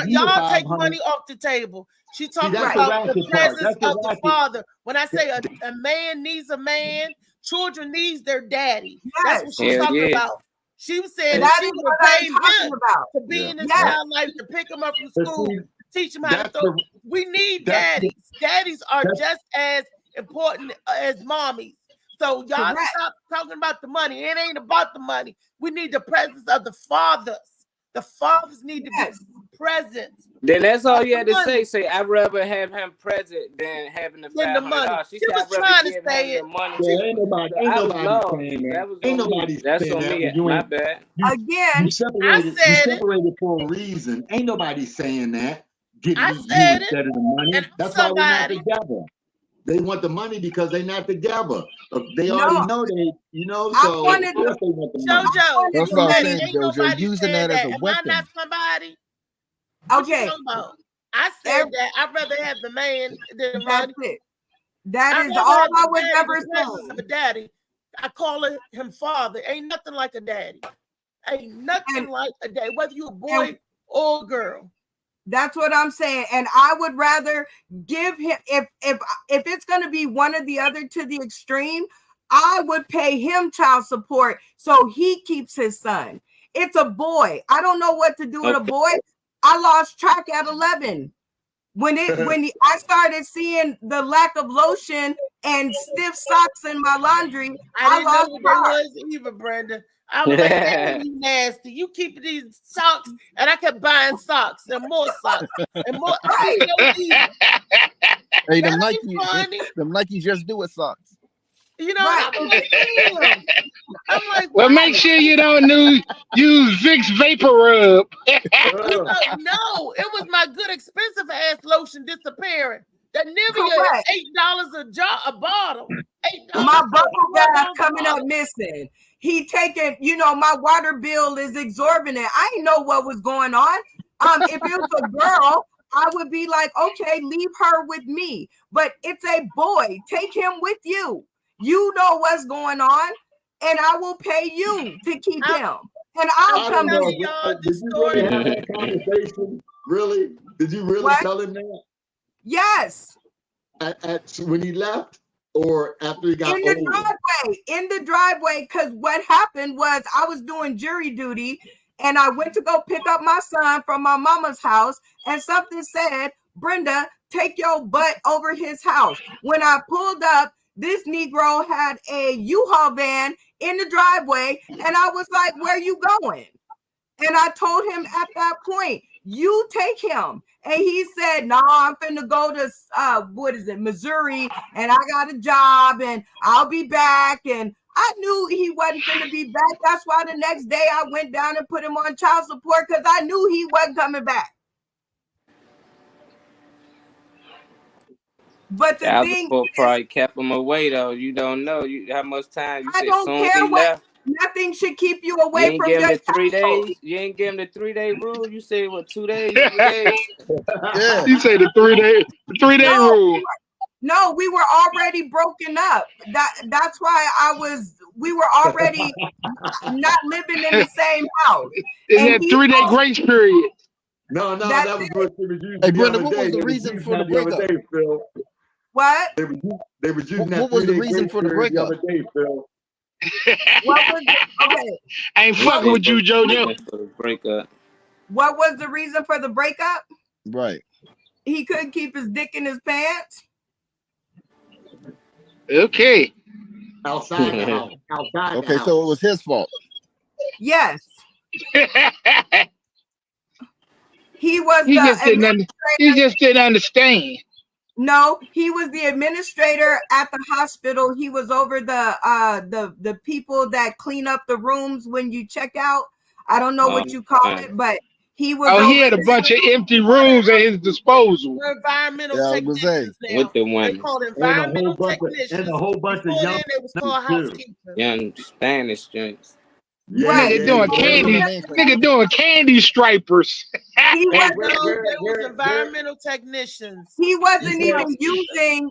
y'all take money off the table. She talking about the presence of the father. When I say a man needs a man, children needs their daddy. That's what she's talking about. She was saying that she would pay him to be in his child life, to pick him up from school, teach him how to throw. We need daddies. Daddies are just as important as mommies. So y'all stop talking about the money. It ain't about the money. We need the presence of the fathers. The fathers need to be present. Then that's all you had to say. Say, I'd rather have him present than having the $500. She was trying to say it. Ain't nobody that's on me. My bad. Again, you separated for a reason. Ain't nobody saying that. Give you instead of the money. That's why we're not together. They want the money because they're not together. They already know so JoJo. That's what I'm saying, JoJo. Using that as a weapon. Am I not somebody? Okay. I said that I'd rather have the man than the money. It. That is all I would ever say. A daddy. I call him father. Ain't nothing like a daddy. Ain't nothing like a daddy, whether you're a boy or a girl. That's what I'm saying. And I would rather give him, if it's going to be one or the other to the extreme, I would pay him child support so he keeps his son. It's a boy. I don't know what to do with a boy. I lost track at 11. I started seeing the lack of lotion and stiff socks in my laundry, I didn't know what that was either, Brenda. I was like, "Damn, you nasty. You keep these socks," and I kept buying socks and more socks and more. Hey, them That Nike, ain't funny. them Nike just do it socks. You know, I was like, "Damn." I'm like, Well, why? make sure you don't use Vicks Vapor Rub. No, it was my good expensive ass lotion disappearing. That Nivea Correct. is $8 a bottle. $8. My bubble bath coming up missing. He taking, my water bill is exorbitant. I didn't know what was going on. If it was a girl, I would be like, okay, leave her with me. But it's a boy. Take him with you. You know what's going on, and I will pay you to keep him. And I'll come to you. Did you really have that conversation? Really? Did you really tell him that? Yes. When he left, or after he got in the driveway, because what happened was I was doing jury duty and I went to go pick up my son from my mama's house, and something said, Brenda, take your butt over his house. When I pulled up, this Negro had a U-Haul van in the driveway, and I was like, where are you going? And I told him at that point, you take him. And he said, no, I'm finna go to, Missouri, and I got a job, and I'll be back. And I knew he wasn't finna be back. That's why the next day I went down and put him on child support, because I knew he wasn't coming back. But the thing is, probably kept him away, though. You don't know how much time you I don't care what. Left. Nothing should keep you away from your child. 3 days. You ain't give him the 3-day rule. You say what, 2 days? 3 days? Yeah. You say the 3-day rule. No, we were already broken up. That's why we were already not living in the same house. In that 3-day grace period. No, that was what they was using. Hey, Brenda, what was the reason for the breakup? What? They was using what was the reason for the breakup? I ain't fucking with you, JoJo. Breakup. What was the reason for the breakup? Right. He couldn't keep his dick in his pants. Okay. Outside the house. Outside. Okay, the house. So it was his fault. Yes. He just didn't understand. No, he was the administrator at the hospital. He was over the people that clean up the rooms when you check out. I don't know what you call it, but he was. Oh, he had a bunch of empty rooms at his disposal. Environmental technicians with the one. They called environmental technicians. And a whole bunch of young. They was called housekeepers. Young Spanish joints. Yeah, nigga doing candy stripers. He was environmental technicians. He wasn't even using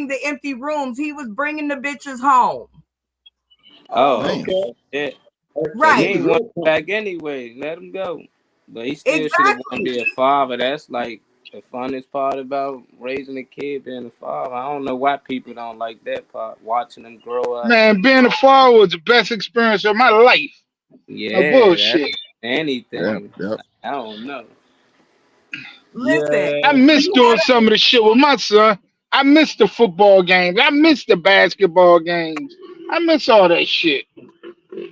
the empty rooms. He was bringing the bitches home. Oh, okay. Yeah. Right. He ain't want back anyway. Let him go. But he still should have wanted to be a father. That's like the funnest part about raising a kid, being a father. I don't know why people don't like that part, watching them grow up. Man, being a father was the best experience of my life. Yeah, no bullshit. Anything. Yep. I don't know. Listen, I miss doing some of the shit with my son. I miss the football games. I miss the basketball games. I miss all that shit.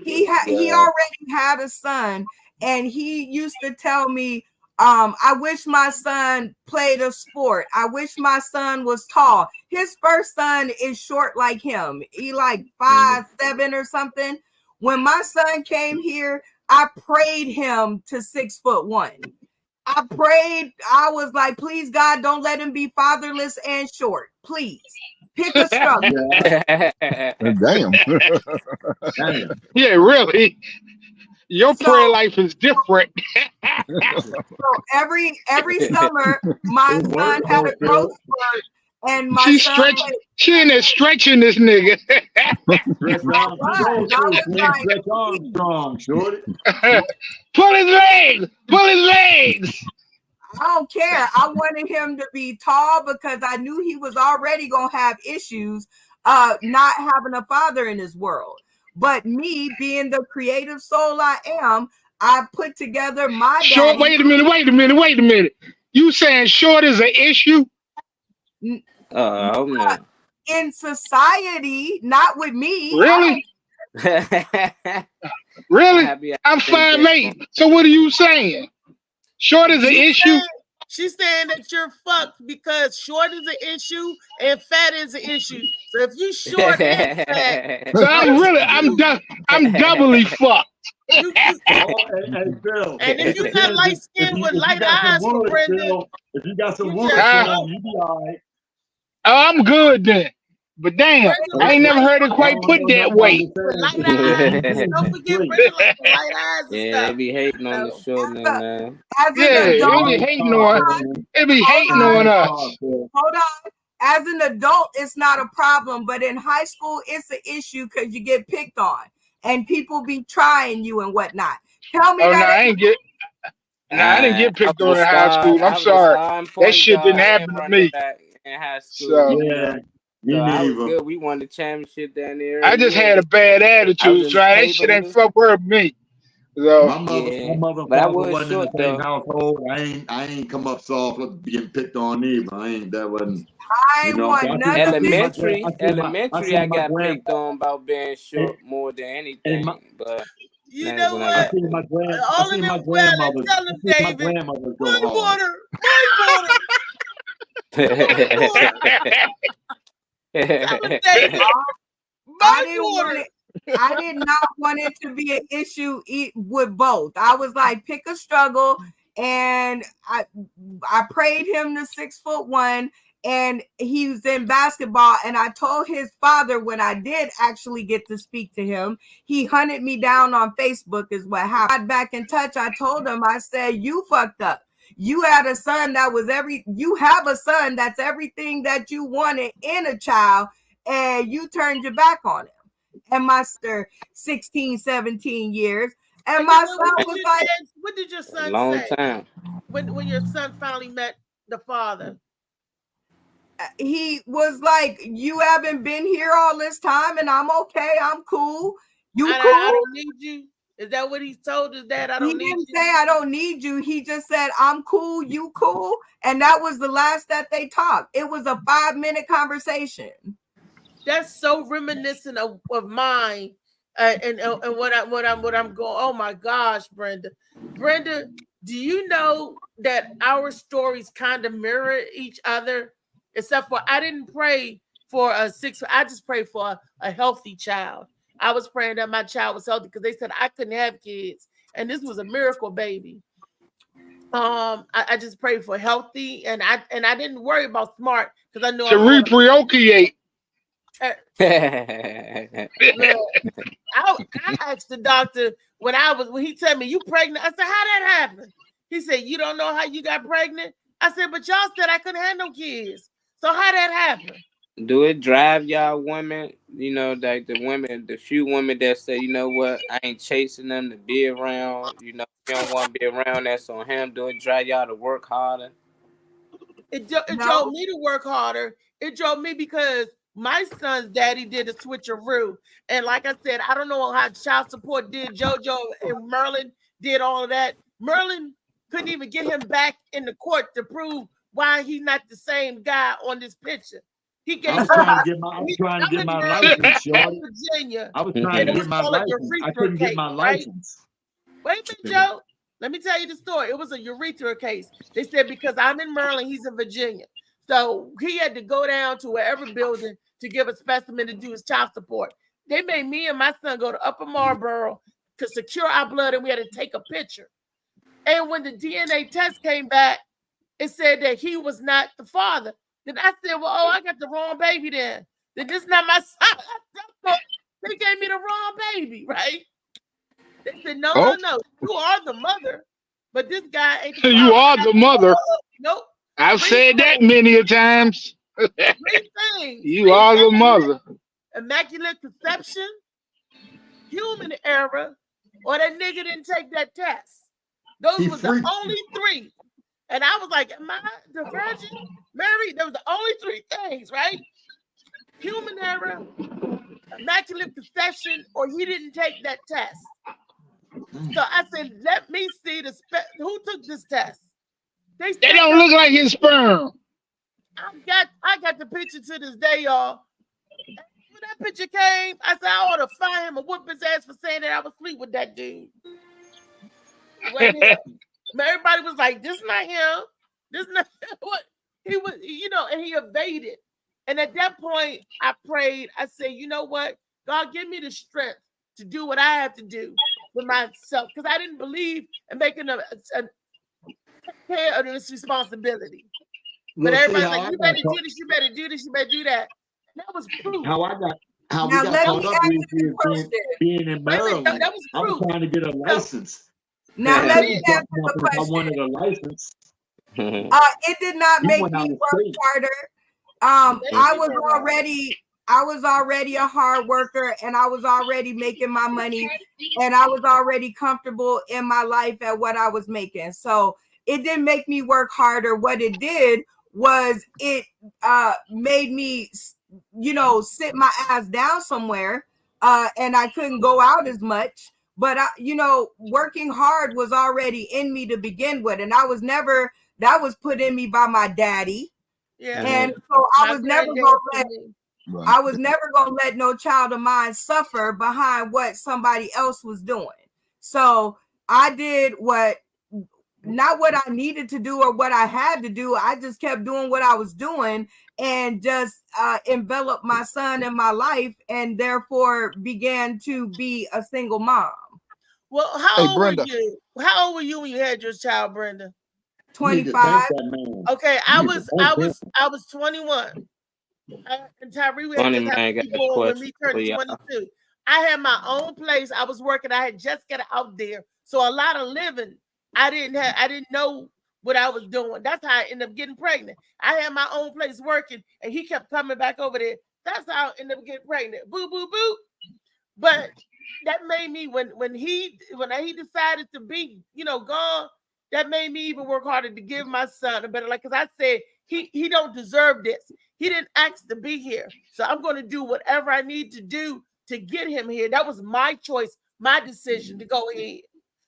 He already had a son, and he used to tell me, I wish my son played a sport. I wish my son was tall. His first son is short like him. He like 5'7" or something. When my son came here, I prayed him to 6'1". I was like, please God, don't let him be fatherless and short. Please pick a struggle. Damn. Yeah, really. Your prayer life is different. So every summer, my son had a growth spurt, and my son she in there stretching this nigga. Pull his legs. I don't care. I wanted him to be tall because I knew he was already gonna have issues not having a father in his world. But me being the creative soul I am, I put together my Wait a minute. You saying short is an issue? Oh no. In society, not with me. Really? Really? I'm 5'8". So what are you saying? Short is an issue? She's saying that you're fucked because short is an issue and fat is an issue. So if you short and fat, so I'm doubly fucked. Hey, Bill, and if you're not light skinned with light eyes, for Brenda, if you got some wood, you be all right. Oh, I'm good then. But damn, I ain't never heard it quite put that way. Light eyes. Don't forget Brenda like the light eyes. Yeah, they be hating on the show, man. Yeah, they be hating on. They be hating on us. Hold on. As an adult, it's not a problem, but in high school, it's an issue because you get picked on and people be trying you and whatnot. Tell me that. No, I didn't get picked on in high school. I'm sorry. That shit didn't happen to me. In high school. So, yeah. So I was good. We won the championship down there. I just had a bad attitude, so that shit ain't fuck with me. So my mother but I wasn't was in short the same though. household. I ain't come up soft with getting picked on either. That wasn't. I want nothing. Elementary, I got picked on about being short more than anything. But you know what? I seen my grandmother. Tell him, David, my water. I did not want it to be an issue with both. I was like, pick a struggle, and I prayed him to 6'1", and he was in basketball. And I told his father when I did actually get to speak to him, he hunted me down on Facebook. Is what happened. I got back in touch. I told him, I said, you fucked up. You had a son that was you have a son that's everything that you wanted in a child, and you turned your back on him. And my sister, 16, 17 years. And my son was like, what did your son long say? Time. When your son finally met the father? He was like, you haven't been here all this time, and I'm okay. I'm cool. You cool? I don't need you. Is that what he told his dad? He didn't say I don't need you. He just said, I'm cool, you cool. And that was the last that they talked. It was a 5-minute conversation. That's so reminiscent of mine. And what I'm going, oh my gosh, Brenda. Brenda, do you know that our stories kind of mirror each other? Except for I didn't pray for I just prayed for a healthy child. I was praying that my child was healthy because they said I couldn't have kids, and this was a miracle baby. I just prayed for healthy, and I didn't worry about smart because I know to reprocreate. I asked the doctor when he told me you pregnant. I said, how that happened? He said, you don't know how you got pregnant. I said, but y'all said I couldn't have no kids. So how that happened? Do it drive y'all women, like the few women that say, you know what, I ain't chasing them to be around, you don't want to be around, that's on him. Do it drive y'all to work harder? It drove me to work harder. It drove me because my son's daddy did a switcheroo. And like I said, I don't know how child support did. JoJo and Merlin did all of that. Merlin couldn't even get him back in the court to prove why he's not the same guy on this picture. He gave. I was trying to get my license, shorty. Virginia. I was trying to get my license. I couldn't get my license. Wait a minute, Joe. Let me tell you the story. It was a urethra case. They said because I'm in Maryland, he's in Virginia. So he had to go down to wherever building to give a specimen to do his child support. They made me and my son go to Upper Marlboro to secure our blood, and we had to take a picture. And when the DNA test came back, it said that he was not the father. Then I said, well, I got the wrong baby then. Then this is not my son. They gave me the wrong baby, right? They said, no, you are the mother. But this guy ain't the You are the mother. Nope. I've said that many a times. You are the mother. Immaculate conception, human error, or that nigga didn't take that test. Those were the only three. And I was like, am I the Virgin Mary? There was the only three things, right? Human error, immaculate conception, or he didn't take that test. So I said, let me see who took this test. They don't look like his sperm. I got the picture to this day, y'all. When that picture came, I said I ought to fire him and whoop his ass for saying that I was asleep with that dude. Everybody was like, "This not him. This not what he was." You know, and he evaded. And at that point, I prayed. I said, "You know what? God, give me the strength to do what I have to do for myself, because I didn't believe in making a care of this responsibility." But everybody's like, "You better do this. You better do this. You better do that." And that was proof. How we got caught up with being in Maryland. That was I was trying to get a license. Now let me ask you a question. I wanted a license. It did not make me work harder. I was already a hard worker, and I was already making my money, and I was already comfortable in my life at what I was making. So it didn't make me work harder. What it did was it made me, sit my ass down somewhere, and I couldn't go out as much. But working hard was already in me to begin with, and that was put in me by my daddy. Yeah. And so I was never gonna let no child of mine suffer behind what somebody else was doing. So I did not what I needed to do or what I had to do. I just kept doing what I was doing and just enveloped my son in my life, and therefore began to be a single mom. Well, how old were you? How old were you when you had your child, Brenda? 25. Okay, I was 21. And Tyree was when we turned 22. I had my own place. I was working. I had just got out there, so a lot of living. I didn't know what I was doing. That's how I ended up getting pregnant. I had my own place working, and he kept coming back over there. That's how I ended up getting pregnant. Boo, boo, boo. But that made me when he decided to be gone. That made me even work harder to give my son a better life, because I said he don't deserve this. He didn't ask to be here, so I'm going to do whatever I need to do to get him here. That was my choice, my decision to go ahead.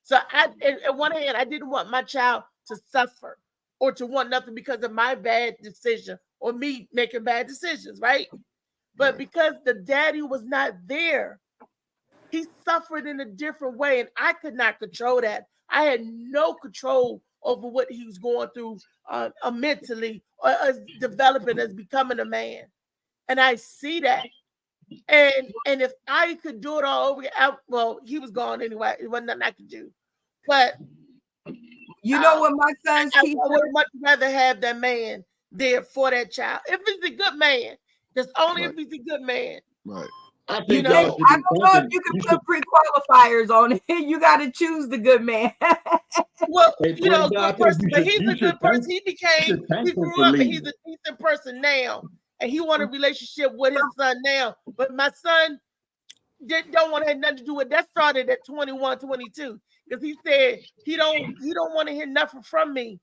So on one hand, I didn't want my child to suffer or to want nothing because of my bad decision or me making bad decisions, right? But because the daddy was not there, he suffered in a different way, and I could not control that. I had no control over what he was going through mentally or as developing as becoming a man. And I see that. And if I could do it all over again, well, he was gone anyway. It wasn't nothing I could do. But you know what my son's teacher would much rather have that man there for that child. If he's a good man, that's only if he's a good man. Right. I don't know if you can put pre-qualifiers on it. You got to choose the good man. Well, good person, but he's a good person. He grew up, and he's a decent person now, and he wants a relationship with his son now. But my son don't want to have nothing to do with that. Started at 21, 22, because he said he don't want to hear nothing from me.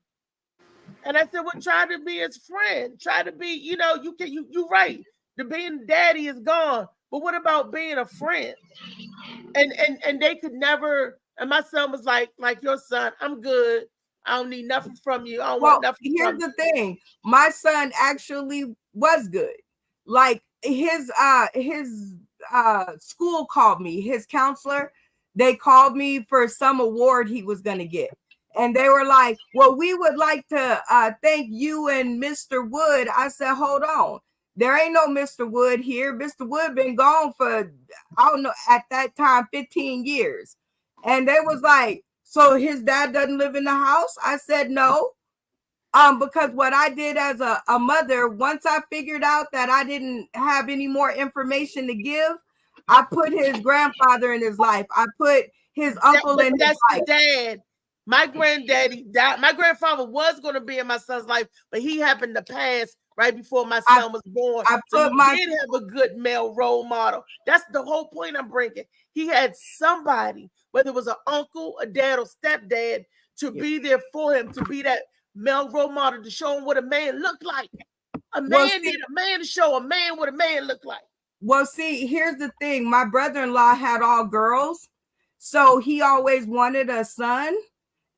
And I said, well, try to be his friend. Try to be, you're right. The being daddy is gone. But what about being a friend? And they could never. And my son was like your son, I'm good. I don't need nothing from you. I don't want nothing. Here's the thing. My son actually was good. Like his school called me, his counselor. They called me for some award he was going to get. And they were like, well, we would like to thank you and Mr. Wood. I said, hold on. There ain't no Mr. Wood here. Mr. Wood been gone for, I don't know, at that time, 15 years. And they was like, so his dad doesn't live in the house? I said, no. Because what I did as a mother, once I figured out that I didn't have any more information to give, I put his grandfather in his life. I put his uncle in his life. Dad. My granddaddy died. My grandfather was going to be in my son's life, but he happened to pass right before my son was born. So he did have a good male role model. That's the whole point I'm bringing. He had somebody, whether it was an uncle, a dad, or stepdad, to be there for him, to be that male role model, to show him what a man looked like. A man need a man to show a man what a man looked like. Well, see, here's the thing. My brother-in-law had all girls, so he always wanted a son.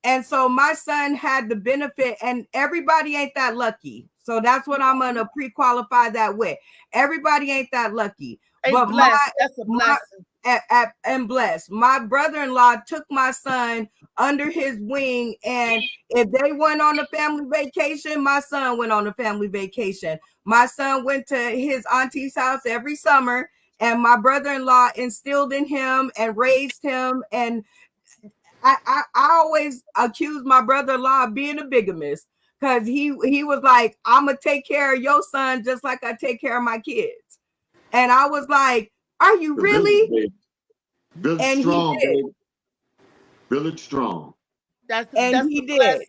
And so my son had the benefit, and everybody ain't that lucky. So that's what I'm gonna pre-qualify that with. Everybody ain't that lucky. But that's a blessing. And blessed. My brother-in-law took my son under his wing, and if they went on a family vacation, my son went on a family vacation. My son went to his auntie's house every summer, and my brother-in-law instilled in him and raised him. And I always accuse my brother-in-law of being a bigamist, because he was like, I'm gonna take care of your son just like I take care of my kids. And I was like, are you really? Village strong, baby. Village strong. That's he did.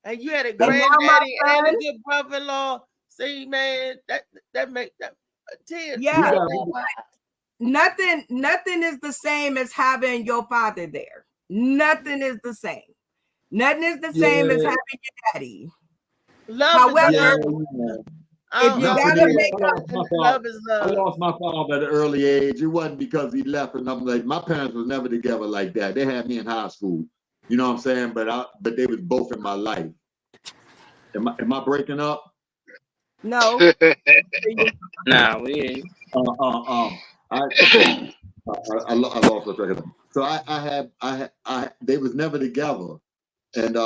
And you had a granddaddy and a good brother-in-law. See, man, that make that 10. Yeah. Nothing is the same as having your father there. Nothing is the same. Nothing is the same as having your daddy. However, if you gotta make up, love is love. I lost my father at an early age. It wasn't because he left or nothing. Like, my parents was never together like that. They had me in high school. You know what I'm saying? But they was both in my life. Am I breaking up? No. Nah, we ain't. I lost my track of time. So I they was never together, and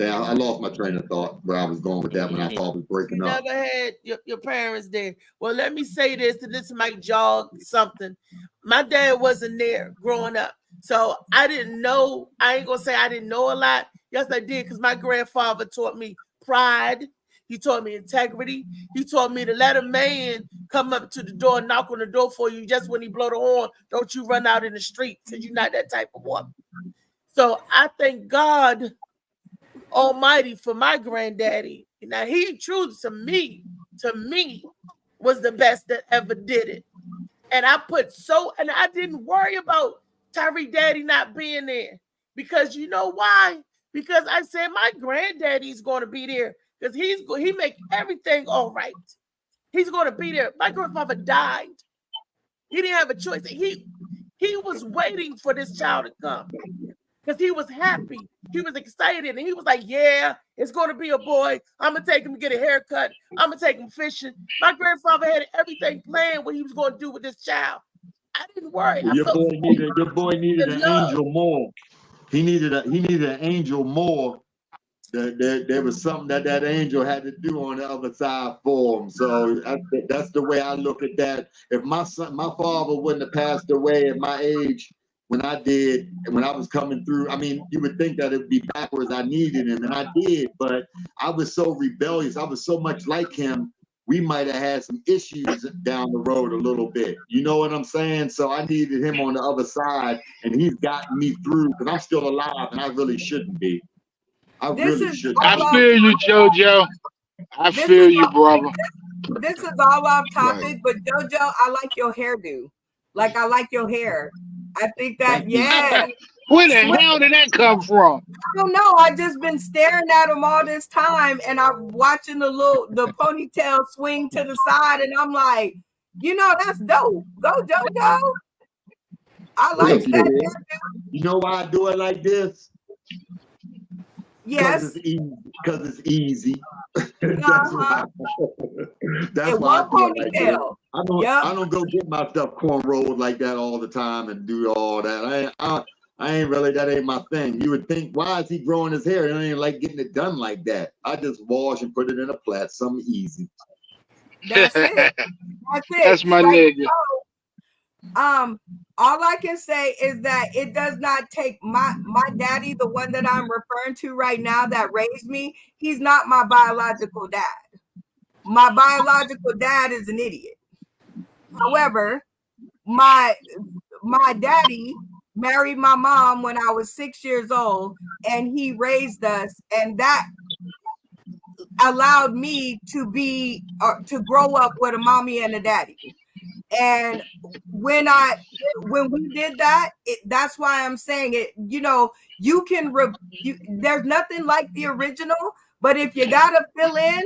I lost my train of thought where I was going with that when I thought we was breaking up. Never had your parents there. Well, let me say this, and this might jog something. My dad wasn't there growing up, so I didn't know. I ain't gonna say I didn't know a lot. Yes, I did, because my grandfather taught me pride. He taught me integrity. He taught me to let a man come up to the door, knock on the door for you. Just when he blow the horn, don't you run out in the street, because you're not that type of woman. So I thank God Almighty for my granddaddy. Now, he truly to me was the best that ever did it. And I didn't worry about Tyreek daddy not being there, because you know why? Because I said my granddaddy's going to be there, because he make everything all right. He's going to be there. My grandfather died. He didn't have a choice. He was waiting for this child to come, because he was happy. He was excited. And he was like, yeah, it's going to be a boy. I'm going to take him to get a haircut. I'm going to take him fishing. My grandfather had everything planned what he was going to do with this child. I didn't worry. Your boy needed an angel more. He needed an angel more. There was something that angel had to do on the other side for him. So that's the way I look at that. If my father wouldn't have passed away at my age when I did, and when I was coming through, I mean, you would think that it would be backwards. I needed him, and I did, but I was so rebellious. I was so much like him. We might have had some issues down the road a little bit. You know what I'm saying? So I needed him on the other side, and he's gotten me through, because I'm still alive, and I really shouldn't be. I really shouldn't. I feel you, JoJo. I feel you, brother. This is all off topic, but JoJo, I like your hairdo. Like, I like your hair. I think that, yeah. Where the hell did that come from? I don't know. I just been staring at him all this time, and I'm watching the ponytail swing to the side, and I'm like, you know, that's dope. Go, JoJo. I like that. You know why I do it like this? Yes. Because it's easy. That's why I do it like that. I don't go get my stuff cornrowed like that all the time and do all that. I ain't really, that ain't my thing. You would think, why is he growing his hair? I ain't like getting it done like that. I just wash and put it in a plait, something easy. That's it. That's it. That's my nigga. All I can say is that it does not take my daddy, the one that I'm referring to right now that raised me, he's not my biological dad. My biological dad is an idiot. However, my daddy married my mom when I was 6 years old, and he raised us, and that allowed me to grow up with a mommy and a daddy. And when we did that, that's why I'm saying it. You know, you can. There's nothing like the original, but if you gotta fill in,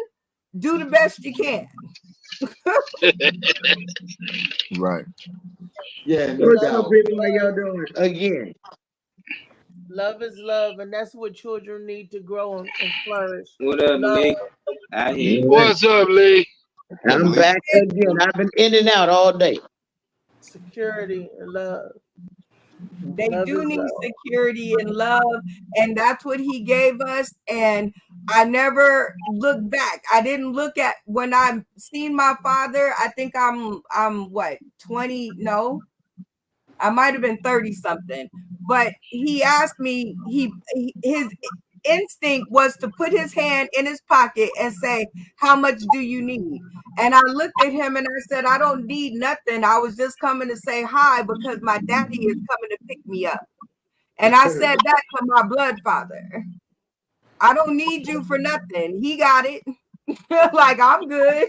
do the best you can. Right. Yeah. What's up, people? How y'all doing? Again. Love is love, and that's what children need to grow and flourish. What up, Love, Lee? I hear you. What's up, Lee? I'm back again. I've been in and out all day. security, and love. They Love do is need love. security and love, and that's what he gave us. And I never looked back. I didn't look at when I seen my father. I think I'm what 20? No, I might have been 30 something. But he asked me. His instinct was to put his hand in his pocket and say, "How much do you need?" And I looked at him and I said, "I don't need nothing. I was just coming to say hi because my daddy is coming to pick me up." And I said that to my blood father. I don't need you for nothing. He got it. Like, I'm good.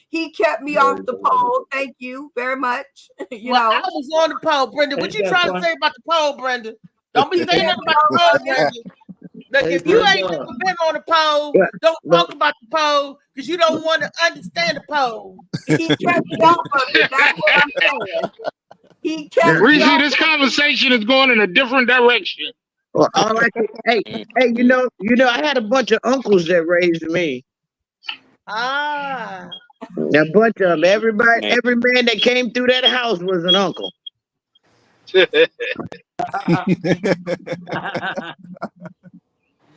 He kept me off the pole. Thank you very much. You Well, I know, was on the pole, Brenda. What Ain't you that trying to fun? say about the pole, Brenda? Don't be saying nothing about the pole, Brenda. Look, Hey, if you ain't Brenda. never been on the pole, But- don't but- talk about the pole because you don't want to understand the pole. he kept me off of it. That's what I'm saying. He kept me Reese, off. this conversation is going in a different direction. Well, all I can, hey, you know, I had a bunch of uncles that raised me. Ah, A bunch of them. Every man that came through that house was an uncle.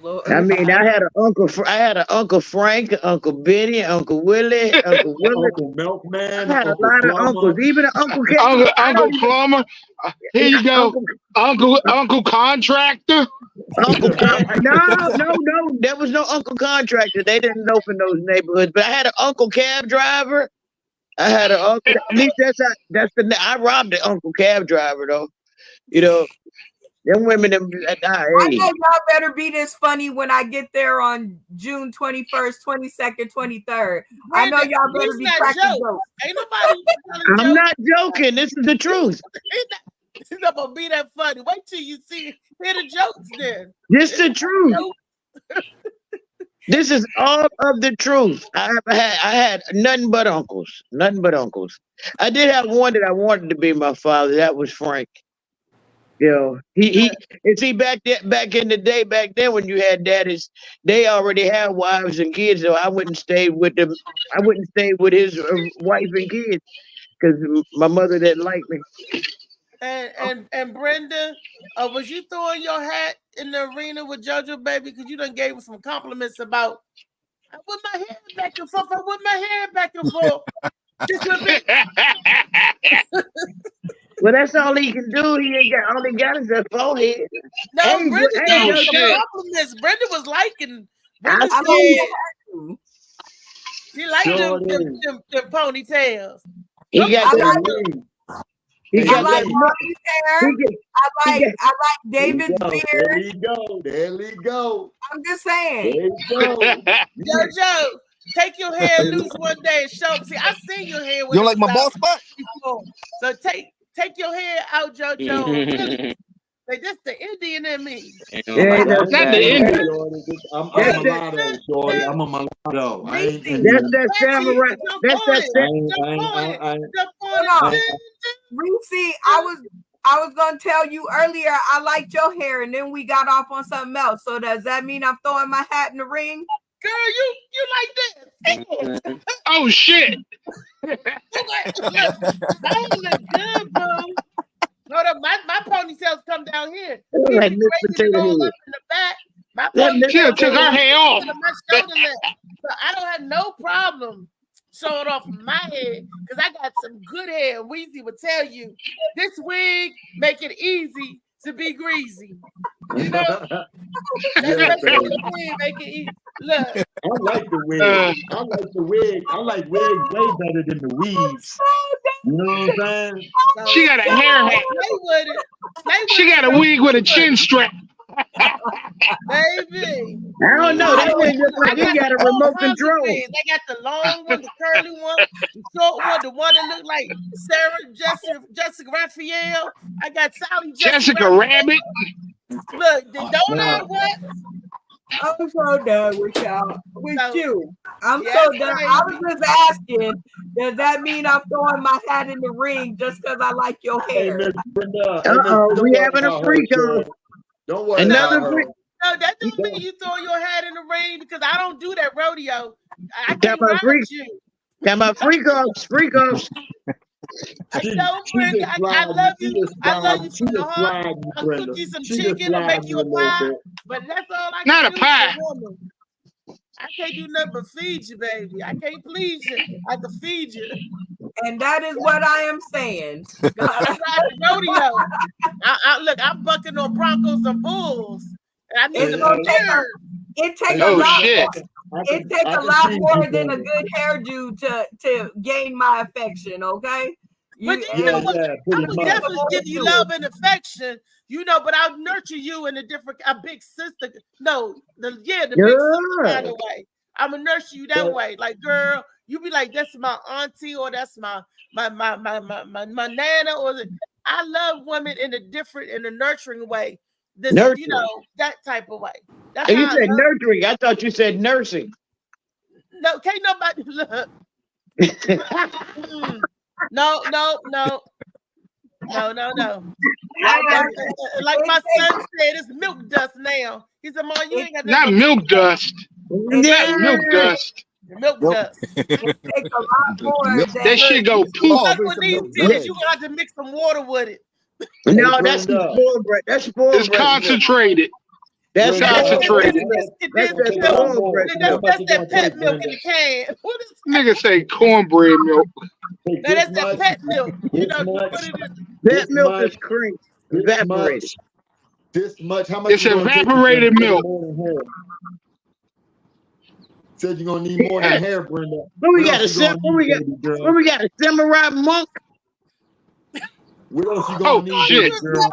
Lord. I mean, I had an Uncle Frank, Uncle Benny, Uncle Willie, Uncle Willie. Uncle Milkman, I had a Uncle lot of Plumber. uncles, even an Uncle Kevin. Uncle Plumber. Here you go. Uncle Contractor. Uncle no, there was no Uncle Contractor. They didn't open those neighborhoods. But I had an Uncle Cab Driver. I had an uncle. At least I robbed the Uncle Cab Driver though. You know, them women. I know y'all better be this funny when I get there on June 21st, 22nd, 23rd. I know Brenda, y'all better these be not cracking jokes. jokes. Ain't nobody telling I'm jokes. not joking. This is the truth. It's not gonna be that funny. Wait till you hear the jokes then. This is the truth. This is all of the truth. I had nothing but uncles. Nothing but uncles. I did have one that I wanted to be my father. That was Frank. You know, he see back in the day, back then when you had daddies, they already had wives and kids. So I wouldn't stay with them. I wouldn't stay with his wife and kids because my mother didn't like me. And Brenda, was you throwing your hat in the arena with JoJo Baby because you done gave her some compliments about I whip my hair back and forth. I whip my hair back and forth. Just a bit. Well, that's all he can do. All he got is a forehead. No, Hey, Brenda hey, gave yo, her some shit. compliments. Brenda was liking. Brenda I said she liked Sure them ponytails. He got I that. like He I got like that. Marty's hair. I like David's beard. There we go. I'm just saying. There you go. JoJo, take your hair loose one day and show. See, I seen your hair. You don't like my ball spot? before. So take your hair out, JoJo. Really, like this the Indian in me. Yeah, Not the Indian. I'm a mulatto, shorty. I'm a mulatto. I ain't Reese, Indian. That's that samurai. That's that. Reese, I was gonna tell you earlier I liked your hair, and then we got off on something else. So does that mean I'm throwing my hat in the ring? Girl, you like this? Oh shit! That look good, bro. Hold up, my ponytails come down here. Like Miss Crazy Potato all Head. up in the back. My That Miss She ponytails took her hair off. to my shoulder length. So I don't have no problem showing off my head because I got some good hair. Weezy would tell you this wig make it easy to be greasy. You know, that's baby. the wig make it easy. Look, I like the wig. I like the wig. I like wigs way better than the weaves. You know what I'm saying? She got a hair hat. play with it. Play with She got a wig with a chin strap. baby. I don't know. That wig looks like he got a all remote kinds of control. wigs. They got the long one, the curly one, the short one, the one that looked like Sarah Jessica Raphael. I got Sally Jessica Rabbit. Look, the donut what? I'm so done with y'all. With So, you. I'm yeah, so done. I was just asking, does that mean I'm throwing my hat in the ring just because I like your Hey, hair? Miss Brenda. Uh-oh, we having a freak on. Don't worry Another about her. freak. No, that don't mean you throw your hat in the ring because I don't do that rodeo. I Talk can't about ride freak. you. Talk about freak offs. Freak offs. She No, just Brenda, I slide. love She you. just I love slide. you She from the just heart. slide, I'll Brenda. cook you some She just chicken or make slide you you a a little pie. bit. But that's all I Not can a do as pie. a woman. I can't do nothing but feed you, baby. I can't please you. I can feed you. And that is what I am saying. I ride the rodeo. Look, I'm bucking on Broncos and Bulls. And I need It's them gonna take cheers. it take Oh, a lot shit. more. It take a lot more than a good hairdo to gain my affection, okay? But you know what? I pretty would much. definitely give you love and affection, but I'll nurture you in a big sister. No, the big sister kind of way. I'm gonna nurture you that way. Like, girl, you be like, that's my auntie, or that's my nana, or I love women in a nurturing way. That type of way. That's And you how said nurturing. I thought you said nursing. No, can't nobody look. No. Like my son said, it's milk dust now. He said, "Mom, you ain't got Not milk dust. Yeah. Not milk dust. Milk dust. It takes a lot more than That shit go poof. Like with these dishes, you gonna have to mix some water with it. No, that's spoiled bread. That's spoiled It's bread. concentrated. That's concentrated. That's spoiled bread. That's that pet milk in the can. What is Nigga say cornbread milk. that's that pet milk. You put it in. That milk is cream. Evaporated. This much. How much? It's evaporated milk. Said you're gonna need more than hair, Brenda. What we got? What we got? A samurai monk? What else you gonna need, shit. girl?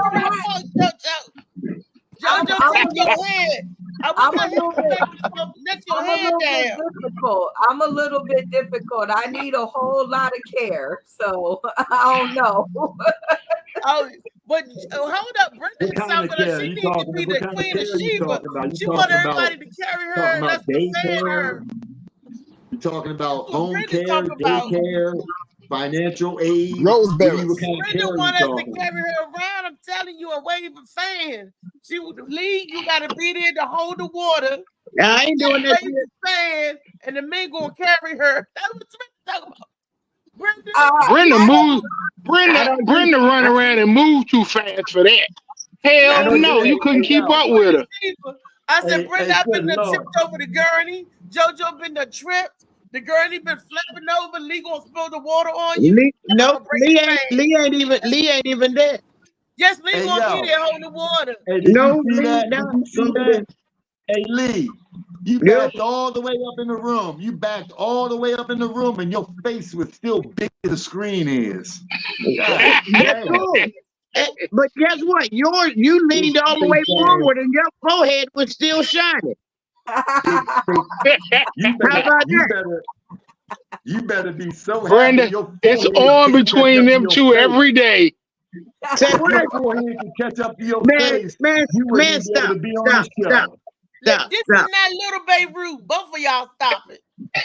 Jojo, take your head. I'm a little bit difficult. I'm a little bit difficult. I need a whole lot of care. So I don't know. But hold up, Brenda. She needs to be the Queen of Sheba. She want everybody to carry her and let's defend her. You're talking about home care, daycare, financial aid. Roseberries. Brenda want us to carry her around. I'm telling you, and wave a fan. She would lead. You got to be there to hold the water. I ain't doing that. Wave the fan, and the men gonna carry her. That's what we're talking about. Brenda run around and move too fast for that. Hell no, you couldn't keep up with her. I said, Brenda, I've been tipped over the gurney. Jojo been the tripped. The gurney been flipping over. Lee gonna spill the water on you. Lee ain't even there. Yes, Lee gonna be there holding the water. Hey, Hey, Lee, you backed all the way up in the room. You backed all the way up in the room, and your face was still big as the screen is. But guess what? You leaned all the way forward, and your forehead was still shining. You better be so happy. Brenda, it's on between them two every day. Say what? Forehead can catch up to your face. Man, stop. This is not Little Beirut. Both of y'all stop it.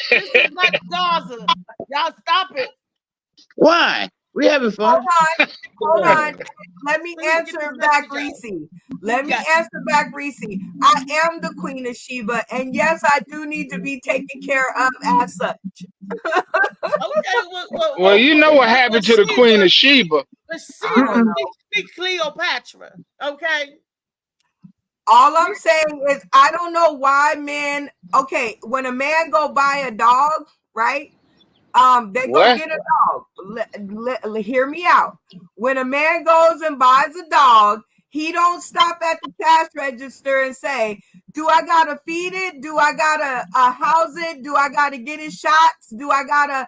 This is not Gaza. Y'all stop it. Why? We having fun. Hold on. Let me answer back, Reese. I am the Queen of Sheba, and yes, I do need to be taken care of as such. Well, you know what happened to the Queen of Sheba. Sheba needs to be Cleopatra, okay? All I'm saying is I don't know why men. Okay, when a man go buy a dog, right? They go get a dog. Hear me out. When a man goes and buys a dog, he don't stop at the cash register and say, "Do I gotta feed it? Do I gotta house it? Do I gotta get it shots? Do I gotta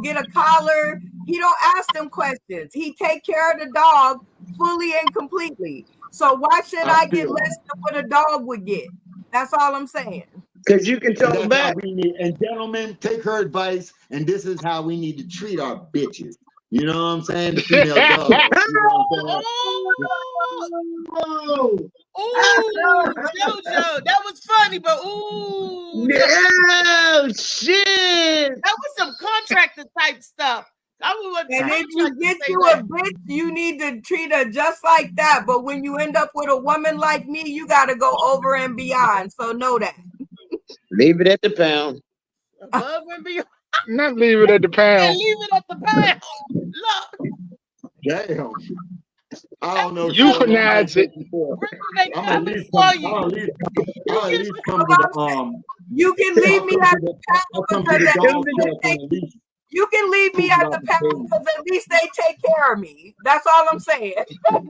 get a collar?" He don't ask them questions. He take care of the dog fully and completely. So why should I get less than what a dog would get? That's all I'm saying. Because you can talk back. And gentlemen, take her advice, and this is how we need to treat our bitches. You know what I'm saying? The female dog. Jojo, that was funny, but ooh. Oh, shit. That was some contractor type stuff. And if you get you a bitch, you need to treat her just like that. But when you end up with a woman like me, you got to go over and beyond. So know that. Leave it at the pound. Above and beyond. Not leave it at the pound. Leave it at the pound. Look. Damn. I don't know. Euthanize it. I'll at least come to the You can leave me at the pound because you can leave me at the pound because at least they take care of me. That's all I'm saying.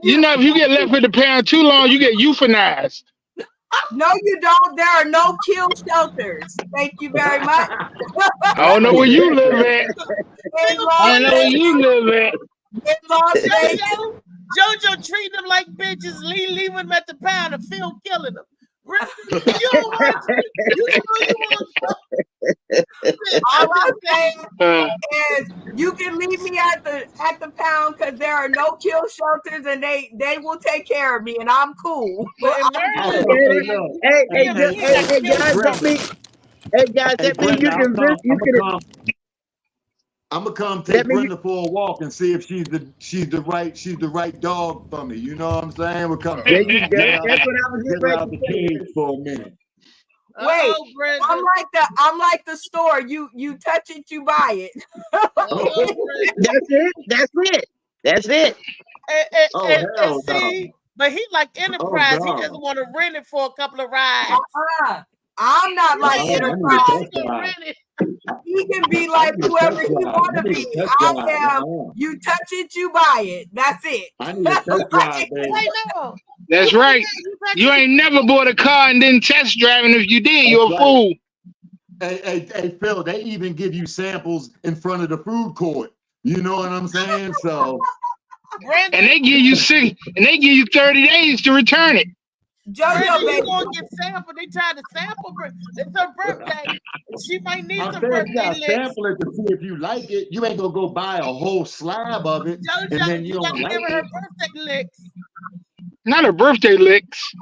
You know, if you get left at the pound too long, you get euthanized. No, you don't. There are no kill shelters. Thank you very much. I don't know where you live at. I don't know where you live at. JoJo treat them like bitches, leave them at the pound and Phil killing them. All I'm saying is you can leave me at the pound because there are no kill shelters and they will take care of me and I'm cool. Hey guys, that means you can I'm gonna come take Brenda for a walk and see if she's the right dog for me. You know what I'm saying? We'll come. There you go. That's what I was get out the cage for a minute. Wait, I'm like the store. You touch it, you buy it. That's it. And see, but he like Enterprise. He just want to rent it for a couple of rides. I'm not like Enterprise. He can be like whoever he want to be. I am. You touch it, you buy it. That's it. I need a test drive, baby. That's right. You ain't never bought a car and didn't test drive, and if you did, you're a fool. Hey, Phil, they even give you samples in front of the food court. You know what I'm saying? So, and they give you 30 days to return it. JoJo, you gonna get sampled? They try to sample her. It's her birthday. She might need some birthday licks. Sample it to see if you like it. You ain't gonna go buy a whole slab of it, JoJo, and then you don't gotta like give her it. birthday licks. Not her birthday licks.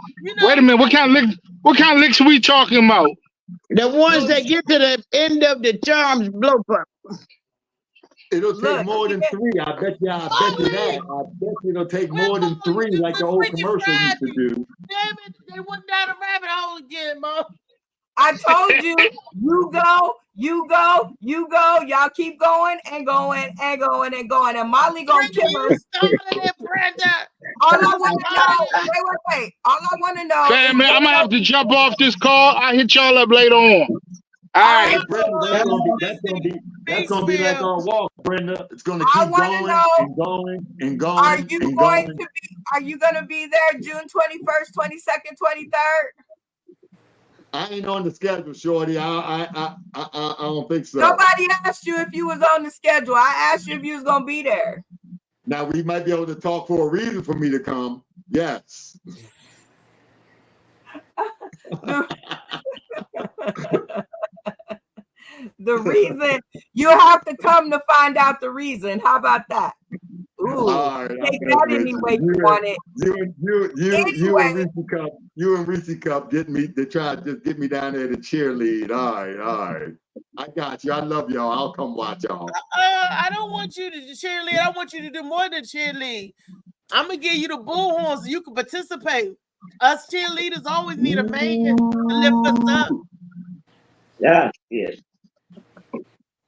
Wait a minute. What kind of licks are we talking about? The ones that get to the end of the charms blow pop. It'll take more than 3. I bet you that. I bet you it'll take more than 3, like the old commercial used to do. Damn it, they went down a rabbit hole again, Mom. I told you, you go. Y'all keep going and going and going and going. And Molly gonna kill us. All I want to know, wait. All I want to know. Family, I'm gonna have to jump off this call. I'll hit y'all up later on. All right. That's gonna be like our walk, Brenda. It's gonna keep going and going and going. Are you gonna be there June 21st, 22nd, 23rd? I ain't on the schedule, Shorty. I don't think so. Nobody asked you if you was on the schedule. I asked you if you was gonna be there. Now we might be able to talk for a reason for me to come. Yes. The reason you have to come to find out the reason. How about that? Ooh, right, take that any way you want it. You and Reese Cup get me to try to just get me down there to cheerlead. All right. I got you. I love y'all. I'll come watch y'all. I don't want you to cheerlead. I want you to do more than cheerlead. I'm gonna give you the bullhorn so you can participate. Us cheerleaders always need a man to lift us up. Yeah, yes.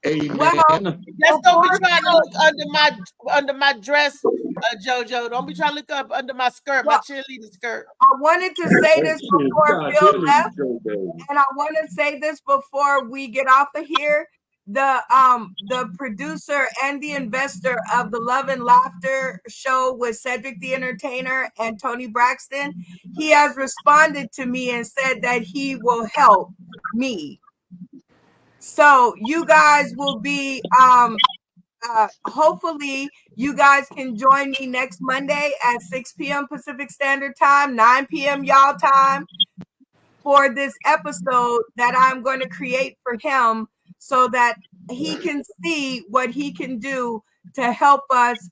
Amen. Well, just don't be trying to look under my dress, JoJo. Don't be trying to look up under my skirt, my cheerleader skirt. I wanted to say this before Phil left, and I want to say this before we get off of here. The producer and the investor of the Love and Laughter show with Cedric the Entertainer and Tony Braxton, he has responded to me and said that he will help me. So you guys will be, hopefully you guys can join me next Monday at 6 p.m. Pacific Standard Time, 9 p.m. y'all time for this episode that I'm going to create for him so that he can see what he can do to help us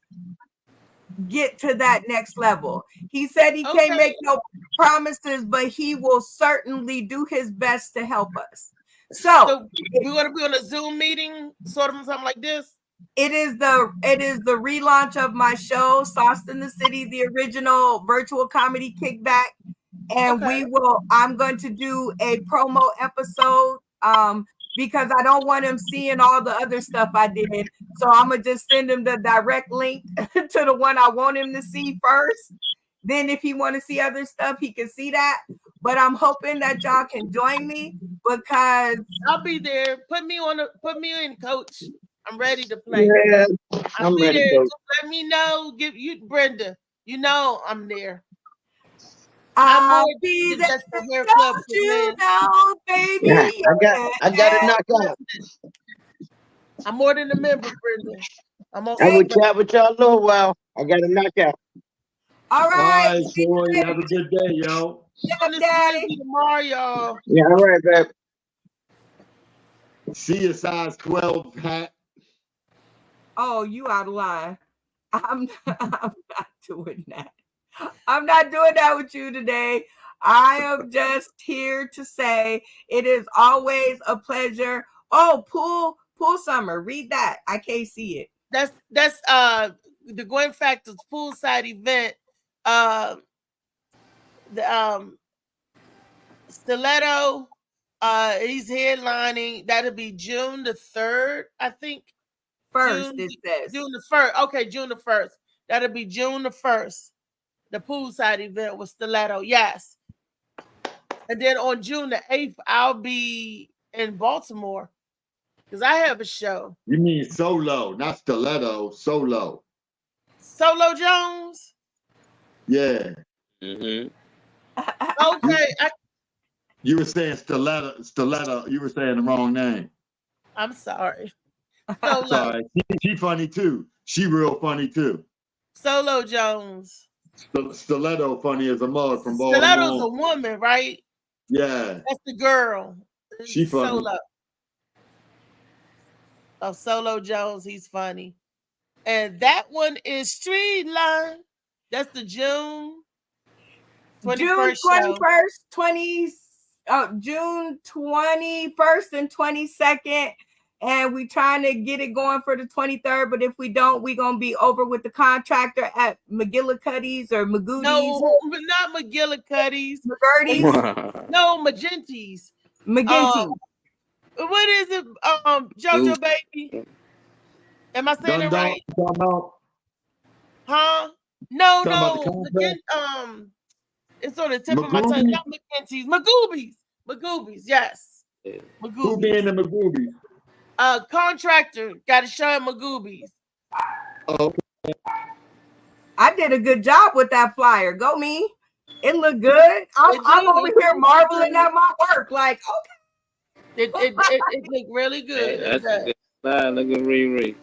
get to that next level. He said he can't make no promises, but he will certainly do his best to help us. So we're going to be on a Zoom meeting, sort of something like this. It is the relaunch of my show, Sauced in the City, the original virtual comedy kickback. And I'm going to do a promo episode because I don't want him seeing all the other stuff I did. So I'm going to just send him the direct link to the one I want him to see first. Then if he want to see other stuff, he can see that. But I'm hoping that y'all can join me because I'll be there. Put me in, coach. I'm ready to play. Yeah, I'll be ready, there. coach. Just let me know. Give you Brenda. You know I'm there. I'll be there. Just the hair club, You know, baby. Yeah, I got it knocked out. I'm more than a member, Brenda. I'm on. I will chat with y'all a little while. I got it knocked out. All right. All right, Shorty. Have a good day, yo. Daddy. Tomorrow, y'all. Yeah, all right, babe. See your size 12 hat. Oh, you out of line. I'm not doing that. I'm not doing that with you today. I am just here to say it is always a pleasure. Oh, pool summer. Read that. I can't see it. That's the Gwen Factors poolside event. The Stiletto. He's headlining. That'll be June the 3rd, I think. First, it says. June the 1st. Okay, June the 1st. That'll be June the 1st. The poolside event with Stiletto. Yes. And then on June the 8th, I'll be in Baltimore because I have a show. You mean Solo, not Stiletto, Solo. Solo Jones? Yeah. Mm-hmm. Okay. You were saying Stiletto. You were saying the wrong name. I'm sorry. Solo. Sorry. She funny too. She real funny too. Solo Jones. Stiletto funny as a mug from Baltimore. Stiletto's a woman, right? Yeah. That's the girl. She funny. Solo. Oh, Solo Jones, he's funny. And that one is Streetline. That's the June 21st June 21st, show. June 21st and 22nd. And we trying to get it going for the 23rd. But if we don't, we're going to be over with the contractor at McGillicuddy's or Magoody's. No, not McGillicuddy's. McGurdy's. No, Magenti's. McGinty. What is it? JoJo Baby. Am I saying it right? Huh? No. It's on the tip of my tongue. Not McGinty's. Magooby's. Yes. Magooby's. Who being the Magooby's? Contractor got a show at Magooby's. Oh. I did a good job with that flyer. Go me. It looked good. I'm over here marveling at my work. Like, okay. It looked really good. Hey, that's a good slide. Look at Riri.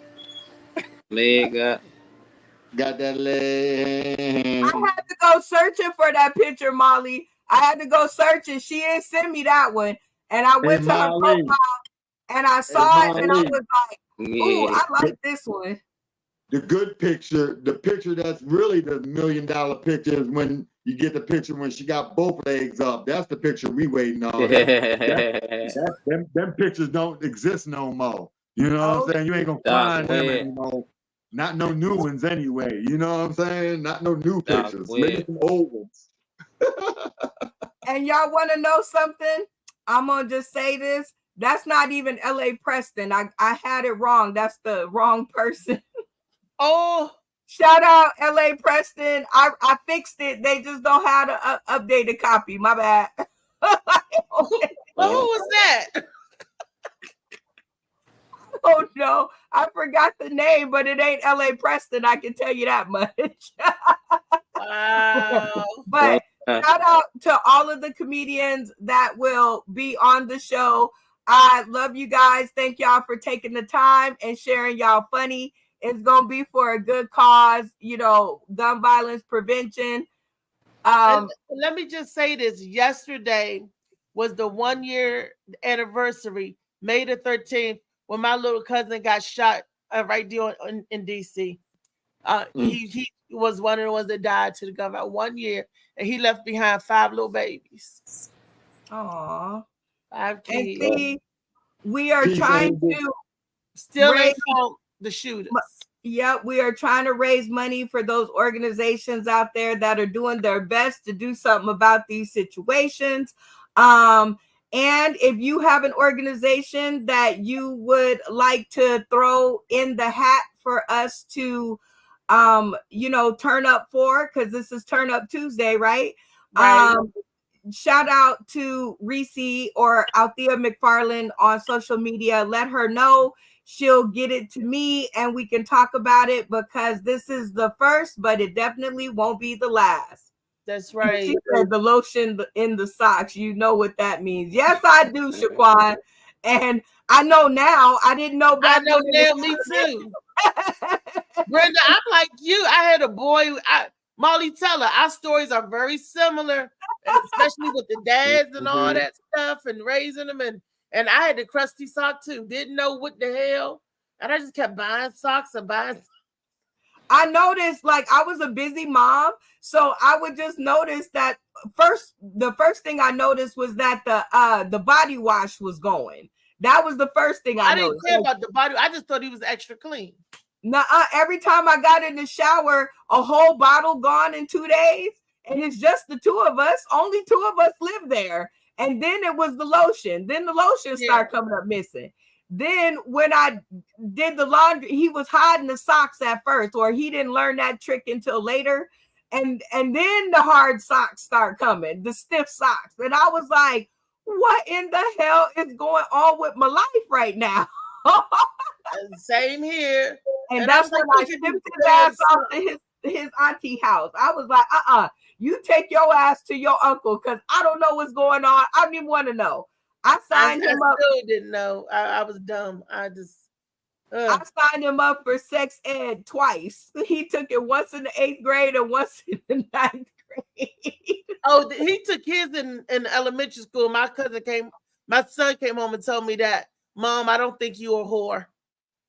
Leg up. Got that leg. I had to go searching for that picture, Molly. I had to go searching. She didn't send me that one. And I went to her profile and I saw it and I was like, ooh, I like this one. The good picture, the picture that's really the $1 million picture is when you get the picture when she got both legs up. That's the picture we waiting on. Them pictures don't exist no more. You know what I'm saying? You ain't gonna find them anymore. Not no new ones anyway. You know what I'm saying? Not no new pictures. Maybe some old ones. And y'all want to know something? I'm gonna just say this. That's not even L.A. Preston. I had it wrong. That's the wrong person. Oh, shout out L.A. Preston. I fixed it. They just don't have an updated copy. My bad. Well, who was that? Oh no, I forgot the name, but it ain't L.A. Preston. I can tell you that much. Wow. But shout out to all of the comedians that will be on the show. I love you guys. Thank y'all for taking the time and sharing y'all funny. It's going to be for a good cause, you know, gun violence prevention. Let me just say this. Yesterday was the 1 year anniversary, May the 13th, when my little cousin got shot right there in D.C. He was one of the ones that died to the gun violence 1 year, and he left behind 5 little babies. Aww. 5 kids. And see, we are trying to still ain't found the shooters. Yep, we are trying to raise money for those organizations out there that are doing their best to do something about these situations. And if you have an organization that you would like to throw in the hat for us to, turn up for, because this is Turn Up Tuesday, right? Right. Shout out to Reese or Althea McFarland on social media. Let her know. She'll get it to me and we can talk about it, because this is the first, but it definitely won't be the last. That's right. She said the lotion in the socks. You know what that means. Yes, I do, Shaquan. And I know now. I didn't know back. I know now, me too. Brenda, I'm like you. I had a boy, Molly Teller. Our stories are very similar, especially with the dads and all that stuff and raising them. And I had the crusty sock too. Didn't know what the hell. And I just kept buying socks and buying. I noticed, like, I was a busy mom, so I would just notice that the first thing I noticed was that the body wash was going. That was the first thing I noticed. Didn't care about the body. I just thought he was extra clean. Nuh-uh. Every time I got in the shower, a whole bottle gone in 2 days, and it's just the two of us. Only two of us live there. And then it was the lotion. Then the lotion started coming up missing. Then when I did the laundry, he was hiding the socks at first, or he didn't learn that trick until later. And then the hard socks start coming, the stiff socks. And I was like, what in the hell is going on with my life right now? Same here. And that's when I shipped his ass off to his auntie house. I was like, you take your ass to your uncle, because I don't know what's going on. I don't even want to know. I signed him up. I still didn't know. I was dumb. I signed him up for sex ed twice. He took it once in the 8th grade and once in the 9th grade. Oh, he took his in elementary school. My son came home and told me that, Mom, I don't think you a whore.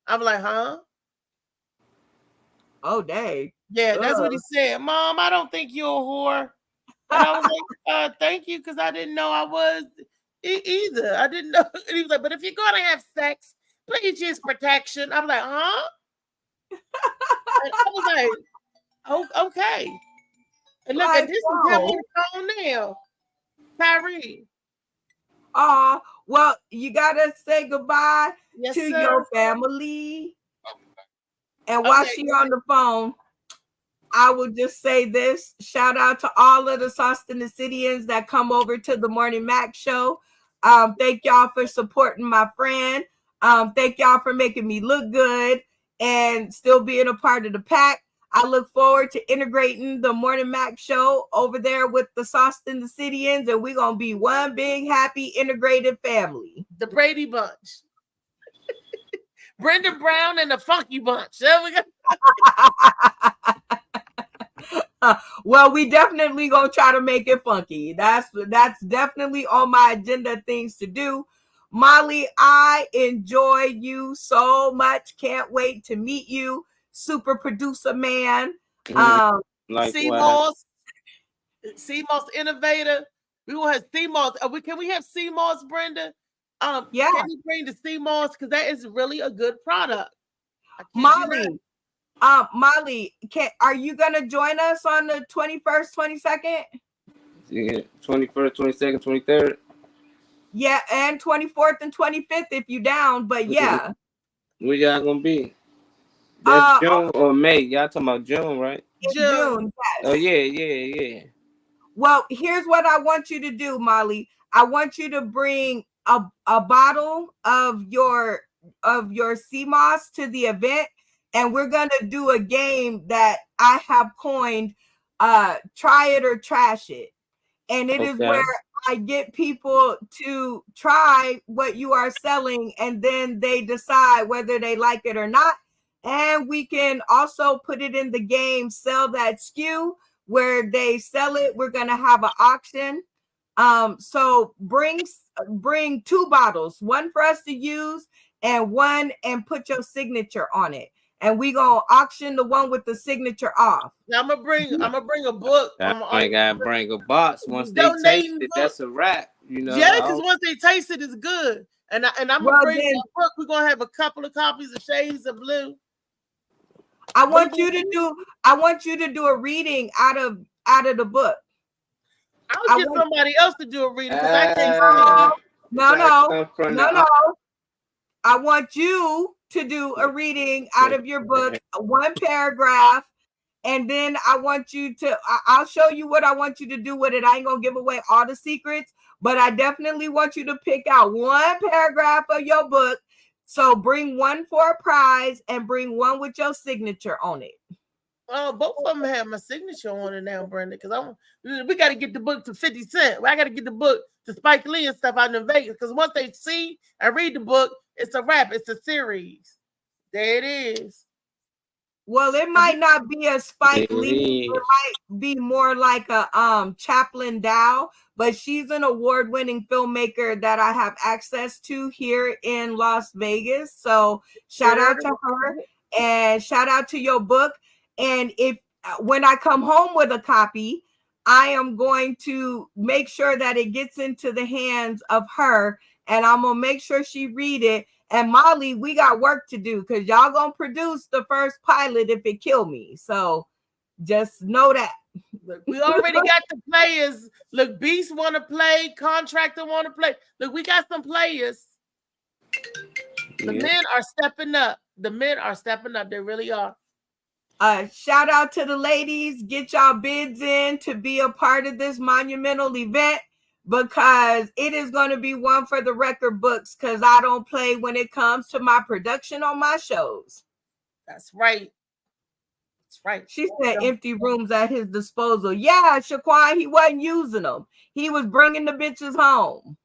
I'm like, huh? Oh, dang. Yeah, that's what he said. Mom, I don't think you're a whore. And I was like, thank you, because I didn't know I was either. I didn't know. And he was like, but if you're going to have sex, please use protection. I'm like, huh? And I was like, oh, okay. And look, at this is him on the phone now. Tyree. Well, you got to say goodbye to sir. your family. And while she's on the phone, I will just say this. Shout out to all of the Sostenicidans that come over to the Morning Mac show. Thank y'all for supporting my friend. Thank y'all for making me look good and still being a part of the pack. I look forward to integrating the Morning Mac show over there with the Sostenicidans, and we're going to be one big, happy, integrated family. The Brady Bunch. Brenda Brown and the Funky Bunch. There we go. Well, we definitely gonna try to make it funky. That's definitely on my agenda of things to do. Molly, I enjoy you so much. Can't wait to meet you, super producer man. CMOS innovator. We will have CMOS. Can we have CMOS, Brenda? Yeah. Can you bring the CMOS, because that is really a good product. Molly, are you gonna join us on the 21st, 22nd? Yeah, 21st, 22nd, 23rd. Yeah, and 24th and 25th if you down. But yeah, where y'all gonna be? That's June or May? Y'all talking about June, right? June. Yes. Oh yeah. Well, here's what I want you to do, Molly. I want you to bring a bottle of your CMOS to the event, and we're gonna do a game that I have coined try it or trash it. And it is where I get people to try what you are selling, and then they decide whether they like it or not. And we can also put it in the game, sell that SKU where they sell it. We're gonna have an auction. So bring 2 bottles, one for us to use and put your signature on it. And we gonna auction the one with the signature off. Now I'm gonna bring a book. I gotta bring a box. Once they taste it, that's a wrap. You know. Yeah, because once they taste it, it's good. And I'm gonna bring a book. We're gonna have a couple of copies of Shades of Blue. I want you to do a reading out of the book. I'll get somebody else to do a reading because I can't see. No. I want you to do a reading out of your book, one paragraph, and then I want you to, I'll show you what I want you to do with it. I ain't gonna give away all the secrets, but I definitely want you to pick out one paragraph of your book. So bring one for a prize and bring one with your signature on it. Oh, both of them have my signature on it now, Brenda, because we got to get the book to 50 Cent. I got to get the book to Spike Lee and stuff out in Vegas, because once they see and read the book, it's a wrap. It's a series. There it is. Well, it might not be a Spike Lee. It might be more like a Chaplin Dow, but she's an award-winning filmmaker that I have access to here in Las Vegas. So shout out to her and shout out to your book. And if when I come home with a copy, I am going to make sure that it gets into the hands of her, and I'm gonna make sure she read it. And Molly, we got work to do because y'all gonna produce the first pilot if it kill me. So just know that. Look, we already got the players. Look, Beast want to play, Contractor want to play. Look, we got some players. The men are stepping up. The men are stepping up. They really are. Shout out to the ladies. Get y'all bids in to be a part of this monumental event, because it is going to be one for the record books, because I don't play when it comes to my production on my shows. That's right. That's right. She said empty rooms at his disposal. Yeah, Shaquan, he wasn't using them. He was bringing the bitches home.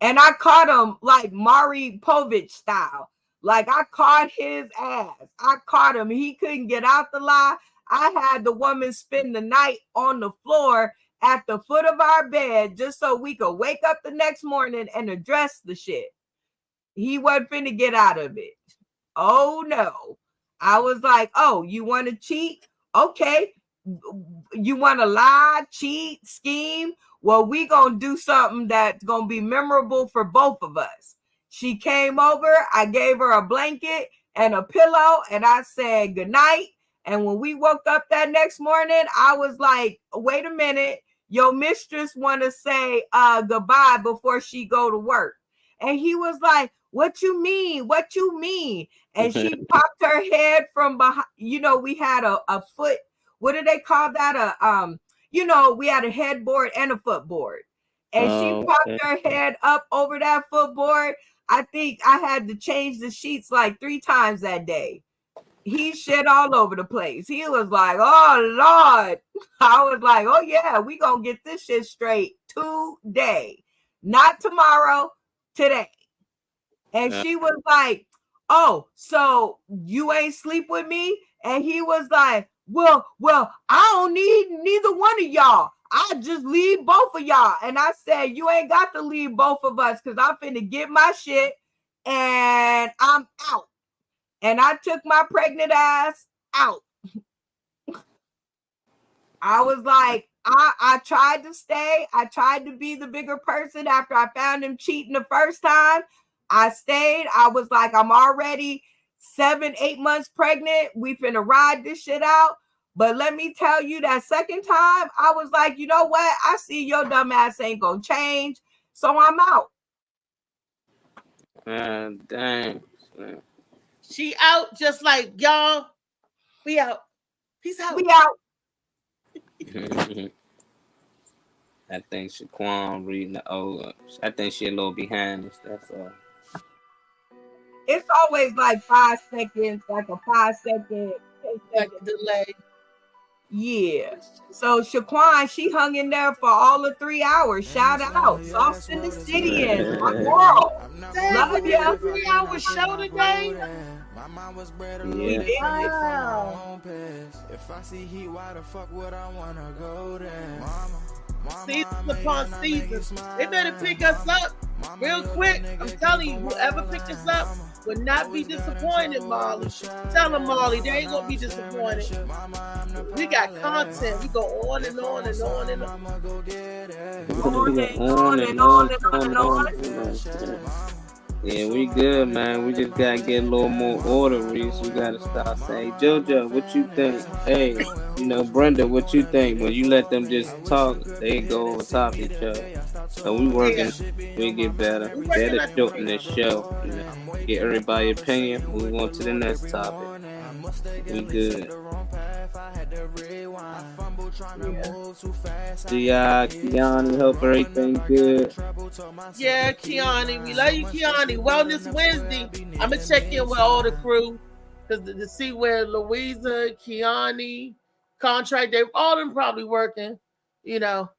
And I caught him like Maury Povich style. Like I caught his ass. I caught him. He couldn't get out the lie. I had the woman spend the night on the floor at the foot of our bed just so we could wake up the next morning and address the shit. He wasn't finna get out of it. Oh no. I was like, oh, you want to cheat? Okay. You want to lie, cheat, scheme? Well, we gonna do something that's gonna be memorable for both of us. She came over, I gave her a blanket and a pillow, and I said good night. And when we woke up that next morning, I was like, wait a minute, your mistress want to say goodbye before she go to work. And he was like, what you mean? What you mean? And she popped her head from behind. You know, we had a foot. What do they call that? You know, we had a headboard and a footboard. And she popped her head up over that footboard. I think I had to change the sheets like 3 times that day. He shit all over the place. He was like, oh, Lord. I was like, oh, yeah, we going to get this shit straight today. Not tomorrow, today. And she was like, oh, so you ain't sleep with me? And he was like, well, I don't need neither one of y'all. I just leave both of y'all. And I said, you ain't got to leave both of us, because I'm finna get my shit and I'm out. And I took my pregnant ass out. I was like, I tried to stay. I tried to be the bigger person after I found him cheating the first time. I stayed. I was like, I'm already 7-8 months pregnant. We finna ride this shit out. But let me tell you, that second time, I was like, you know what? I see your dumb ass ain't gonna change. So I'm out. Dang. She out just like y'all. We out. Peace out. We out. I think Shaquan reading the old. I think she a little behind us. That's all. It's always like 5 seconds, like a 5-second, 10-second delay. Yeah. So Shaquan, she hung in there for all the 3 hours. Shout out. Sauce in the City and my girl. Love ya. 3-hour show today. Wow. If I see heat, why the fuck would I wanna go there? Seasons upon seasons. They better pick us up real quick. I'm telling you, whoever picked us up would not be disappointed, Molly. Tell them, Molly, they ain't gonna be disappointed. We got content. We go on and on and on and on. Yeah, we good, man. We just gotta get a little more order, Reese. We gotta start saying, JoJo, what you think? Hey, you know, Brenda, what you think? When you let them just talk, they go over top of each other. So we working, we get better. Better shorten this show. You know, get everybody opinion. Move on to the next topic. We good. Yeah. Kiani, hope everything good. Yeah, Kiani, we love you, Kiani. Wellness Wednesday. I'm gonna check in with all the crew to see where Louisa, Kiani, Contract, they all them probably working. You know,